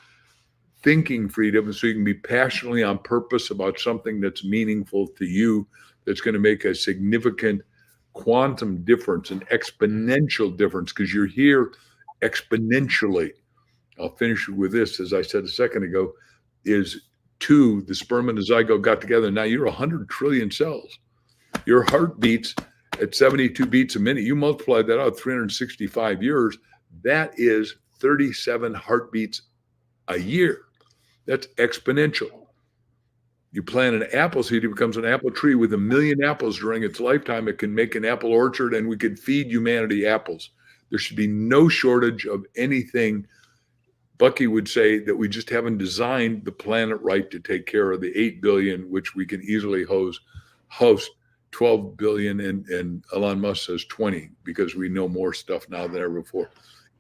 thinking freedom, so you can be passionately on purpose about something that's meaningful to you, that's going to make a significant quantum difference, an exponential difference, because you're here exponentially. I'll finish with this, as I said a second ago, is 2, the sperm and the zygote got together. Now you're 100 trillion cells. Your heart beats at 72 beats a minute. You multiply that out 365 years, that is 37 heartbeats a year. That's exponential. You plant an apple seed, it becomes an apple tree with 1 million apples during its lifetime. It can make an apple orchard, and we could feed humanity apples. There should be no shortage of anything. Bucky would say that we just haven't designed the planet right to take care of the 8 billion, which we can easily host 12 billion, and Elon Musk says 20, because we know more stuff now than ever before.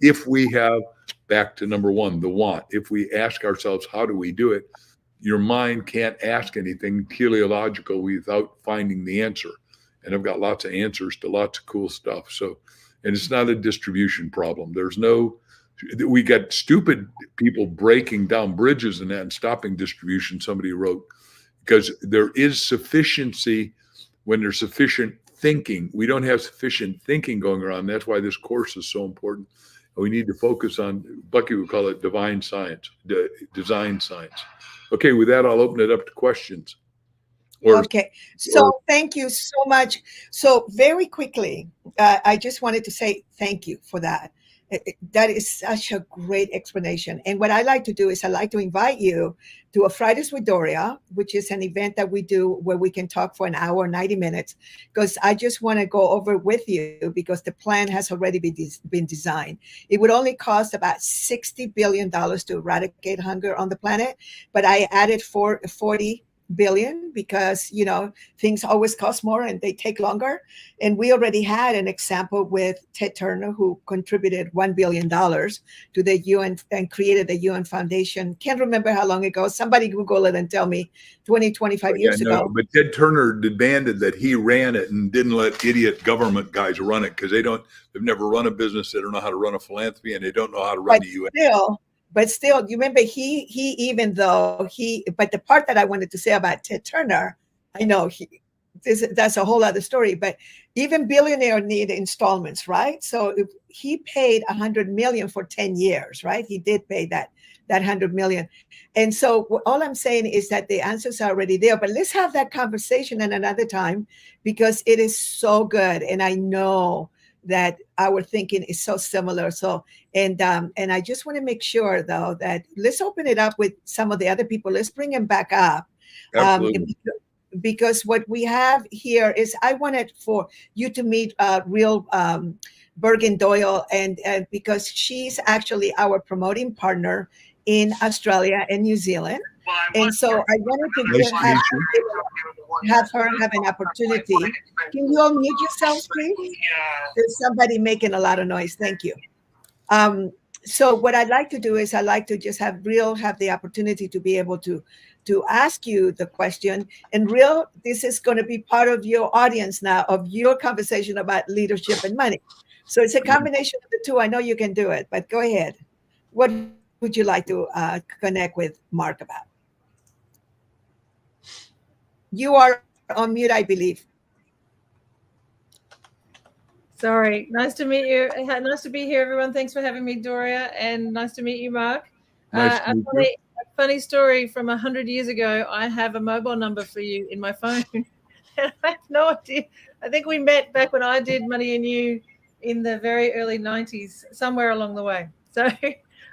If we have, back to number one, the want, if we ask ourselves, how do we do it? Your mind can't ask anything teleological without finding the answer. And I've got lots of answers to lots of cool stuff. So, and it's not a distribution problem. We got stupid people breaking down bridges and that and stopping distribution, somebody wrote, because there is sufficiency when there's sufficient thinking. We don't have sufficient thinking going around. That's why this course is so important. We need to focus on, Bucky would call it divine science, design science. Okay, with that, I'll open it up to questions. Okay, so thank you so much. So very quickly, I just wanted to say thank you for that. That is such a great explanation. And what I like to do is I like to invite you to a Fridays with Doria, which is an event that we do where we can talk for an hour, 90 minutes, because I just want to go over with you, because the plan has already been designed. It would only cost about $60 billion to eradicate hunger on the planet, but I added 40 billion because, you know, things always cost more and they take longer. And we already had an example with Ted Turner, who contributed $1 billion to the UN and created the UN Foundation. Can't remember how long ago. Somebody Google it and tell me, 20, 25 years ago. But Ted Turner demanded that he ran it and didn't let idiot government guys run it, because they've never run a business. They don't know how to run a philanthropy, and they don't know how to run the UN. But still, you remember but the part that I wanted to say about Ted Turner, I know that's a whole other story, but even billionaires need installments, right? So if he paid 100 million for 10 years, right? He did pay that 100 million. And so all I'm saying is that the answers are already there, but let's have that conversation at another time, because it is so good. And I know that our thinking is so similar. So, and I just want to make sure, though, that let's open it up with some of the other people. Let's bring them back up. Because what we have here is, I wanted for you to meet Real Bergen Doyle, and because she's actually our promoting partner in Australia and New Zealand. And so I wanted to just have her have an opportunity. Can you all mute yourselves, please? There's somebody making a lot of noise. Thank you. So what I'd like to do is I'd like to just have the opportunity to be able to ask you the question. And Real, this is going to be part of your audience now, of your conversation about leadership and money. So it's a combination of the two. I know you can do it, but go ahead. What would you like to connect with Mark about? You are on mute, I believe. Sorry. Nice to meet you. Nice to be here, everyone. Thanks for having me, Doria, and nice to meet you, Mark. Nice to meet you. A funny story from 100 years ago. I have a mobile number for you in my phone. I have no idea. I think we met back when I did Money and You in the very early 90s, somewhere along the way. So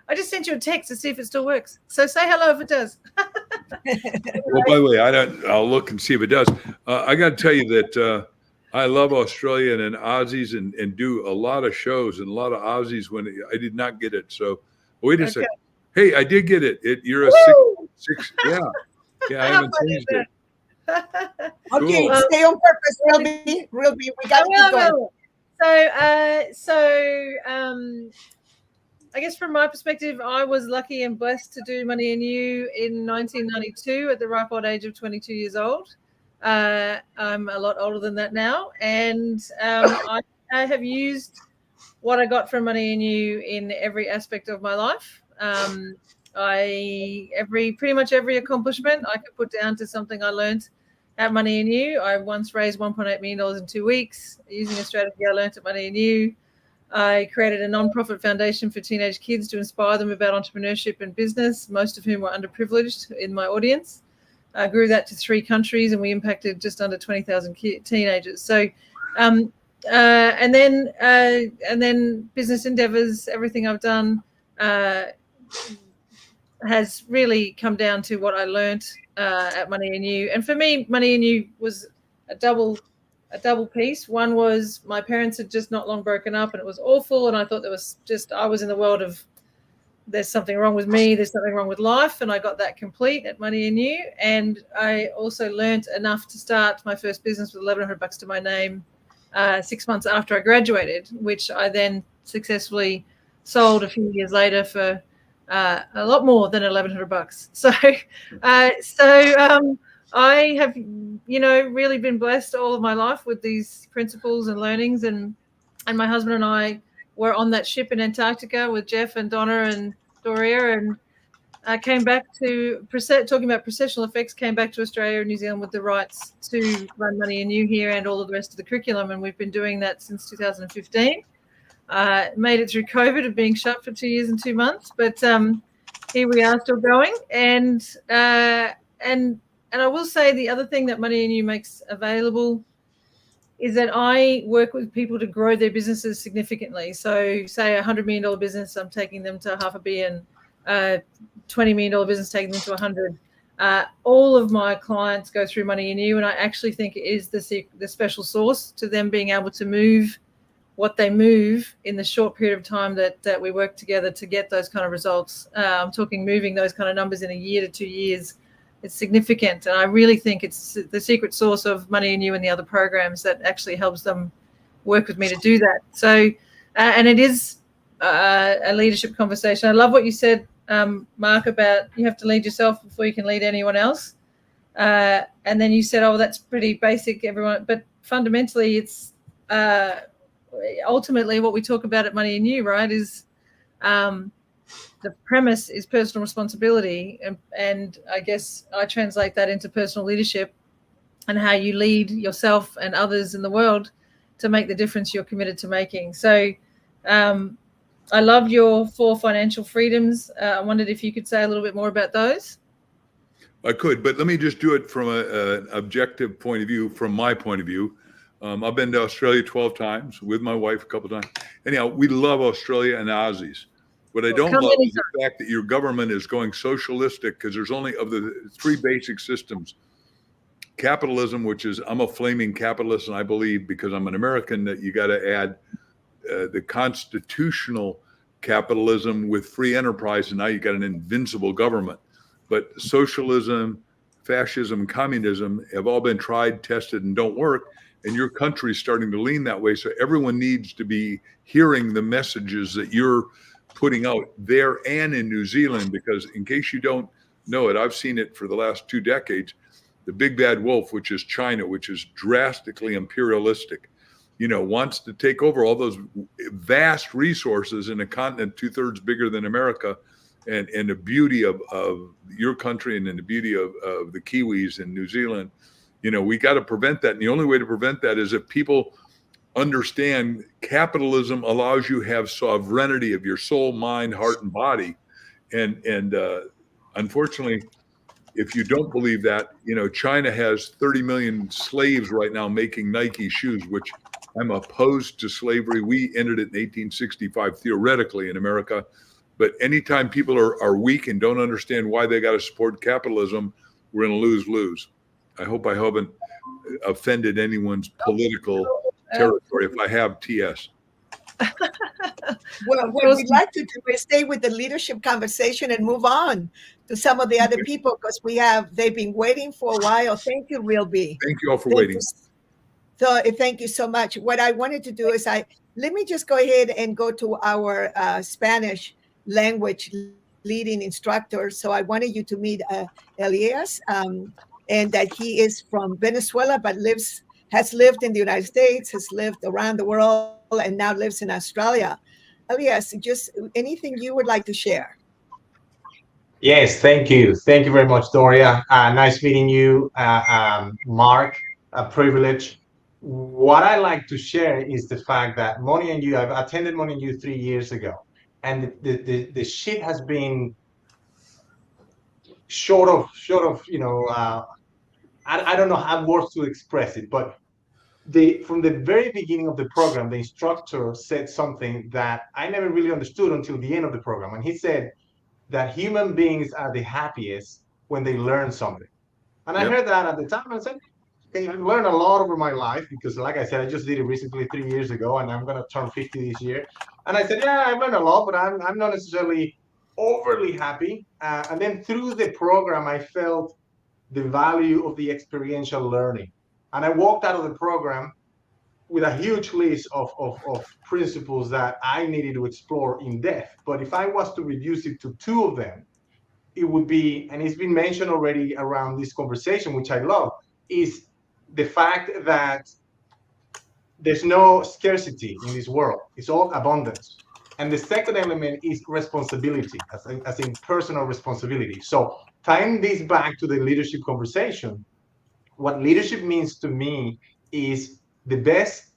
I just sent you a text to see if it still works. So say hello if it does. Well, by the way, I'll look and see if it does. I got to tell you that I love Australian and Aussies, and do a lot of shows and a lot of Aussies when I did not get it. So wait a second. Hey, I did get it. You're a six. Yeah. Yeah, I haven't changed it. Okay, cool. Stay on purpose, Real B. We got to keep going. I guess from my perspective, I was lucky and blessed to do Money and You in 1992 at the ripe old age of 22 years old. I'm a lot older than that now, and I have used what I got from Money and You in every aspect of my life. Pretty much every accomplishment I could put down to something I learned at Money and You. I once raised $1.8 million in 2 weeks using a strategy I learned at Money and You. I created a non-profit foundation for teenage kids to inspire them about entrepreneurship and business, most of whom were underprivileged in my audience. I grew that to 3 countries, and we impacted just under 20,000 teenagers. So, and then business endeavors, everything I've done. has really come down to what I learned at Money and You. And for me, Money and You was a double piece. One was my parents had just not long broken up, and it was awful. And I thought I was in the world of there's something wrong with me, there's something wrong with life, and I got that complete at Money and You. And I also learned enough to start my first business with $1,100 to my name 6 months after I graduated, which I then successfully sold a few years later for a lot more than $1,100. So I have, really been blessed all of my life with these principles and learnings. And my husband and I were on that ship in Antarctica with Jeff and Donna and Doria, and I came back to talking about processional effects, came back to Australia and New Zealand with the rights to run Money and You here and all of the rest of the curriculum. And we've been doing that since 2015. Made it through COVID of being shut for 2 years and 2 months, but here we are still going. And I will say the other thing that Money and You makes available is that I work with people to grow their businesses significantly. So say $100 million business, I'm taking them to $500 million, $20 million business, taking them to 100. All of my clients go through Money and You, and I actually think it is the special sauce to them being able to move what they move in the short period of time that we work together to get those kind of results. I'm talking moving those kind of numbers in a year to 2 years. It's significant. And I really think it's the secret sauce of Money and You and the other programs that actually helps them work with me to do that. So, and it is a leadership conversation. I love what you said, Mark, about you have to lead yourself before you can lead anyone else. And then you said, oh, that's pretty basic, everyone. But fundamentally, it's ultimately what we talk about at Money and You, right, is the premise is personal responsibility. And I guess I translate that into personal leadership and how you lead yourself and others in the world to make the difference you're committed to making. So I love your 4 financial freedoms. I wondered if you could say a little bit more about those. I could, but let me just do it from an objective point of view, from my point of view. I've been to Australia 12 times with my wife a couple of times. Anyhow, we love Australia and Aussies. What I don't love is the fact that your government is going socialistic, because there's only of the 3 basic systems. Capitalism, which is, I'm a flaming capitalist, and I believe, because I'm an American, that you got to add the constitutional capitalism with free enterprise, and now you got an invincible government. But socialism, fascism, communism have all been tried, tested, and don't work. And your country is starting to lean that way. So everyone needs to be hearing the messages that you're putting out there and in New Zealand, because in case you don't know it, I've seen it for the last 2 decades. The big bad wolf, which is China, which is drastically imperialistic, wants to take over all those vast resources in a continent 2/3 bigger than America. And the beauty of your country and the beauty of the Kiwis in New Zealand, we got to prevent that. And the only way to prevent that is if people understand capitalism allows you to have sovereignty of your soul, mind, heart, and body. And unfortunately, if you don't believe that, China has 30 million slaves right now making Nike shoes, which I'm opposed to slavery. We ended it in 1865, theoretically, in America. But anytime people are weak and don't understand why they got to support capitalism, we're going to lose-lose. I hope I haven't offended anyone's political territory. If I have, TS. Well, what we'd like to do is stay with the leadership conversation and move on to some of the other people, because they've been waiting for a while. Thank you, Real B. Thank you all for waiting. So thank you so much. What I wanted to do is let me just go ahead and go to our Spanish language leading instructor. So I wanted you to meet Elias, and that he is from Venezuela, but has lived in the United States, has lived around the world, and now lives in Australia. Elias, just anything you would like to share? Yes, thank you. Thank you very much, Doria. Nice meeting you, Mark, a privilege. What I like to share is the fact that Money and You, I've attended Money and You 3 years ago, and the shit has been short of I don't know how words to express it, but from the very beginning of the program, the instructor said something that I never really understood until the end of the program. And he said, that human beings are the happiest when they learn something. And I heard that at the time, and I said, okay, I've learned a lot over my life because, like I said, I just did it recently 3 years ago, and I'm going to turn 50 this year. And I said, yeah, I've learned a lot, but I'm not necessarily overly happy. And then through the program, I felt the value of the experiential learning. And I walked out of the program with a huge list of principles that I needed to explore in depth. But if I was to reduce it to 2 of them, it would be, and it's been mentioned already around this conversation, which I love, is the fact that there's no scarcity in this world. It's all abundance. And the second element is responsibility, as in personal responsibility. So tying this back to the leadership conversation, what leadership means to me is the best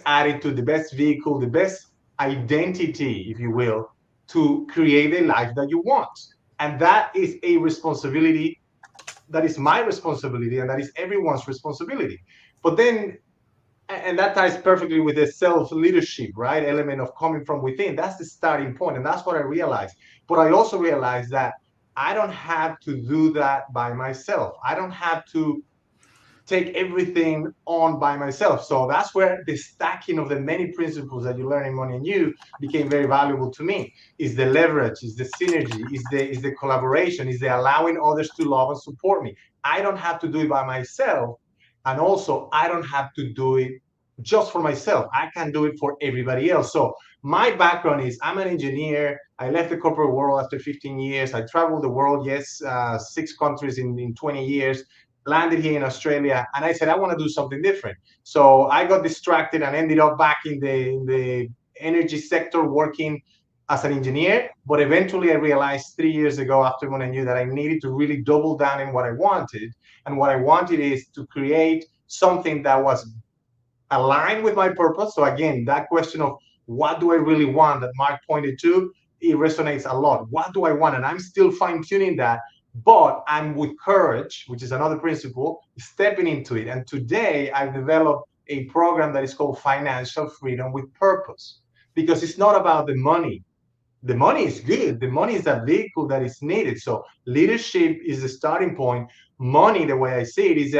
attitude, the best vehicle, the best identity, if you will, to create a life that you want. And that is a responsibility, that is my responsibility, and that is everyone's responsibility. But then, and that ties perfectly with the self-leadership, right, element of coming from within. That's the starting point, and that's what I realized. But I also realized that I don't have to do that by myself. I don't have to take everything on by myself. So that's where the stacking of the many principles that you learn in Money and You became very valuable to me. Is the leverage, is the synergy, is the collaboration, is the allowing others to love and support me. I don't have to do it by myself. And also, I don't have to do it just for myself. I can do it for everybody else. So my background is I'm an engineer. I left the corporate world after 15 years. I traveled the world, 6 countries in 20 years. Landed here in Australia, and I said, I want to do something different. So I got distracted and ended up back in the energy sector working as an engineer. But eventually I realized 3 years ago after when I knew that I needed to really double down in what I wanted. And what I wanted is to create something that was aligned with my purpose. So again, that question of what do I really want that Mark pointed to, it resonates a lot. What do I want? And I'm still fine-tuning that. But I'm with courage, which is another principle, stepping into it. And today I've developed a program that is called Financial Freedom with Purpose, because it's not about the money. The money is good. The money is a vehicle that is needed. So leadership is the starting point. Money, the way I see it, is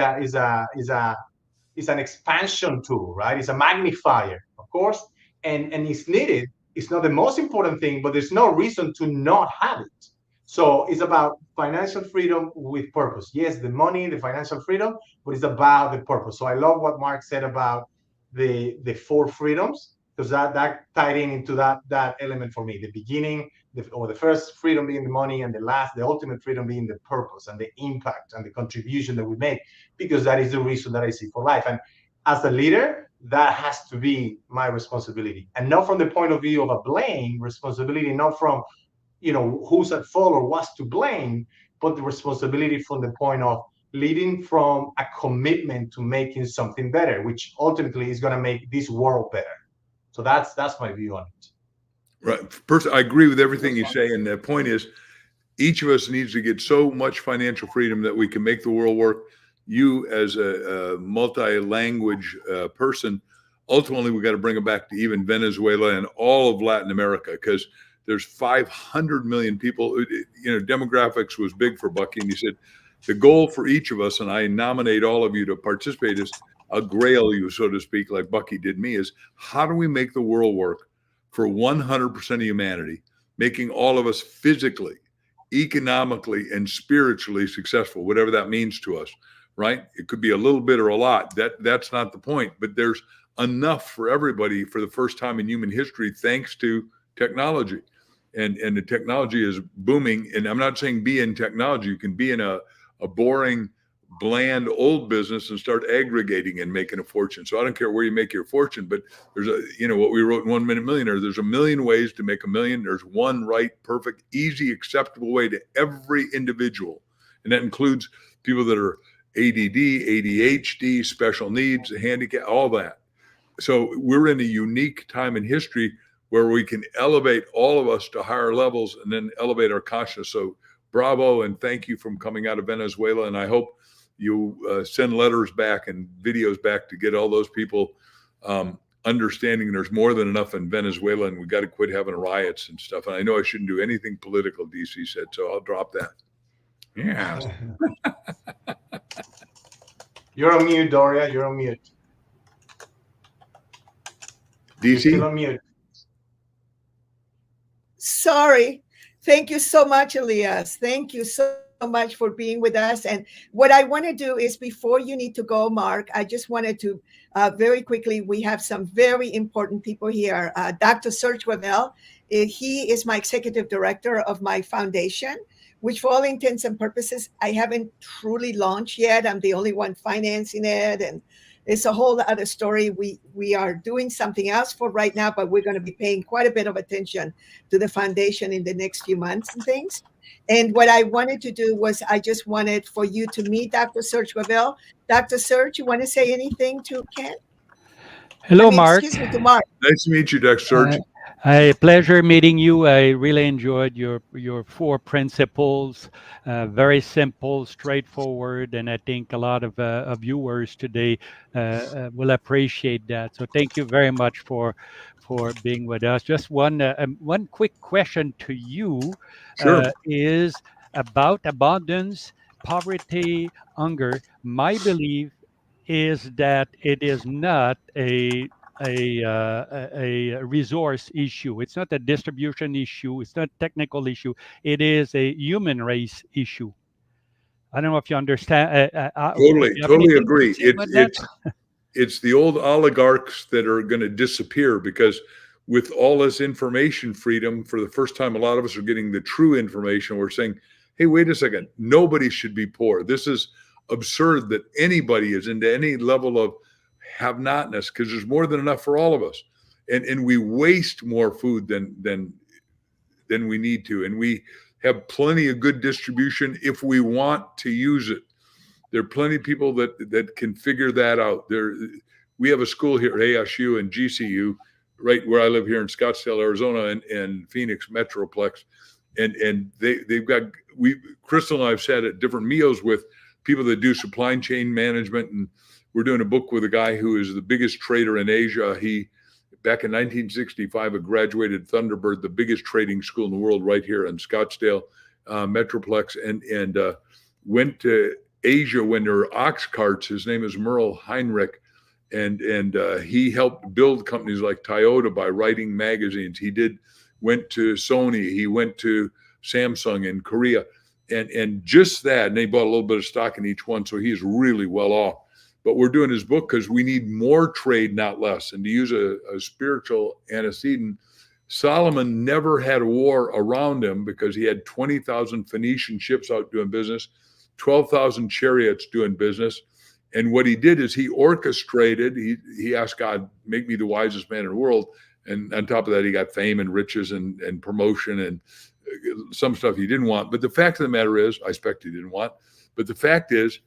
an expansion tool, right? It's a magnifier, of course, and it's needed. It's not the most important thing, but there's no reason to not have it. So it's about financial freedom with purpose. Yes, the money, the financial freedom, but it's about the purpose. So I love what Mark said about the 4 freedoms, because that tied into that element for me. The beginning, the first freedom being the money, and the ultimate freedom being the purpose and the impact and the contribution that we make, because that is the reason that I see for life. And as a leader, that has to be my responsibility, and not from the point of view of a blame responsibility, not from who's at fault or what's to blame, but the responsibility from the point of leading from a commitment to making something better, which ultimately is going to make this world better. So that's my view on it. Right. First, I agree with everything you say. And the point is, each of us needs to get so much financial freedom that we can make the world work. You, as a multi-language person, ultimately, we got to bring it back to even Venezuela and all of Latin America, because there's 500 million people. Demographics was big for Bucky, and he said the goal for each of us, and I nominate all of you to participate, is I'll grail you, so to speak, like Bucky did me, is how do we make the world work for 100% of humanity, making all of us physically, economically, and spiritually successful, whatever that means to us, right? It could be a little bit or a lot. That's not the point, but there's enough for everybody for the first time in human history, thanks to technology. And the technology is booming. And I'm not saying be in technology. You can be in a boring, bland old business and start aggregating and making a fortune. So I don't care where you make your fortune, but there's what we wrote in 1 Minute Millionaire, there's a million ways to make a million. There's one right, perfect, easy, acceptable way to every individual. And that includes people that are ADD, ADHD, special needs, handicap, all that. So we're in a unique time in history where we can elevate all of us to higher levels and then elevate our consciousness. So bravo, and thank you for coming out of Venezuela. And I hope you send letters back and videos back to get all those people understanding there's more than enough in Venezuela and we got to quit having riots and stuff. And I know I shouldn't do anything political, DC said, so I'll drop that. Yeah. You're on mute, Doria. You're on mute. DC? You're still on mute. Sorry. Thank you so much, Elias. Thank you so much for being with us. And what I want to do is, before you need to go, Mark, I just wanted to very quickly, we have some very important people here. Dr. Serge Gravel, he is my executive director of my foundation, which for all intents and purposes, I haven't truly launched yet. I'm the only one financing it. And it's a whole other story. We are doing something else for right now, but we're going to be paying quite a bit of attention to the foundation in the next few months and things. And what I wanted to do was I just wanted for you to meet Dr. Serge Gravel. Dr. Serge, you want to say anything to Ken? Hello, Mark. Excuse me, to Mark. Nice to meet you, Dr. Serge. A pleasure meeting you. I really enjoyed your 4 principles. Very simple, straightforward, and I think a lot of viewers today will appreciate that. So thank you very much for being with us. Just one quick question to you. Sure. Is about abundance, poverty, hunger. My belief is that it is not a resource issue. It's not a distribution issue. It's not a technical issue. It is a human race issue. I don't know if you understand. Totally agree. It's the old oligarchs that are going to disappear, because with all this information freedom, for the first time, a lot of us are getting the true information. We're saying, hey, wait a second, nobody should be poor. This is absurd that anybody is into any level of have-notness, because there's more than enough for all of us. And we waste more food than we need to. And we have plenty of good distribution if we want to use it. There are plenty of people that can figure that out. We have a school here at ASU and GCU, right where I live here in Scottsdale, Arizona, and Phoenix Metroplex. And they've got, Crystal and I have sat at different meals with people that do supply chain management, and we're doing a book with a guy who is the biggest trader in Asia. He, back in 1965, graduated Thunderbird, the biggest trading school in the world, right here in Scottsdale Metroplex, and went to Asia when there were ox carts. His name is Merle Heinrich, and he helped build companies like Toyota by writing magazines. Went to Sony. He went to Samsung in Korea, and just that. And they bought a little bit of stock in each one, so he's really well off. But we're doing his book because we need more trade, not less. And to use a spiritual antecedent, Solomon never had a war around him because he had 20,000 Phoenician ships out doing business, 12,000 chariots doing business. And what he did is he orchestrated, he asked God, make me the wisest man in the world. And on top of that, he got fame and riches and promotion and some stuff he didn't want. But the fact of the matter is, I expect he didn't want, but the fact is,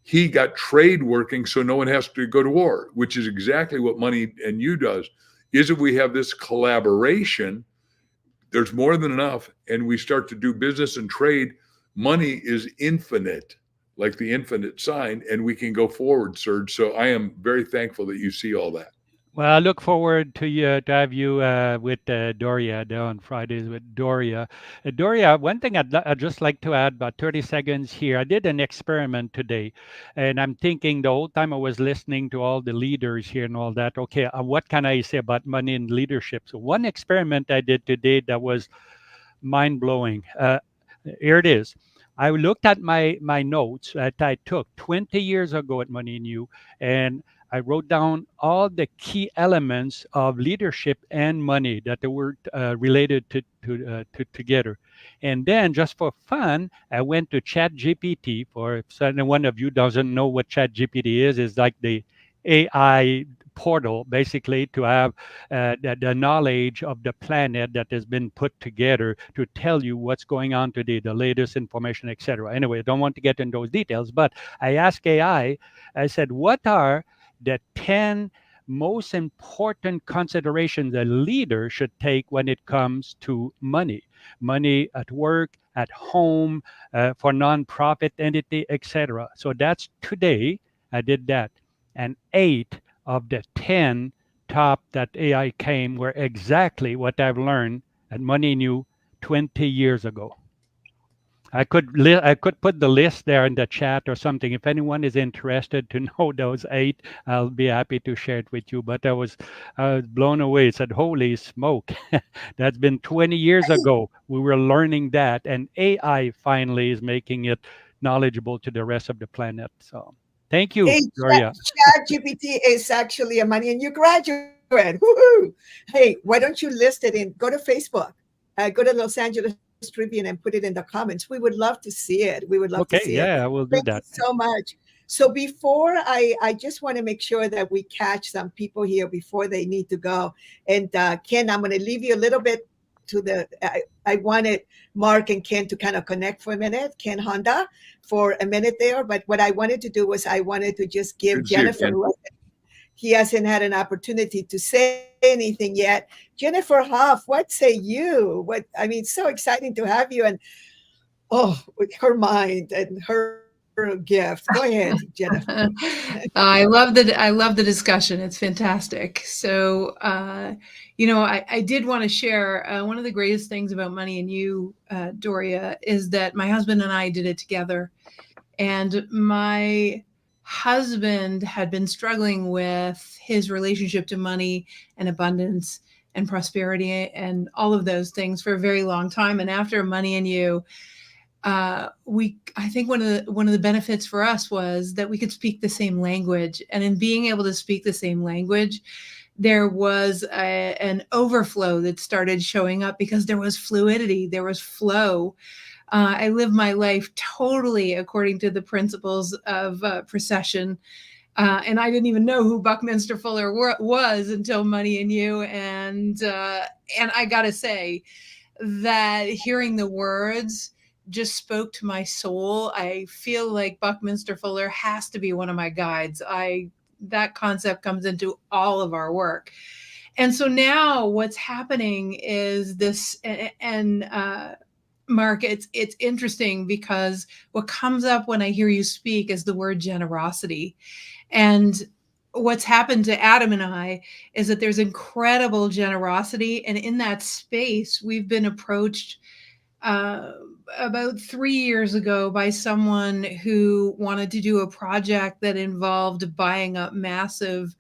he got trade working so no one has to go to war, which is exactly what Money and You does. Is if we have this collaboration, there's more than enough, and we start to do business and trade, money is infinite, like the infinite sign, and we can go forward, Serge. So I am very thankful that you see all that. Well, I look forward to have you with Doria on Fridays with Doria. Doria, one thing I'd just like to add, about 30 seconds here. I did an experiment today, and I'm thinking the whole time I was listening to all the leaders here and all that, okay, what can I say about money and leadership? So one experiment I did today that was mind-blowing. Here it is. I looked at my notes that I took 20 years ago at Money and You, and I wrote down all the key elements of leadership and money that they were related to together. And then, just for fun, I went to ChatGPT. For if anyone of you doesn't know what ChatGPT is, it's like the AI portal, basically, to have the knowledge of the planet that has been put together to tell you what's going on today, the latest information, etc. Anyway, I don't want to get into those details, but I asked AI, I said, what are the 10 most important considerations a leader should take when it comes to money at work, at home, for nonprofit entity, etc. So that's today. I did that, and 8 of the 10 top that AI came were exactly what I've learned at Money New 20 years ago. I could put the list there in the chat or something. If anyone is interested to know those 8, I'll be happy to share it with you. But I was blown away. I said, holy smoke, that's been 20 years ago. We were learning that, and AI finally is making it knowledgeable to the rest of the planet. So thank you, Hey, Gloria. ChatGPT is actually a Money and You graduate. Woohoo! Hey, why don't you list it in? Go to Facebook, go to Los Angeles Tribune and put it in the comments. We would love to see it. We would love to Okay, see it. yeah, I will do Thank that. you so much. So before I just want to make sure that we catch some people here before they need to go. And Ken, I'm going to leave you a little bit to the, I wanted Mark and Ken to kind of connect for a minute, Ken Honda, for a minute there. But what I wanted to do was I wanted to just give Good to see you, Jennifer, Ken. he hasn't had an opportunity to say anything yet. Jennifer Hoff, what say you? What, I mean, so exciting to have you, and with her mind and her gift. Go ahead, Jennifer. I love the discussion. It's fantastic. So, I did want to share one of the greatest things about Money and You, Doria, is that my husband and I did it together, and my husband had been struggling with his relationship to money and abundance and prosperity and all of those things for a very long time. And after Money and You, I think one of the benefits for us was that we could speak the same language. And in being able to speak the same language, there was an overflow that started showing up because there was fluidity, there was flow. I live my life totally according to the principles of procession. And I didn't even know who Buckminster Fuller was until Money and You. And I got to say that hearing the words just spoke to my soul. I feel like Buckminster Fuller has to be one of my guides. That concept comes into all of our work. And so now what's happening is this, and Mark, it's interesting because what comes up when I hear you speak is the word generosity. And what's happened to Adam and I is that there's incredible generosity. And in that space, we've been approached about 3 years ago by someone who wanted to do a project that involved buying up massive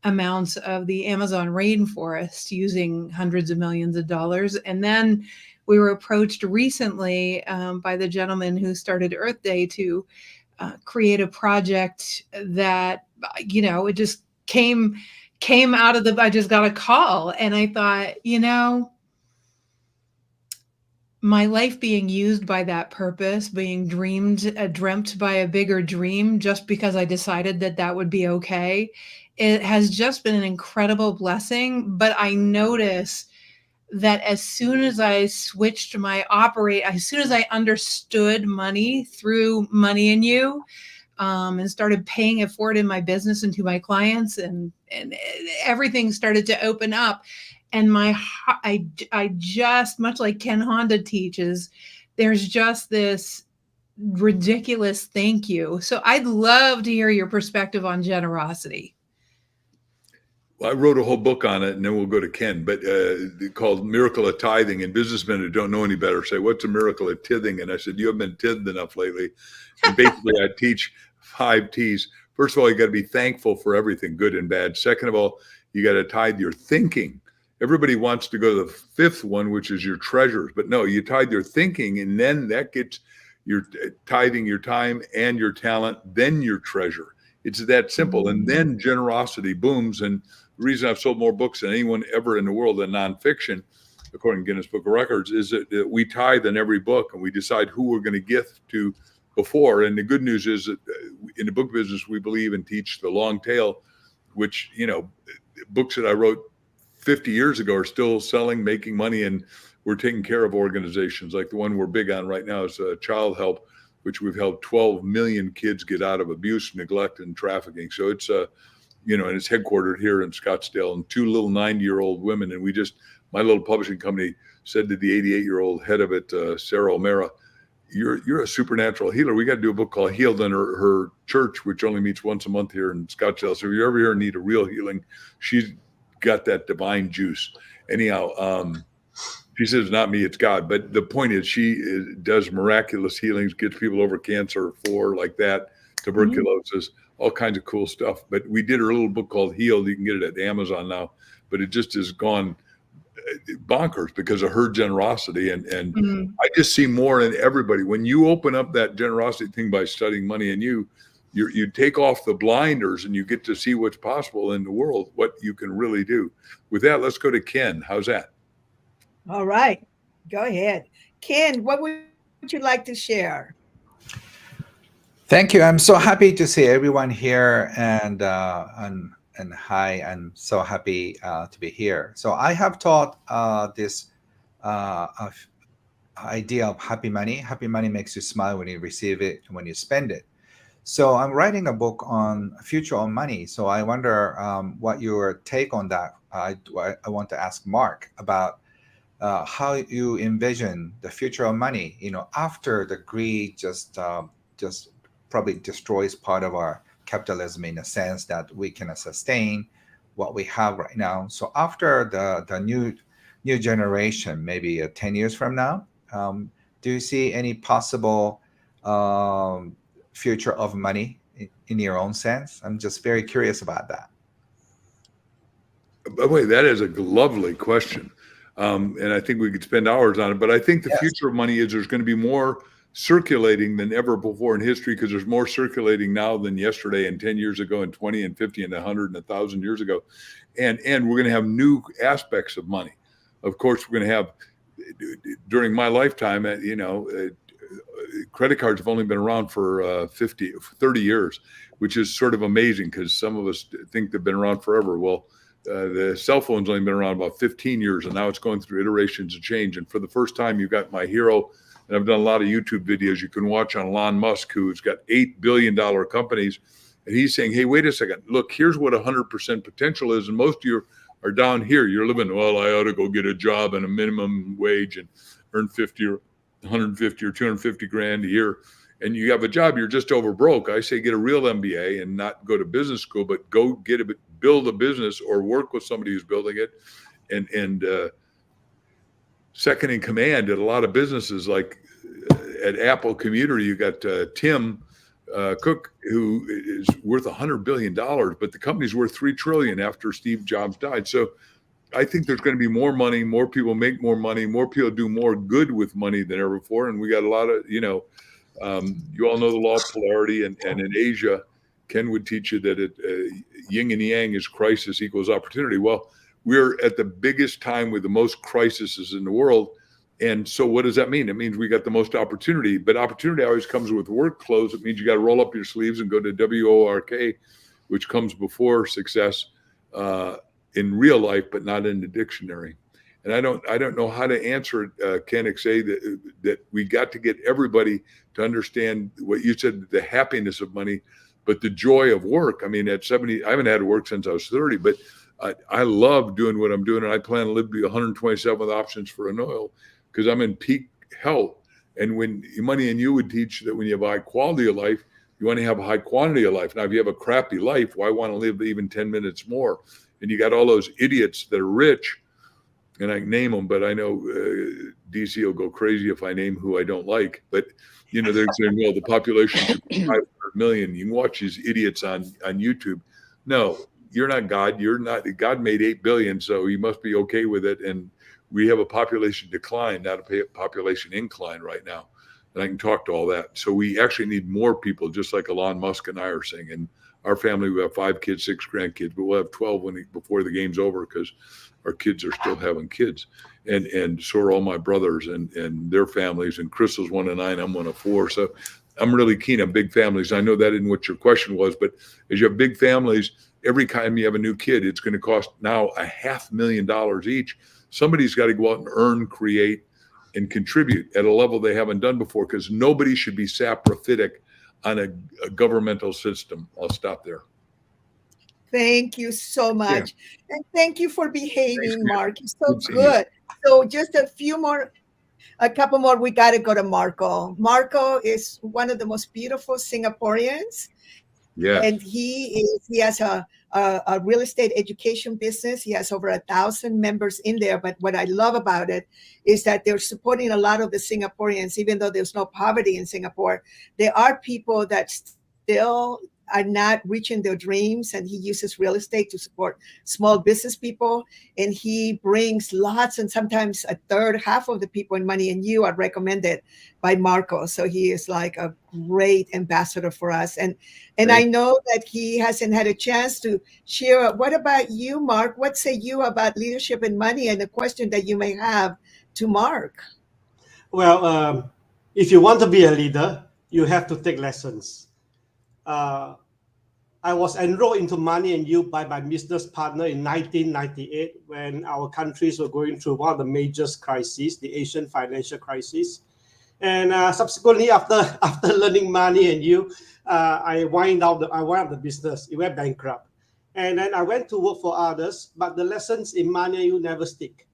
amounts of the Amazon rainforest using hundreds of millions of dollars. And then we were approached recently by the gentleman who started Earth Day to create a project that, it just came out of I just got a call, and I thought, my life being used by that purpose, being dreamt by a bigger dream, just because I decided that would be okay, it has just been an incredible blessing. But I notice that as soon as I switched as soon as I understood money through Money and You, and started paying it forward in my business and to my clients, and everything started to open up. And I just, much like Ken Honda teaches, there's just this ridiculous thank you. So I'd love to hear your perspective on generosity. Well, I wrote a whole book on it, and then we'll go to Ken, but called Miracle of Tithing. And businessmen who don't know any better say, what's a miracle of tithing? And I said, you haven't been tithed enough lately. And basically, I teach 5 T's. First of all, you got to be thankful for everything, good and bad. Second of all, you got to tithe your thinking. Everybody wants to go to the 5th one, which is your treasures. But no, you tithe your thinking, and then that gets your tithing your time and your talent, then your treasure. It's that simple. And then generosity booms. And the reason I've sold more books than anyone ever in the world in nonfiction, according to Guinness Book of Records, is that we tithe in every book, and we decide who we're going to gift to before. And the good news is that in the book business, we believe and teach the long tail, which, books that I wrote 50 years ago are still selling, making money, and we're taking care of organizations. Like the one we're big on right now is Child Help, which we've helped 12 million kids get out of abuse, neglect, and trafficking. So it's, and it's headquartered here in Scottsdale, and 2 little 90-year-old women. And my little publishing company said to the 88-year-old head of it, Sarah O'Mara, you're a supernatural healer. We got to do a book called Healed in her church, which only meets once a month here in Scottsdale. So if you're ever here and need a real healing, she's got that divine juice. Anyhow, she says, not me, it's God. But the point is, does miraculous healings, gets people over cancer, like that, tuberculosis, all kinds of cool stuff. But we did her little book called Healed. You can get it at Amazon now. But it just has gone bonkers because of her generosity. And I just see more in everybody. When you open up that generosity thing by studying Money and You take off the blinders and you get to see what's possible in the world, what you can really do. With that, let's go to Ken. How's that? All right, go ahead. Ken, what would you like to share? Thank you. I'm so happy to see everyone here, and hi, I'm so happy to be here. So I have taught this idea of happy money. Happy money makes you smile when you receive it and when you spend it. So I'm writing a book on future of money. So I wonder what your take on that. I want to ask Mark about how you envision the future of money, after the greed just probably destroys part of our capitalism, in a sense that we cannot sustain what we have right now. So after the new generation, maybe 10 years from now, do you see any possible future of money in your own sense? I'm just very curious about that. By the way, that is a lovely question. And I think we could spend hours on it, but I think the future of money is there's going to be more circulating than ever before in history, because there's more circulating now than yesterday and 10 years ago and 20 and 50 and 100 and 1,000 years ago. And we're going to have new aspects of money. Of course, we're going to have, during my lifetime, credit cards have only been around for 30 years, which is sort of amazing because some of us think they've been around forever. Well, the cell phone's only been around about 15 years, and now it's going through iterations of change. And for the first time, you got my hero, and I've done a lot of YouTube videos you can watch on Elon Musk, who's got $8 billion companies. And he's saying, hey, wait a second. Look, here's what 100% potential is. And most of you are down here. You're living, well, I ought to go get a job and a minimum wage and earn 50 or 150 or 250 grand a year. And you have a job, you're just over broke. I say get a real MBA and not go to business school, but go build a business or work with somebody who's building it. And second in command at a lot of businesses, like at Apple Commuter, you got Tim Cook, who is worth $100 billion, but the company's worth $3 trillion after Steve Jobs died. So I think there's going to be more money, more people make more money, more people do more good with money than ever before. And we got a lot of, you all know the law of polarity, and in Asia, Ken would teach you that yin and yang is crisis equals opportunity. Well, we're at the biggest time with the most crises in the world. And so what does that mean? It means we got the most opportunity, but opportunity always comes with work clothes. It means you got to roll up your sleeves and go to WORK, which comes before success in real life, but not in the dictionary. And I don't know how to answer it, Ken, say that we got to get everybody to understand what you said, the happiness of money, but the joy of work. I mean, at 70, I haven't had to work since I was 30, but I love doing what I'm doing. And I plan to live to be 127 with options for an oil because I'm in peak health. And when Money and You would teach that when you have a high quality of life, you want to have a high quantity of life. Now, if you have a crappy life, why want to live even 10 minutes more? And you got all those idiots that are rich, and I name them, but I know DC will go crazy if I name who I don't like. But, they're saying, well, the population is 500 million. You can watch these idiots on YouTube. No, you're not God. God made 8 billion, so you must be okay with it. And we have a population decline, not a population incline right now. And I can talk to all that. So we actually need more people, just like Elon Musk and I are saying. And our family, we have 5 kids, 6 grandkids, but we'll have 12 before the game's over because our kids are still having kids. And so are all my brothers and their families. And Crystal's 1 of 9, I'm 1 of 4. So I'm really keen on big families. I know that isn't what your question was, but as you have big families, every time you have a new kid, it's going to cost now $500,000 each. Somebody's got to go out and earn, create, and contribute at a level they haven't done before, because nobody should be saprophytic on a governmental system. I'll stop there. Thank you so much. Yeah. And thank you for behaving, Mark. You're so good. So just a couple more. We got to go to Marco. Marco is one of the most beautiful Singaporeans. Yeah. And he has a real estate education business. He has over 1,000 members in there. But what I love about it is that they're supporting a lot of the Singaporeans, even though there's no poverty in Singapore. There are people that still are not reaching their dreams, and he uses real estate to support small business people. And he brings lots, and sometimes a third, half of the people in Money and You are recommended by Marco. So he is like a great ambassador for us. And I know that he hasn't had a chance to share. What about you, Mark? What say you about leadership and money, and a question that you may have to Mark? Well, if you want to be a leader, you have to take lessons. I was enrolled into Money and You by my business partner in 1998 when our countries were going through one of the major crises, the Asian financial crisis. And subsequently, after learning Money and You, I wind up the business. It went bankrupt. And then I went to work for others, but the lessons in Money and You never stick.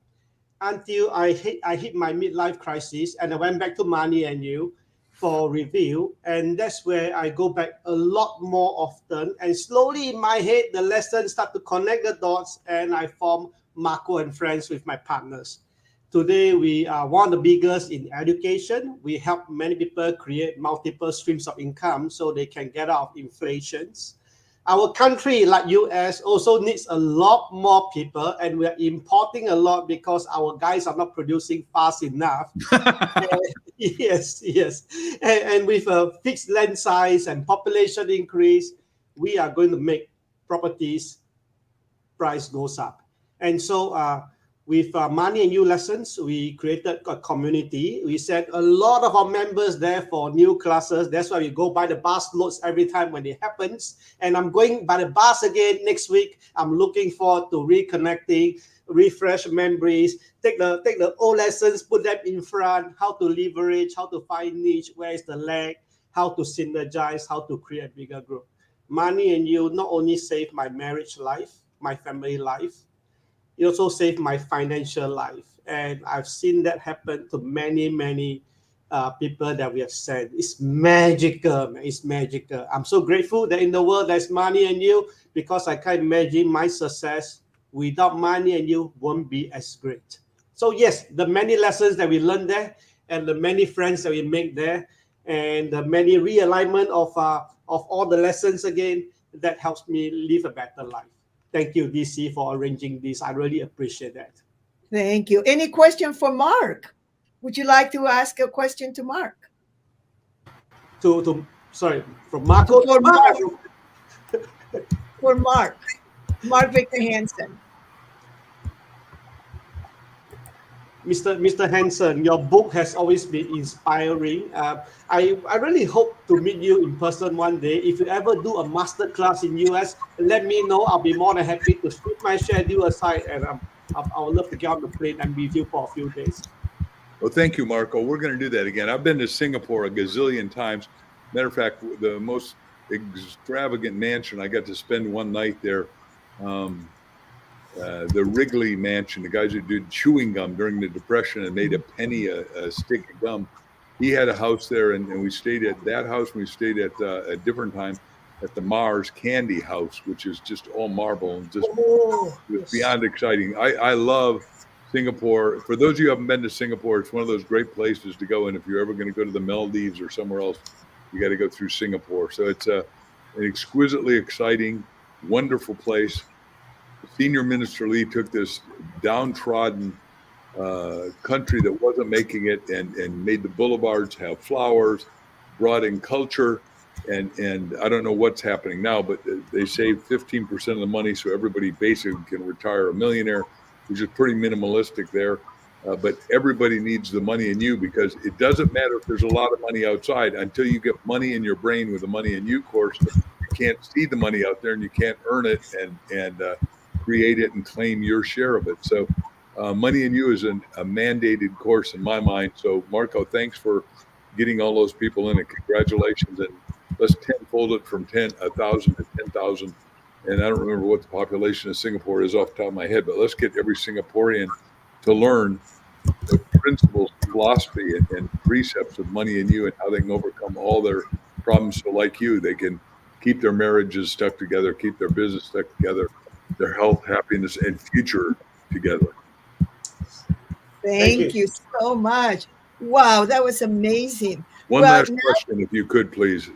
Until I hit my midlife crisis, and I went back to Money and You for review, and that's where I go back a lot more often, and slowly in my head the lessons start to connect the dots, and I form Marco and Friends with my partners. Today we are one of the biggest in education. We help many people create multiple streams of income so they can get out of inflations. Our country, like US, also needs a lot more people, and we're importing a lot because our guys are not producing fast enough. Yes. And with a fixed land size and population increase, we are going to make properties price goes up. And so with Money and You lessons, we created a community. We sent a lot of our members there for new classes. That's why we go by the bus loads every time when it happens. And I'm going by the bus again next week. I'm looking forward to reconnecting, refresh memories, take the old lessons, put them in front, how to leverage, how to find niche, where is the lag, how to synergize, how to create a bigger group. Money and You not only saved my marriage life, my family life, it also saved my financial life. And I've seen that happen to many people that we have sent. It's magical, man. It's magical. I'm so grateful that in the world there's Money and You, because I can't imagine my success without Money and You won't be as great. So yes, the many lessons that we learned there, and the many friends that we make there, and the many realignment of all the lessons again, that helps me live a better life. Thank you, DC, for arranging this. I really appreciate that. Thank you. Any question for Mark? Would you like to ask a question to Mark? Sorry, from Marco? For Mark. For Mark. Mark Victor Hansen. Mr. Hansen, your book has always been inspiring. I really hope to meet you in person one day. If you ever do a master class in US, let me know. I'll be more than happy to put my schedule aside, and I would love to get on the plane and be with you for a few days. Well, thank you, Marco. We're going to do that again. I've been to Singapore a gazillion times. Matter of fact, the most extravagant mansion, I got to spend one night there. The Wrigley Mansion, the guys who did chewing gum during the Depression and made a penny a stick of gum. He had a house there, and we stayed at that house. We stayed at a different time at the Mars Candy House, which is just all marble and just beyond exciting. I love Singapore. For those of you who haven't been to Singapore, it's one of those great places to go. And if you're ever going to go to the Maldives or somewhere else, you got to go through Singapore. So it's an exquisitely exciting, wonderful place. Senior Minister Lee took this downtrodden country that wasn't making it and made the boulevards have flowers, brought in culture, and I don't know what's happening now, but they saved 15% of the money so everybody basically can retire a millionaire, which is pretty minimalistic there. But everybody needs the Money in You, because it doesn't matter if there's a lot of money outside until you get money in your brain with the Money in You course. You can't see the money out there and you can't earn it and create it and claim your share of it. So Money in You is a mandated course in my mind. So Marco, thanks for getting all those people in, and congratulations. And let's tenfold it from 1,000 to 10,000. And I don't remember what the population of Singapore is off the top of my head, but let's get every Singaporean to learn the principles, philosophy, and precepts of Money in You, and how they can overcome all their problems. So like you, they can keep their marriages stuck together, keep their business stuck together, their health, happiness, and future together. Thank you so much. Wow, that was amazing. One Well, last now- question, if you could, please,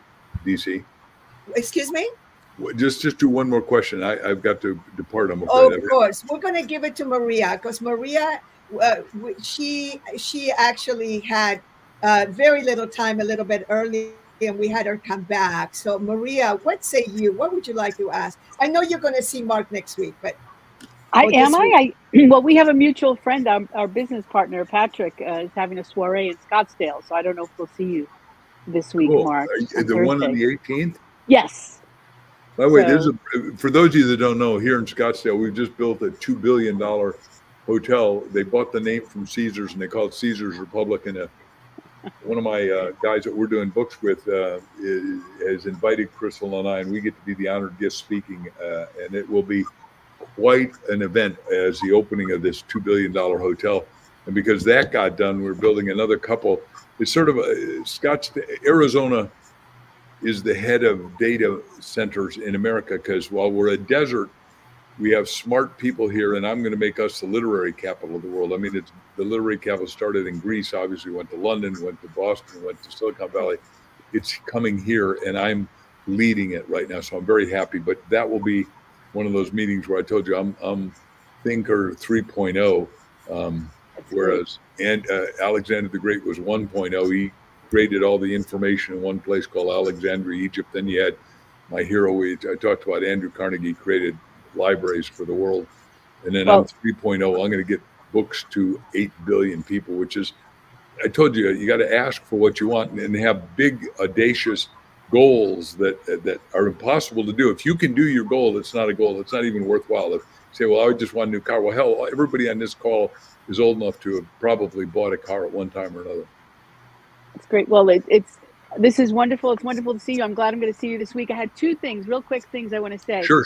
DC. Excuse me? Just do one more question. I've got to depart. I'm Oh, afraid. of course. We're going to give it to Maria because Maria, she actually had very little time a little bit early, and we had her come back. So, Maria, what say you? What would you like to ask? I know you're going to see Mark next week, but Well, we have a mutual friend, our business partner, Patrick, is having a soiree in Scottsdale. So I don't know if we'll see you this week, Cool. Mark. The one on the 18th? Yes. By the way, So- for those of you that don't know, here in Scottsdale, we've just built a $2 billion hotel. They bought the name from Caesars, and they call it Caesars Republic. And one of my guys that we're doing books with has invited Crystal and I, and we get to be the honored guest speaking. And it will be quite an event as the opening of this $2 billion hotel. And because that got done, we're building another couple. It's sort of Arizona is the head of data centers in America, because while we're a desert, we have smart people here, and I'm going to make us the literary capital of the world. I mean, it's the literary capital started in Greece, obviously went to London, went to Boston, went to Silicon Valley. It's coming here, and I'm leading it right now, so I'm very happy. But that will be one of those meetings where I told you I'm thinker 3.0, whereas Alexander the Great was 1.0. He created all the information in one place called Alexandria, Egypt. Then you had my hero, I talked about Andrew Carnegie, created libraries for the world. And then I'm 3.0. I'm going to get books to 8 billion people, which is, I told you, you got to ask for what you want and have big, audacious goals that are impossible to do. If you can do your goal, it's not a goal. It's not even worthwhile. If you say, well, I just want a new car. Well, hell, everybody on this call is old enough to have probably bought a car at one time or another. It's great. Well, this is wonderful. It's wonderful to see you. I'm glad I'm going to see you this week. I had two real quick things I want to say. Sure.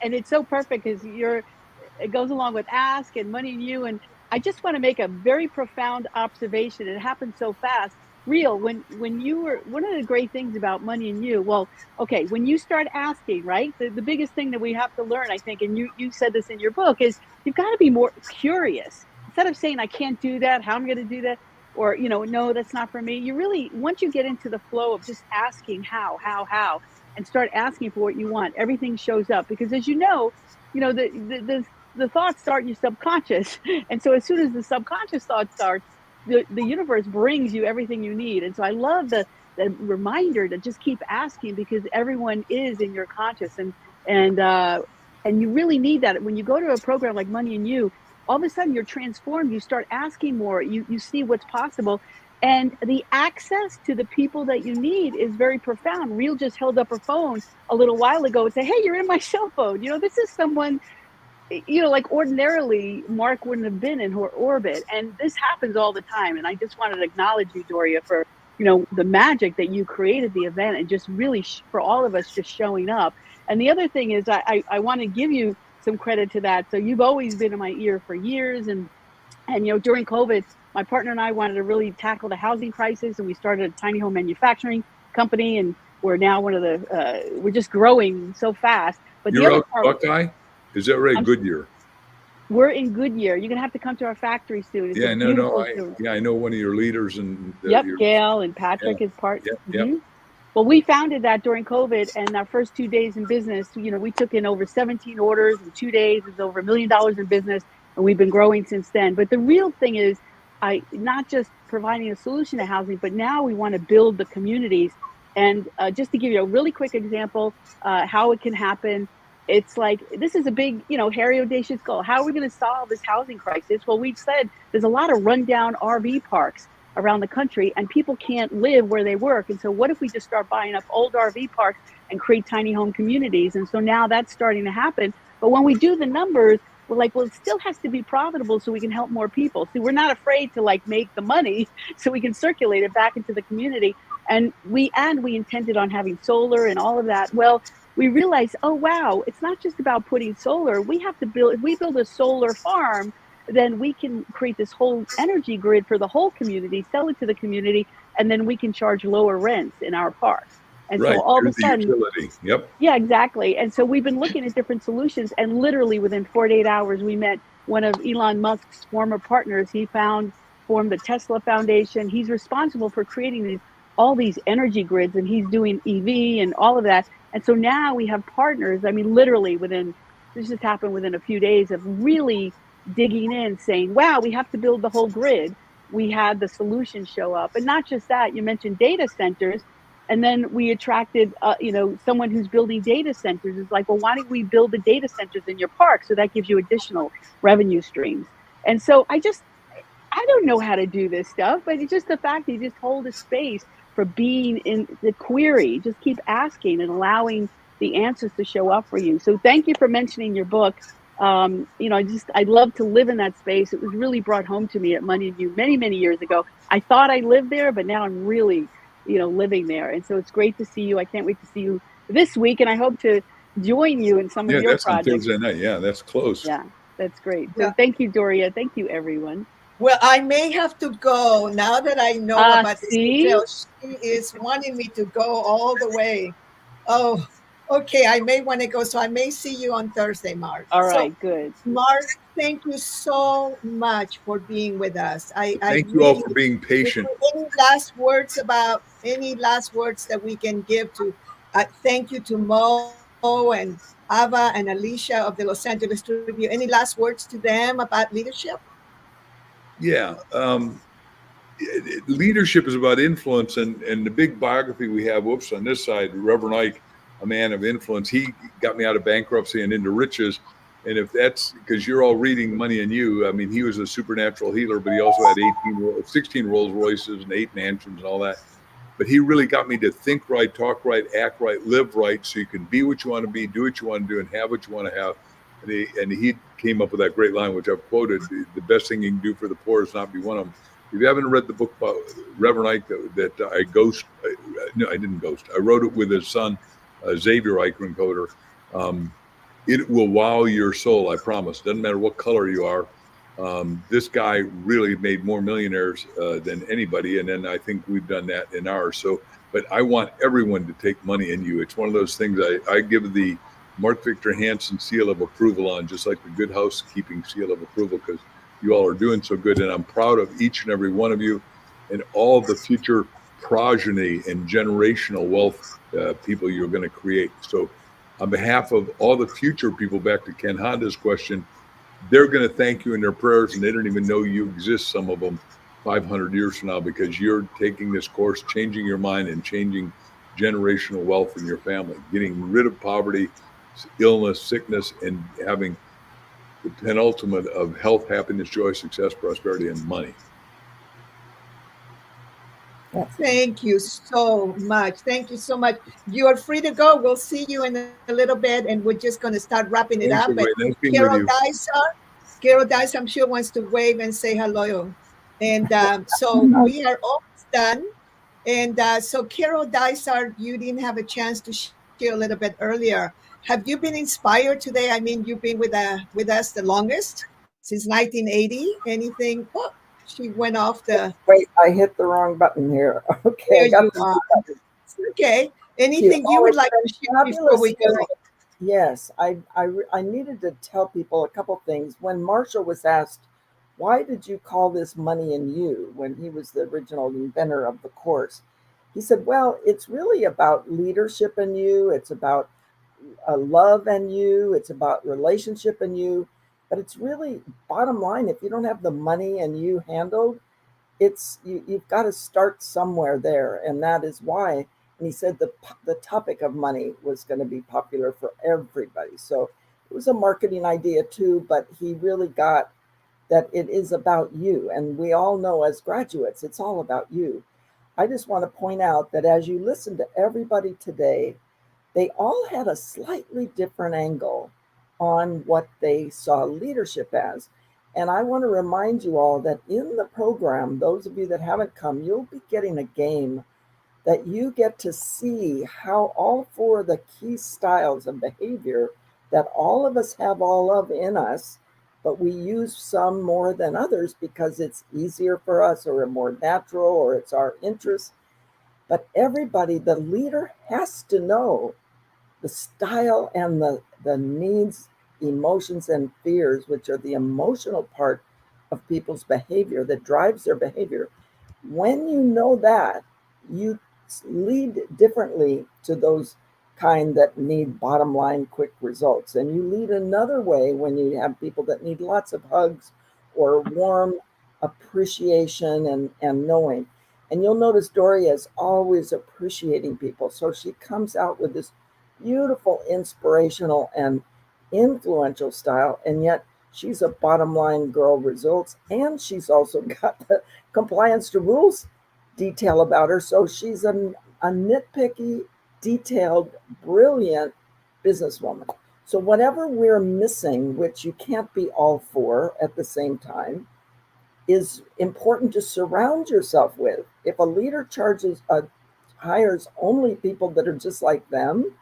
And it's so perfect because it goes along with Ask and Money and You. And I just want to make a very profound observation. It happened so fast. Real, when you were, one of the great things about Money and You, well, okay, when you start asking, right, the biggest thing that we have to learn, I think, and you said this in your book, is you've got to be more curious. Instead of saying, I can't do that, how am I going to do that? Or, no, that's not for me. You really, once you get into the flow of just asking how, and start asking for what you want, everything shows up. Because as you know, the thoughts start in your subconscious. And so as soon as the subconscious thought starts, the universe brings you everything you need. And so I love the reminder to just keep asking, because everyone is in your conscious. And you really need that. When you go to a program like Money and You, all of a sudden you're transformed. You start asking more. You see what's possible. And the access to the people that you need is very profound. Real just held up her phone a little while ago and said, hey, you're in my cell phone. This is someone, like ordinarily Mark wouldn't have been in her orbit. And this happens all the time. And I just wanted to acknowledge you, Doria, for, the magic that you created the event, and just really for all of us just showing up. And the other thing is I want to give you some credit to that. So you've always been in my ear for years. And during COVID, my partner and I wanted to really tackle the housing crisis, and we started a tiny home manufacturing company, and we're now one of the, we're just growing so fast. But You're out Buckeye? Is that right? Goodyear? We're in Goodyear. You're going to have to come to our factory soon. It's Yeah, a no. beautiful I know one of your leaders. And Gail and Patrick is part. Yep. Well, we founded that during COVID, and our first 2 days in business, we took in over 17 orders in 2 days. It's over $1 million in business, and we've been growing since then. But the real thing is, not just providing a solution to housing, but now we want to build the communities. And just to give you a really quick example, how it can happen, it's like, this is a big, hairy, audacious goal. How are we going to solve this housing crisis? Well, we've said there's a lot of rundown RV parks around the country, and people can't live where they work. And so what if we just start buying up old RV parks and create tiny home communities? And so now that's starting to happen. But when we do the numbers, we're like, well, it still has to be profitable so we can help more people. So we're not afraid to make the money so we can circulate it back into the community. And we intended on having solar and all of that. Well, we realized, oh, wow, it's not just about putting solar. We have to if we build a solar farm, then we can create this whole energy grid for the whole community, sell it to the community, and then we can charge lower rents in our parks. And Right. so all of You're a the sudden, utility. Yep. yeah, exactly. And so we've been looking at different solutions, and literally within 48 hours, we met one of Elon Musk's former partners. He formed the Tesla Foundation. He's responsible for creating all these energy grids, and he's doing EV and all of that. And so now we have partners. I mean, literally this just happened within a few days of really digging in, saying, wow, we have to build the whole grid. We had the solution show up. And not just that, you mentioned data centers. And then we attracted, someone who's building data centers. Is like, well, why don't we build the data centers in your park? So that gives you additional revenue streams. And so I don't know how to do this stuff, but it's just the fact that you just hold a space for being in the query. Just keep asking and allowing the answers to show up for you. So thank you for mentioning your book. I'd love to live in that space. It was really brought home to me at Money and You many, many years ago. I thought I lived there, but now I'm really living there. And so it's great to see you. I can't wait to see you this week. And I hope to join you in some of your that's projects. on Thursday night. Yeah, that's close. Yeah, that's great. So thank you, Doria. Thank you, everyone. Well, I may have to go now that I know about this detail. She is wanting me to go all the way. Oh, okay. I may want to go. So I may see you on Thursday, Mark. All right, good. Mark, thank you so much for being with us. Thank you all for being patient. Any last words that we can give to thank you to Mo and Ava and Alicia of the Los Angeles Tribune. Any last words to them about leadership? Yeah. Leadership is about influence, and the big biography we have, on this side, Reverend Ike, a man of influence, he got me out of bankruptcy and into riches. And if that's because you're all reading Money and You, I mean, he was a supernatural healer, but he also had 16 Rolls Royces and 8 mansions and all that. But he really got me to think right, talk right, act right, live right, so you can be what you want to be, do what you want to do, and have what you want to have. And he came up with that great line, which I've quoted: "The best thing you can do for the poor is not be one of them." If you haven't read the book about Reverend Ike I didn't ghost. I wrote it with his son, Xavier Ike Rincoder. It will wow your soul, I promise. Doesn't matter what color you are. This guy really made more millionaires than anybody, and then I think we've done that in ours. So, but I want everyone to take Money in You. It's one of those things I give the Mark Victor Hansen seal of approval on, just like the Good Housekeeping seal of approval, because you all are doing so good, and I'm proud of each and every one of you and all the future progeny and generational wealth people you're going to create. So on behalf of all the future people, back to Ken Honda's question, they're going to thank you in their prayers, and they don't even know you exist, some of them, 500 years from now, because you're taking this course, changing your mind and changing generational wealth in your family, getting rid of poverty, illness, sickness, and having the penultimate of health, happiness, joy, success, prosperity, and money. Thank you so much. Thank you so much. You are free to go. We'll see you in a little bit, and we're just going to start wrapping it up. Carol Dice, I'm sure, wants to wave and say hello. And so we are almost done. And so Carol Dysart, you didn't have a chance to share a little bit earlier. Have you been inspired today? I mean, you've been with us the longest, since 1980. Anything? Oh, she went off the... Wait, I hit the wrong button here. Okay. Okay. Anything you would like to share before we go? Yes, I needed to tell people a couple things. When Marshall was asked, why did you call this Money in You, when he was the original inventor of the course? He said, well, it's really about leadership in you. It's about love in you. It's about relationship in you. But it's really, bottom line, if you don't have the money in you handled, you've got to start somewhere there. And that is why. And he said the topic of money was going to be popular for everybody. So it was a marketing idea too, but he really got that it is about you. And we all know as graduates, it's all about you. I just want to point out that as you listen to everybody today, they all had a slightly different angle on what they saw leadership as. And I want to remind you all that in the program, those of you that haven't come, you'll be getting a game that you get to see how all 4 of the key styles of behavior that all of us have all of in us, but we use some more than others because it's easier for us or more natural or it's our interest. But everybody, the leader has to know the style and the needs, emotions, and fears, which are the emotional part of people's behavior that drives their behavior. When you know that, you lead differently to those kind that need bottom line quick results. And you lead another way when you have people that need lots of hugs or warm appreciation and knowing. And you'll notice Doria is always appreciating people. So she comes out with this beautiful, inspirational, and influential style. And yet she's a bottom line girl results. And she's also got the compliance to rules detail about her. So she's a nitpicky, detailed, brilliant businesswoman. So whatever we're missing, which you can't be all four at the same time, is important to surround yourself with. If a leader hires only people that are just like them,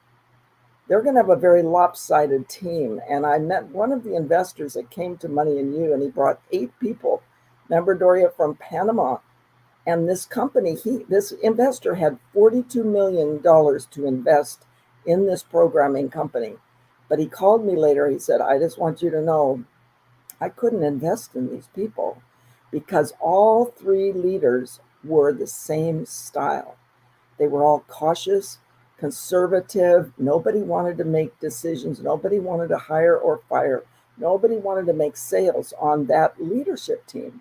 they're going to have a very lopsided team. And I met one of the investors that came to Money and You, and he brought 8 people. Remember, Doria, from Panama. And this company, this investor had $42 million to invest in this programming company. But he called me later. He said, I just want you to know, I couldn't invest in these people because all 3 leaders were the same style. They were all cautious, conservative. Nobody wanted to make decisions. Nobody wanted to hire or fire. Nobody wanted to make sales on that leadership team.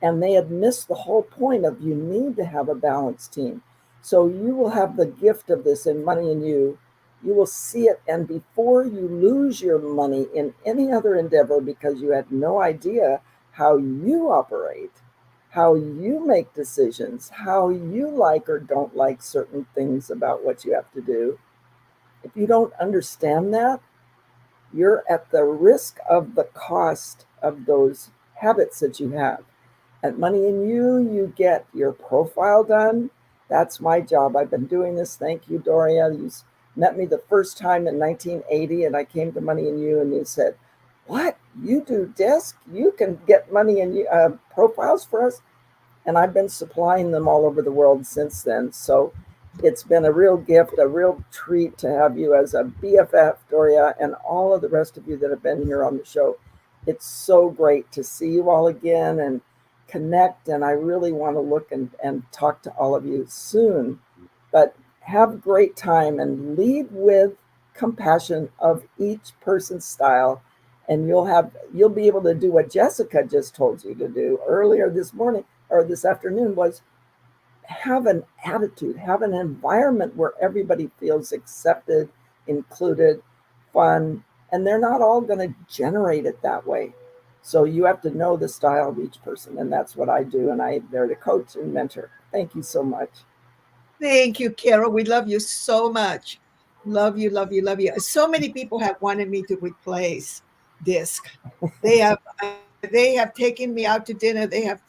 And they had missed the whole point of you need to have a balanced team. So you will have the gift of this in Money and You. You will see it. And before you lose your money in any other endeavor because you had no idea how you operate, how you make decisions, how you like or don't like certain things about what you have to do, if you don't understand that, you're at the risk of the cost of those habits that you have. At Money and You, you get your profile done. That's my job. I've been doing this. Thank you, Doria. You met me the first time in 1980, and I came to Money and You, and you said, what? You do disc? You can get Money and You profiles for us? And I've been supplying them all over the world since then. So it's been a real gift, a real treat to have you as a BFF, Doria, and all of the rest of you that have been here on the show. It's so great to see you all again and connect. And I really want to look and talk to all of you soon. But have a great time and lead with compassion of each person's style. And you'll be able to do what Jessica just told you to do earlier this morning or this afternoon, was have an attitude, have an environment where everybody feels accepted, included, fun, and they're not all going to generate it that way. So you have to know the style of each person, and that's what I do, and I'm there to coach and mentor. Thank you so much. Thank you, Carol. We love you so much. Love you, love you, love you. So many people have wanted me to replace DISC. They have taken me out to dinner. They have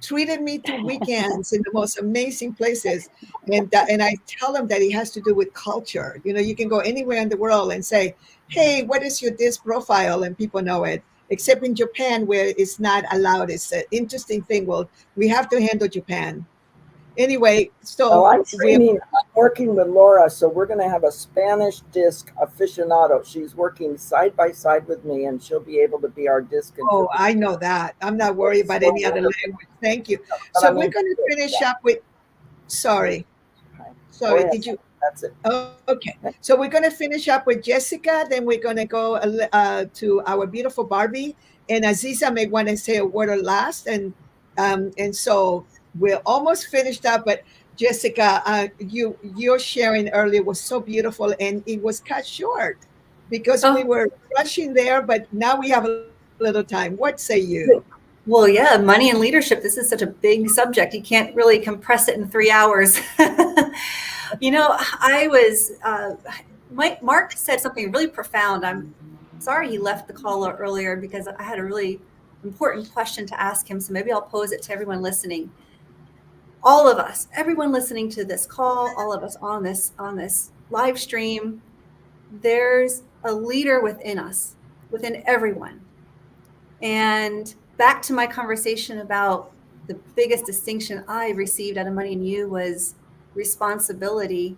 treated me to weekends in the most amazing places. And I tell them that it has to do with culture. You know, you can go anywhere in the world and say, hey, what is your DISC profile? And people know it, except in Japan where it's not allowed. It's an interesting thing. Well, we have to handle Japan. Anyway, so I'm working with Laura, so we're going to have a Spanish DISC aficionado. She's working side by side with me, and she'll be able to be our DISC. Oh, I know that. I'm not worried about any other language. Thank you. So we're going to finish up with. Sorry, did you? That's it. Oh, okay. So we're going to finish up with Jessica. Then we're going to go to our beautiful Barbie, and Aziza may want to say a word last, and so. We're almost finished up, but Jessica, your sharing earlier was so beautiful, and it was cut short because we were rushing there, but now we have a little time. What say you? Well, yeah, money and leadership. This is such a big subject. You can't really compress it in 3 hours. You know, Mark said something really profound. I'm sorry he left the call earlier because I had a really important question to ask him. So maybe I'll pose it to everyone listening. All of us, everyone listening to this call, all of us on this live stream, there's a leader within us, within everyone. And back to my conversation about the biggest distinction I received out of Money and You was responsibility.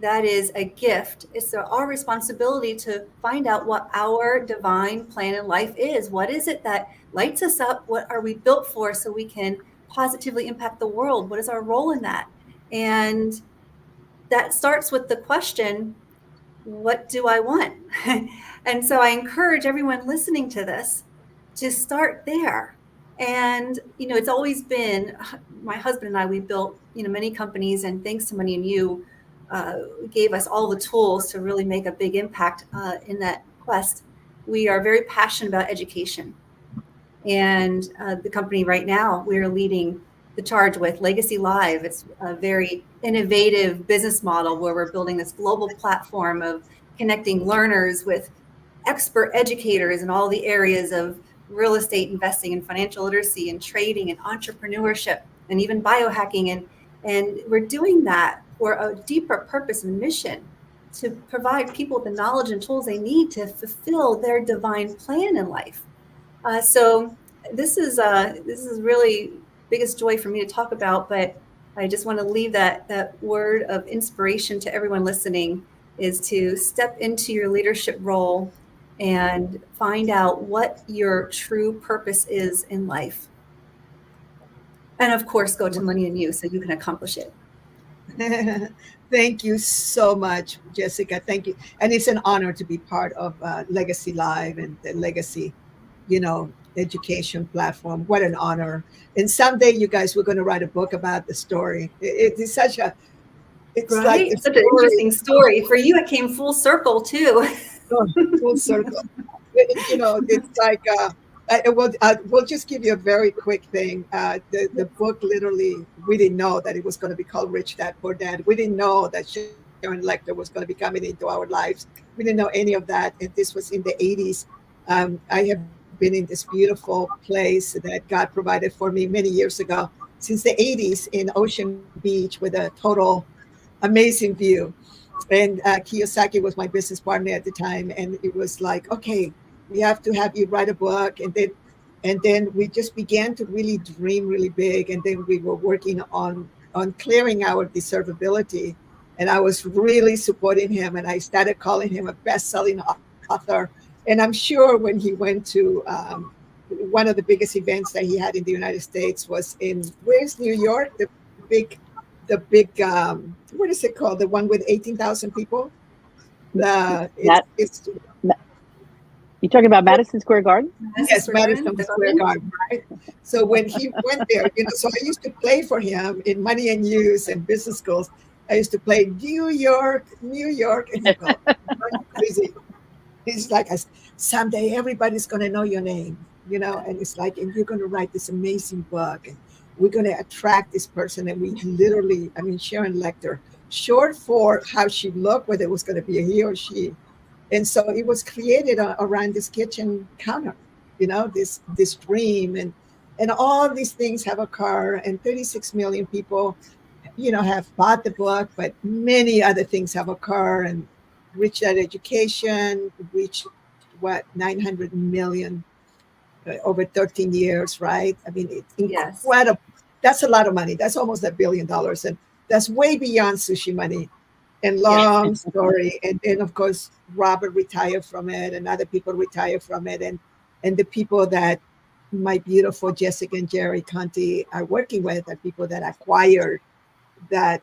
That is a gift. It's our responsibility to find out what our divine plan in life is. What is it that lights us up? What are we built for so we can positively impact the world? What is our role in that? And that starts with the question, what do I want? And so I encourage everyone listening to this to start there. And, it's always been, my husband and I, we built, many companies, and thanks to Money and You, gave us all the tools to really make a big impact in that quest. We are very passionate about education. And the company right now, we're leading the charge with Legacy Live. It's a very innovative business model where we're building this global platform of connecting learners with expert educators in all the areas of real estate investing and financial literacy and trading and entrepreneurship and even biohacking. And we're doing that for a deeper purpose and mission to provide people the knowledge and tools they need to fulfill their divine plan in life. So this is really biggest joy for me to talk about, but I just want to leave that word of inspiration to everyone listening, is to step into your leadership role and find out what your true purpose is in life. And of course, go to Money and You so you can accomplish it. Thank you so much, Jessica. Thank you. And it's an honor to be part of Legacy Live and the Legacy, education platform. What an honor. And someday, you guys, we're going to write a book about the story. It's such a, it's right? like It's such an interesting story. For you, it came full circle too. Full circle. It's like, we'll just give you a very quick thing. The book, literally, we didn't know that it was going to be called Rich Dad, Poor Dad. We didn't know that Sharon Lechter was going to be coming into our lives. We didn't know any of that. And this was in the 80s. I have been in this beautiful place that God provided for me many years ago, since the 80s, in Ocean Beach, with a total amazing view. And Kiyosaki was my business partner at the time. And it was like, okay, we have to have you write a book. And then we just began to really dream really big. And then we were working on clearing our deservability. And I was really supporting him. And I started calling him a best-selling author. And I'm sure when he went to one of the biggest events that he had in the United States was in, where's New York? The big, what is it called? The one with 18,000 people? You're talking about Madison Square Garden? Yes, Madison Square Garden, right? So when he went there, so I used to play for him in Money and Use and business schools. I used to play New York, and he'd go, crazy. He's like, someday everybody's going to know your name, and it's like, and you're going to write this amazing book, and we're going to attract this person. And we literally, Sharon Lechter, short for how she looked, whether it was going to be a he or she. And so it was created around this kitchen counter, this dream, and all these things have occurred, and 36 million people, have bought the book, but many other things have occurred, and Rich Dad Education reached 900 million over 13 years, right? It's incredible. That's a lot of money. That's almost $1 billion, and that's way beyond sushi money. And long story. And then, of course, Robert retired from it, and other people retired from it. And the people that my beautiful Jessica and Jerry Conti are working with are people that acquired that.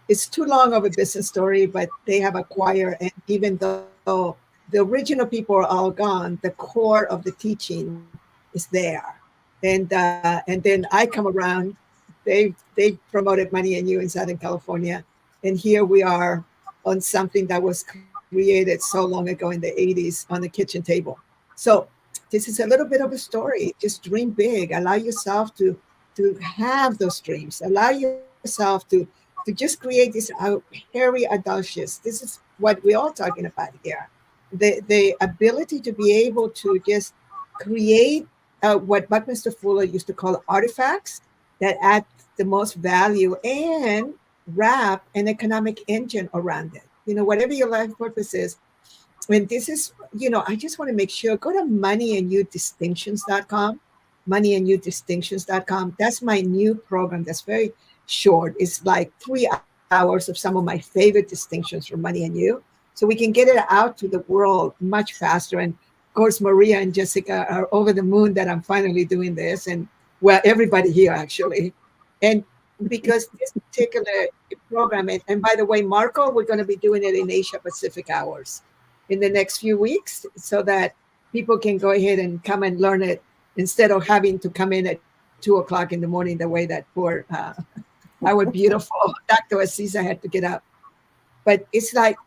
It's too long of a business story, but they have acquired. And even though the original people are all gone, the core of the teaching is there. And then I come around. They promoted Money and You in Southern California. And here we are on something that was created so long ago in the 80s on the kitchen table. So this is a little bit of a story. Just dream big. Allow yourself to have those dreams. Allow yourself to just create this hairy audacious. This is what we're all talking about here. The ability to be able to just create what Buckminster Fuller used to call artifacts that add the most value, and wrap an economic engine around it. Whatever your life purpose is. And this is, I just want to make sure, go to moneyandyouddistinctions.com, moneyandyouddistinctions.com. That's my new program. That's very short. It's like 3 hours of some of my favorite distinctions from Money and You. So we can get it out to the world much faster. And of course, Maria and Jessica are over the moon that I'm finally doing this. And well, everybody here actually. And because this particular program, and by the way, Marco, we're going to be doing it in Asia Pacific hours in the next few weeks so that people can go ahead and come and learn it instead of having to come in at 2 o'clock in the morning, the way that poor, our beautiful Dr. Aziza had to get up. But it's like,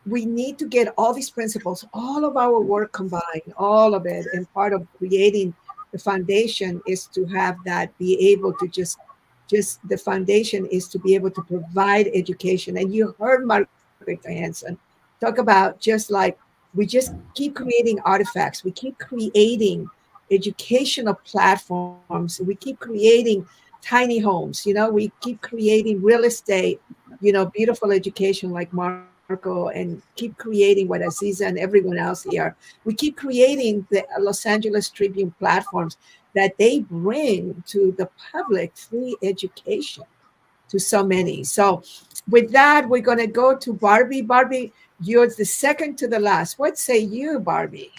we need to get all these principles, all of our work combined, all of it. And part of creating the foundation is to have that be able to just the foundation is to be able to provide education. And you heard Margaret Hanson talk about just like, we just keep creating artifacts. We keep creating educational platforms. We keep creating tiny homes. We keep creating real estate, beautiful education like Marco, and keep creating what Aziza and everyone else here. We keep creating the Los Angeles Tribune platforms that they bring to the public free education to so many. So with that, we're going to go to Barbie. Barbie, you're the second to the last. What say you, Barbie?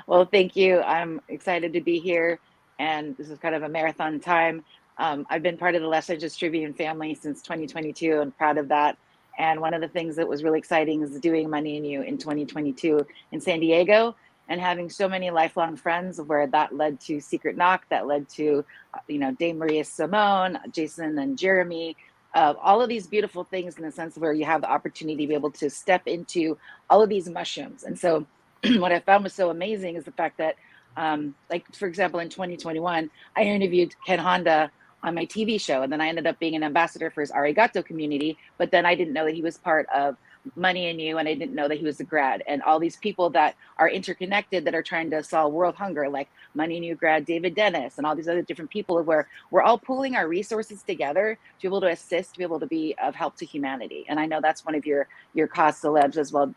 Well, thank you. I'm excited to be here. And this is kind of a marathon time. I've been part of the Los Angeles Tribune family since 2022 and proud of that. And one of the things that was really exciting is doing Money and You in 2022 in San Diego and having so many lifelong friends, where that led to Secret Knock, that led to, Dame Maria Simone, Jason and Jeremy, all of these beautiful things in the sense where you have the opportunity to be able to step into all of these mushrooms. And so what I found was so amazing is the fact that, like, for example, in 2021, I interviewed Ken Honda on my TV show, and then I ended up being an ambassador for his Arigato community, but then I didn't know that he was part of Money and You, and I didn't know that he was a grad. And all these people that are interconnected that are trying to solve world hunger, like Money and You grad David Dennis and all these other different people, where we're all pooling our resources together to be able to assist, to be able to be of help to humanity. And I know that's one of your cause celebs as well,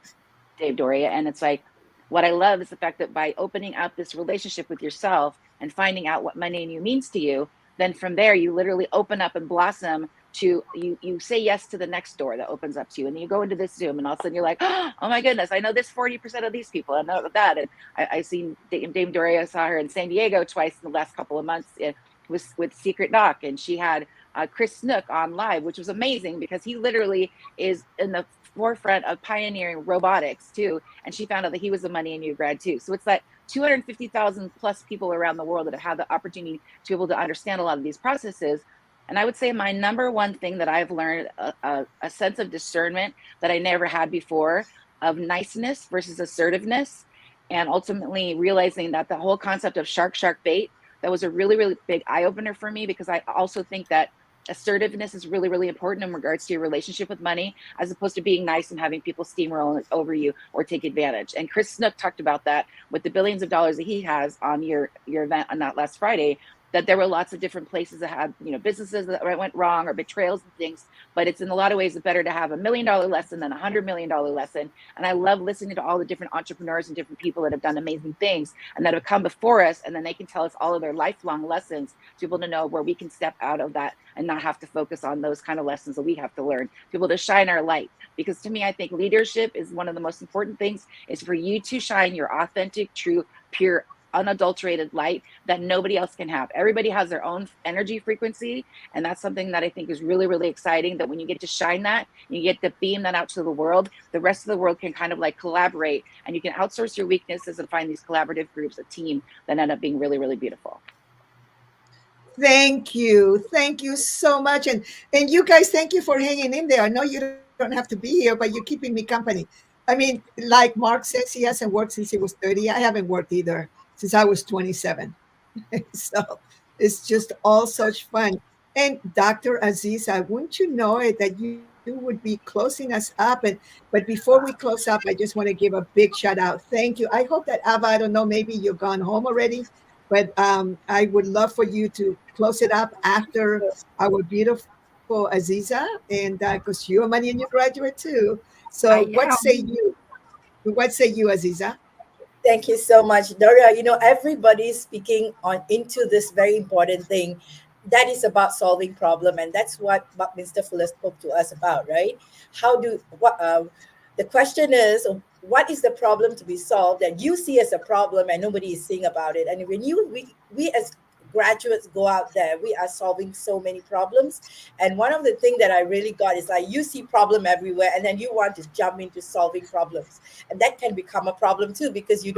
Dave Doria. And it's like, what I love is the fact that by opening up this relationship with yourself and finding out what Money and You means to you, then from there you literally open up and blossom to you say yes to the next door that opens up to you, and then you go into this Zoom, and all of a sudden you're like, oh my goodness, I know this 40% of these people, I know that. And I seen Dame Doria, saw her in San Diego twice in the last couple of months with Secret Knock, and she had Chris Snook on live, which was amazing because he literally is in the forefront of pioneering robotics too, and she found out that he was a Money and You grad too. So it's like 250,000 plus people around the world that have had the opportunity to be able to understand a lot of these processes. And I would say my number one thing that I've learned, a sense of discernment that I never had before, of niceness versus assertiveness, and ultimately realizing that the whole concept of shark bait, that was a really, really big eye opener for me, because I also think that assertiveness is really, really important in regards to your relationship with money, as opposed to being nice and having people steamroll over you or take advantage. And Chris Snook talked about that with the billions of dollars that he has on your event on that last Friday, that there were lots of different places that had, businesses that went wrong or betrayals and things, but it's in a lot of ways better to have $1 million lesson than $100 million lesson. And I love listening to all the different entrepreneurs and different people that have done amazing things and that have come before us, and then they can tell us all of their lifelong lessons to be able to know where we can step out of that and not have to focus on those kind of lessons that we have to learn, to be able to shine our light. Because to me, I think leadership is one of the most important things, is for you to shine your authentic, true, pure, unadulterated light that nobody else can have. Everybody has their own energy frequency, and that's something that I think is really, really exciting, that when you get to shine that, you get to beam that out to the world, the rest of the world can kind of like collaborate, and you can outsource your weaknesses and find these collaborative groups, a team that end up being really, really beautiful. Thank you so much. And you guys, thank you for hanging in there. I know you don't have to be here, but you're keeping me company. I mean, like Mark says, he hasn't worked since he was 30. I haven't worked either since I was 27. So it's just all such fun. And Dr. Aziza, wouldn't you know it that you would be closing us up? But before we close up, I just want to give a big shout out. Thank you. I hope that Ava, I don't know, maybe you've gone home already, but I would love for you to close it up after our beautiful Aziza, and because you're a Money and You graduate too. So what say you? What say you, Aziza? Thank you so much, Doria. Everybody's speaking on into this very important thing. that is about solving problem, and that's what Buckminster Fuller spoke to us about, right? The question is, what is the problem to be solved that you see as a problem and nobody is seeing about it? And when we as graduates go out there, we are solving so many problems. And one of the things that I really got is like, you see problem everywhere and then you want to jump into solving problems. And that can become a problem too, because you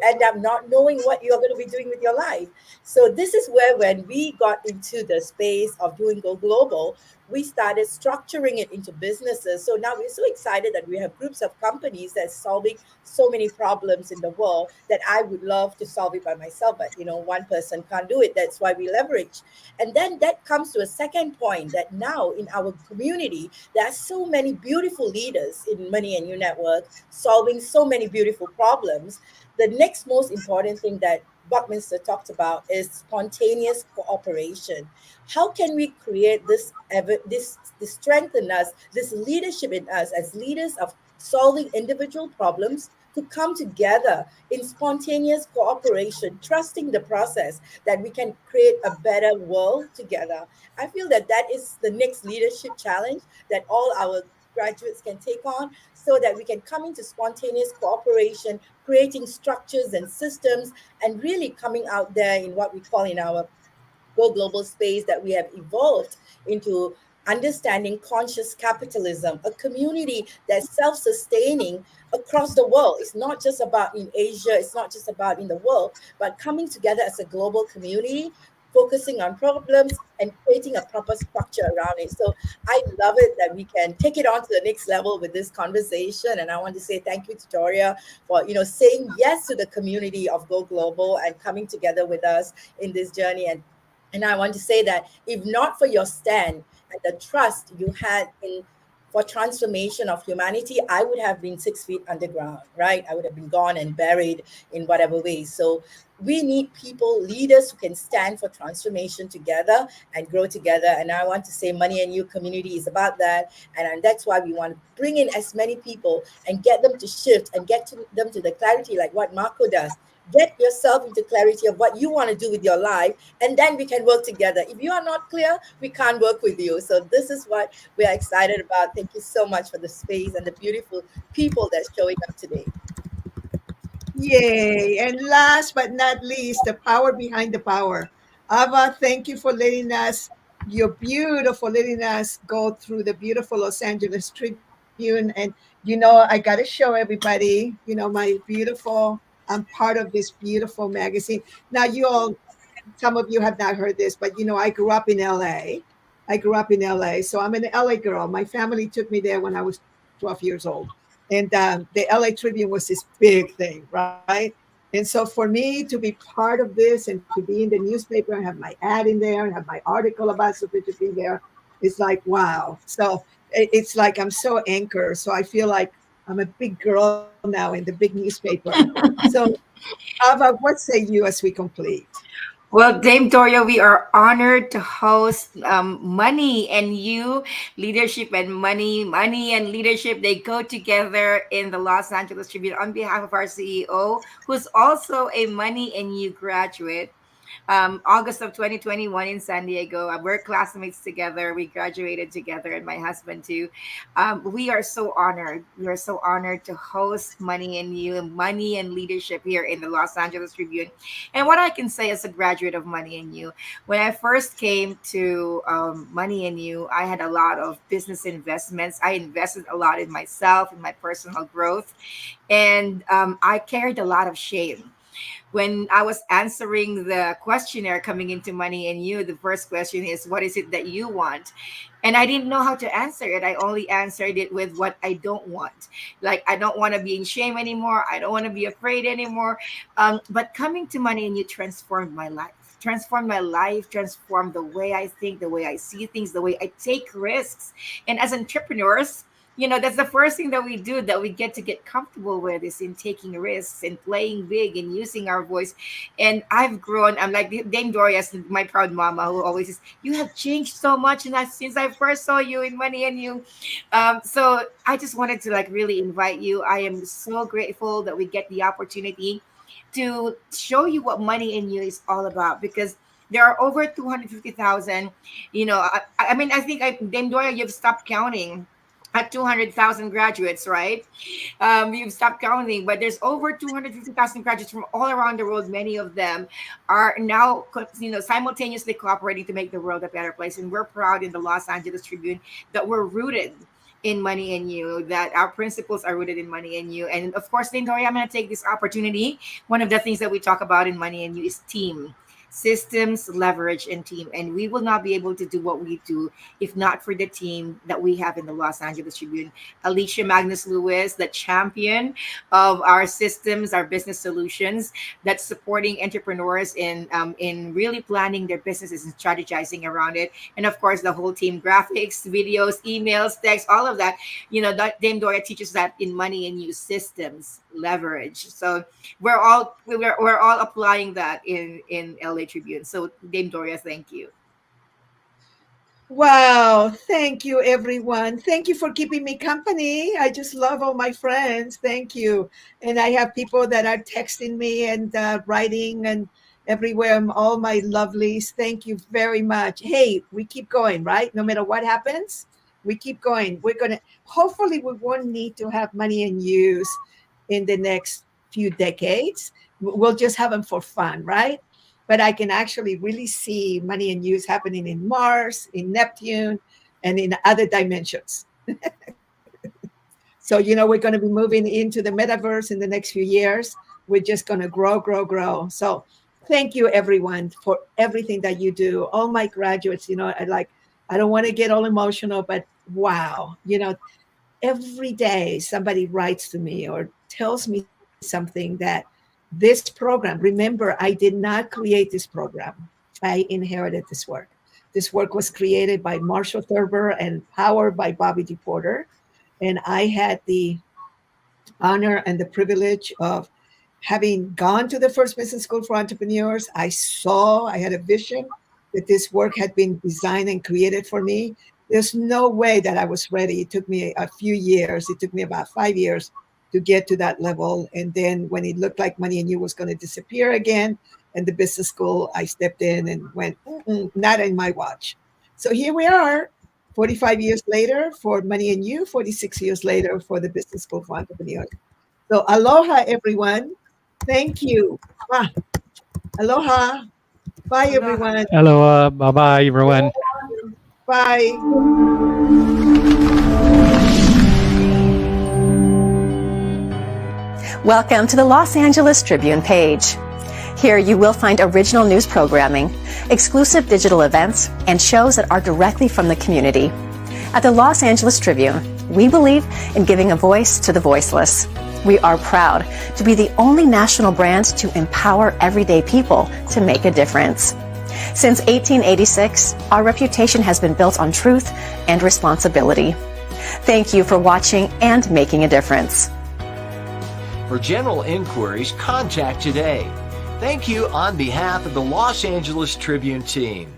end up not knowing what you're going to be doing with your life. So this is where, when we got into the space of doing Go Global, we started structuring it into businesses. So now we're so excited that we have groups of companies that's solving so many problems in the world that I would love to solve it by myself, but one person can't do it. That's why we leverage. And then that comes to a second point, that now in our community, there are so many beautiful leaders in Money and You Network solving so many beautiful problems. The next most important thing that Buckminster talked about is spontaneous cooperation. How can we create this strength in us, this leadership in us as leaders of solving individual problems, to come together in spontaneous cooperation, trusting the process that we can create a better world together? I feel that is the next leadership challenge that all our graduates can take on, so that we can come into spontaneous cooperation, creating structures and systems, and really coming out there in what we call in our Go Global space that we have evolved into understanding conscious capitalism, a community that's self-sustaining across the world. It's not just about in Asia, it's not just about in the world, but coming together as a global community, focusing on problems and creating a proper structure around it. So I love it that we can take it on to the next level with this conversation. And I want to say thank you to Doria for saying yes to the community of Go Global and coming together with us in this journey. And I want to say that if not for your stand and the trust you had for transformation of humanity, I would have been 6 feet underground, right? I would have been gone and buried in whatever way. So we need people, leaders who can stand for transformation together and grow together. And I want to say Money and You community is about that. And that's why we want to bring in as many people and get them to shift and get them to the clarity like what Marco does. Get yourself into clarity of what you want to do with your life, and then we can work together. If you are not clear, we can't work with you. So this is what we are excited about. Thank you so much for the space and the beautiful people that's showing up today. Yay. And last but not least, the power behind the power. Ava, thank you for letting us go through the beautiful Los Angeles Tribune. And, I got to show everybody, my beautiful, I'm part of this beautiful magazine. Now, some of you have not heard this, but, I grew up in LA. So I'm an LA girl. My family took me there when I was 12 years old. And the LA Tribune was this big thing, right? And so for me to be part of this and to be in the newspaper and have my ad in there and have my article about Sophia in there, it's like, wow. So it's like I'm so anchored. So I feel like I'm a big girl now in the big newspaper. So Ava, what say you as we complete? Well, Dame Doria, we are honored to host Money and You, leadership and money. Money and leadership, they go together in the Los Angeles Tribune on behalf of our CEO, who's also a Money and You graduate. August of 2021 in San Diego. We're classmates together. We graduated together, and my husband too. We are so honored. We are so honored to host Money and You, Money and Leadership here in the Los Angeles Tribune. And what I can say as a graduate of Money and You, when I first came to Money and You, I had a lot of business investments. I invested a lot in myself, in my personal growth, and I carried a lot of shame. When I was answering the questionnaire coming into Money and You, the first question is, what is it that you want? And I didn't know how to answer it. I only answered it with what I don't want. Like, I don't want to be in shame anymore. I don't want to be afraid anymore. But coming to Money and You transformed my life. Transformed the way I think, the way I see things, the way I take risks. And as entrepreneurs, that's the first thing that we do, that we get comfortable with, is in taking risks and playing big and using our voice. And I've grown. I'm like Dame Doria, my proud mama, who always says, you have changed so much since I first saw you in Money and You. So I just wanted to really invite you. I am so grateful that we get the opportunity to show you what Money and You is all about, because There are over 250,000. You know, I mean, I think Dame Doria, you've stopped counting at 200,000 graduates, right? You've stopped counting, but there's over 250,000 graduates from all around the world. Many of them are now, simultaneously cooperating to make the world a better place. And we're proud in the Los Angeles Tribune that we're rooted in Money and You, that our principles are rooted in Money and You. And of course, Dame Doria, I'm going to take this opportunity. One of the things that we talk about in Money and You is team. Systems, leverage, and team. And we will not be able to do what we do if not for the team that we have in the Los Angeles Tribune. Alicia Magnus Lewis, the champion of our systems, our business solutions, that's supporting entrepreneurs in really planning their businesses and strategizing around it. And of course, the whole team, graphics, videos, emails, texts, all of that. You know, Dame Doria teaches that in Money and You, systems, leverage. So we're all applying that in LA Tribune. So Dame Doria, thank you. Wow, thank you everyone. Thank you for keeping me company. I just love all my friends. Thank you. And I have people that are texting me and writing and everywhere, all my lovelies. Thank you very much. Hey, we keep going, right? No matter what happens, we keep going. We're gonna, hopefully we won't need to have Money and Use in the next few decades. We'll just have them for fun, right? But I can actually really see Money and Use happening in Mars, in Neptune, and in other dimensions. So, you know, we're going to be moving into the metaverse in the next few years. We're just going to grow, grow, grow. So thank you, everyone, for everything that you do. All my graduates, you know, I don't want to get all emotional, but wow, you know, every day somebody writes to me or tells me something that this program, remember, I did not create this program. I inherited this work. This work was created by Marshall Thurber and powered by Bobby DePorter. And I had the honor and the privilege of having gone to the First Business School for Entrepreneurs. I had a vision that this work had been designed and created for me. There's no way that I was ready. It took me a few years. It took me about 5 years to get to that level. And then when it looked like Money and You was going to disappear again, and the business school, I stepped in and went, not in my watch. So here we are, 45 years later for Money and You, 46 years later for the Business School for Entrepreneurs. So aloha, everyone. Thank you. Aloha. Bye, everyone. Hello. Bye-bye, everyone. Bye. Welcome to the Los Angeles Tribune page. Here you will find original news programming, exclusive digital events, and shows that are directly from the community. At the Los Angeles Tribune, we believe in giving a voice to the voiceless. We are proud to be the only national brand to empower everyday people to make a difference. Since 1886, our reputation has been built on truth and responsibility. Thank you for watching and making a difference. For general inquiries, contact today. Thank you on behalf of the Los Angeles Tribune team.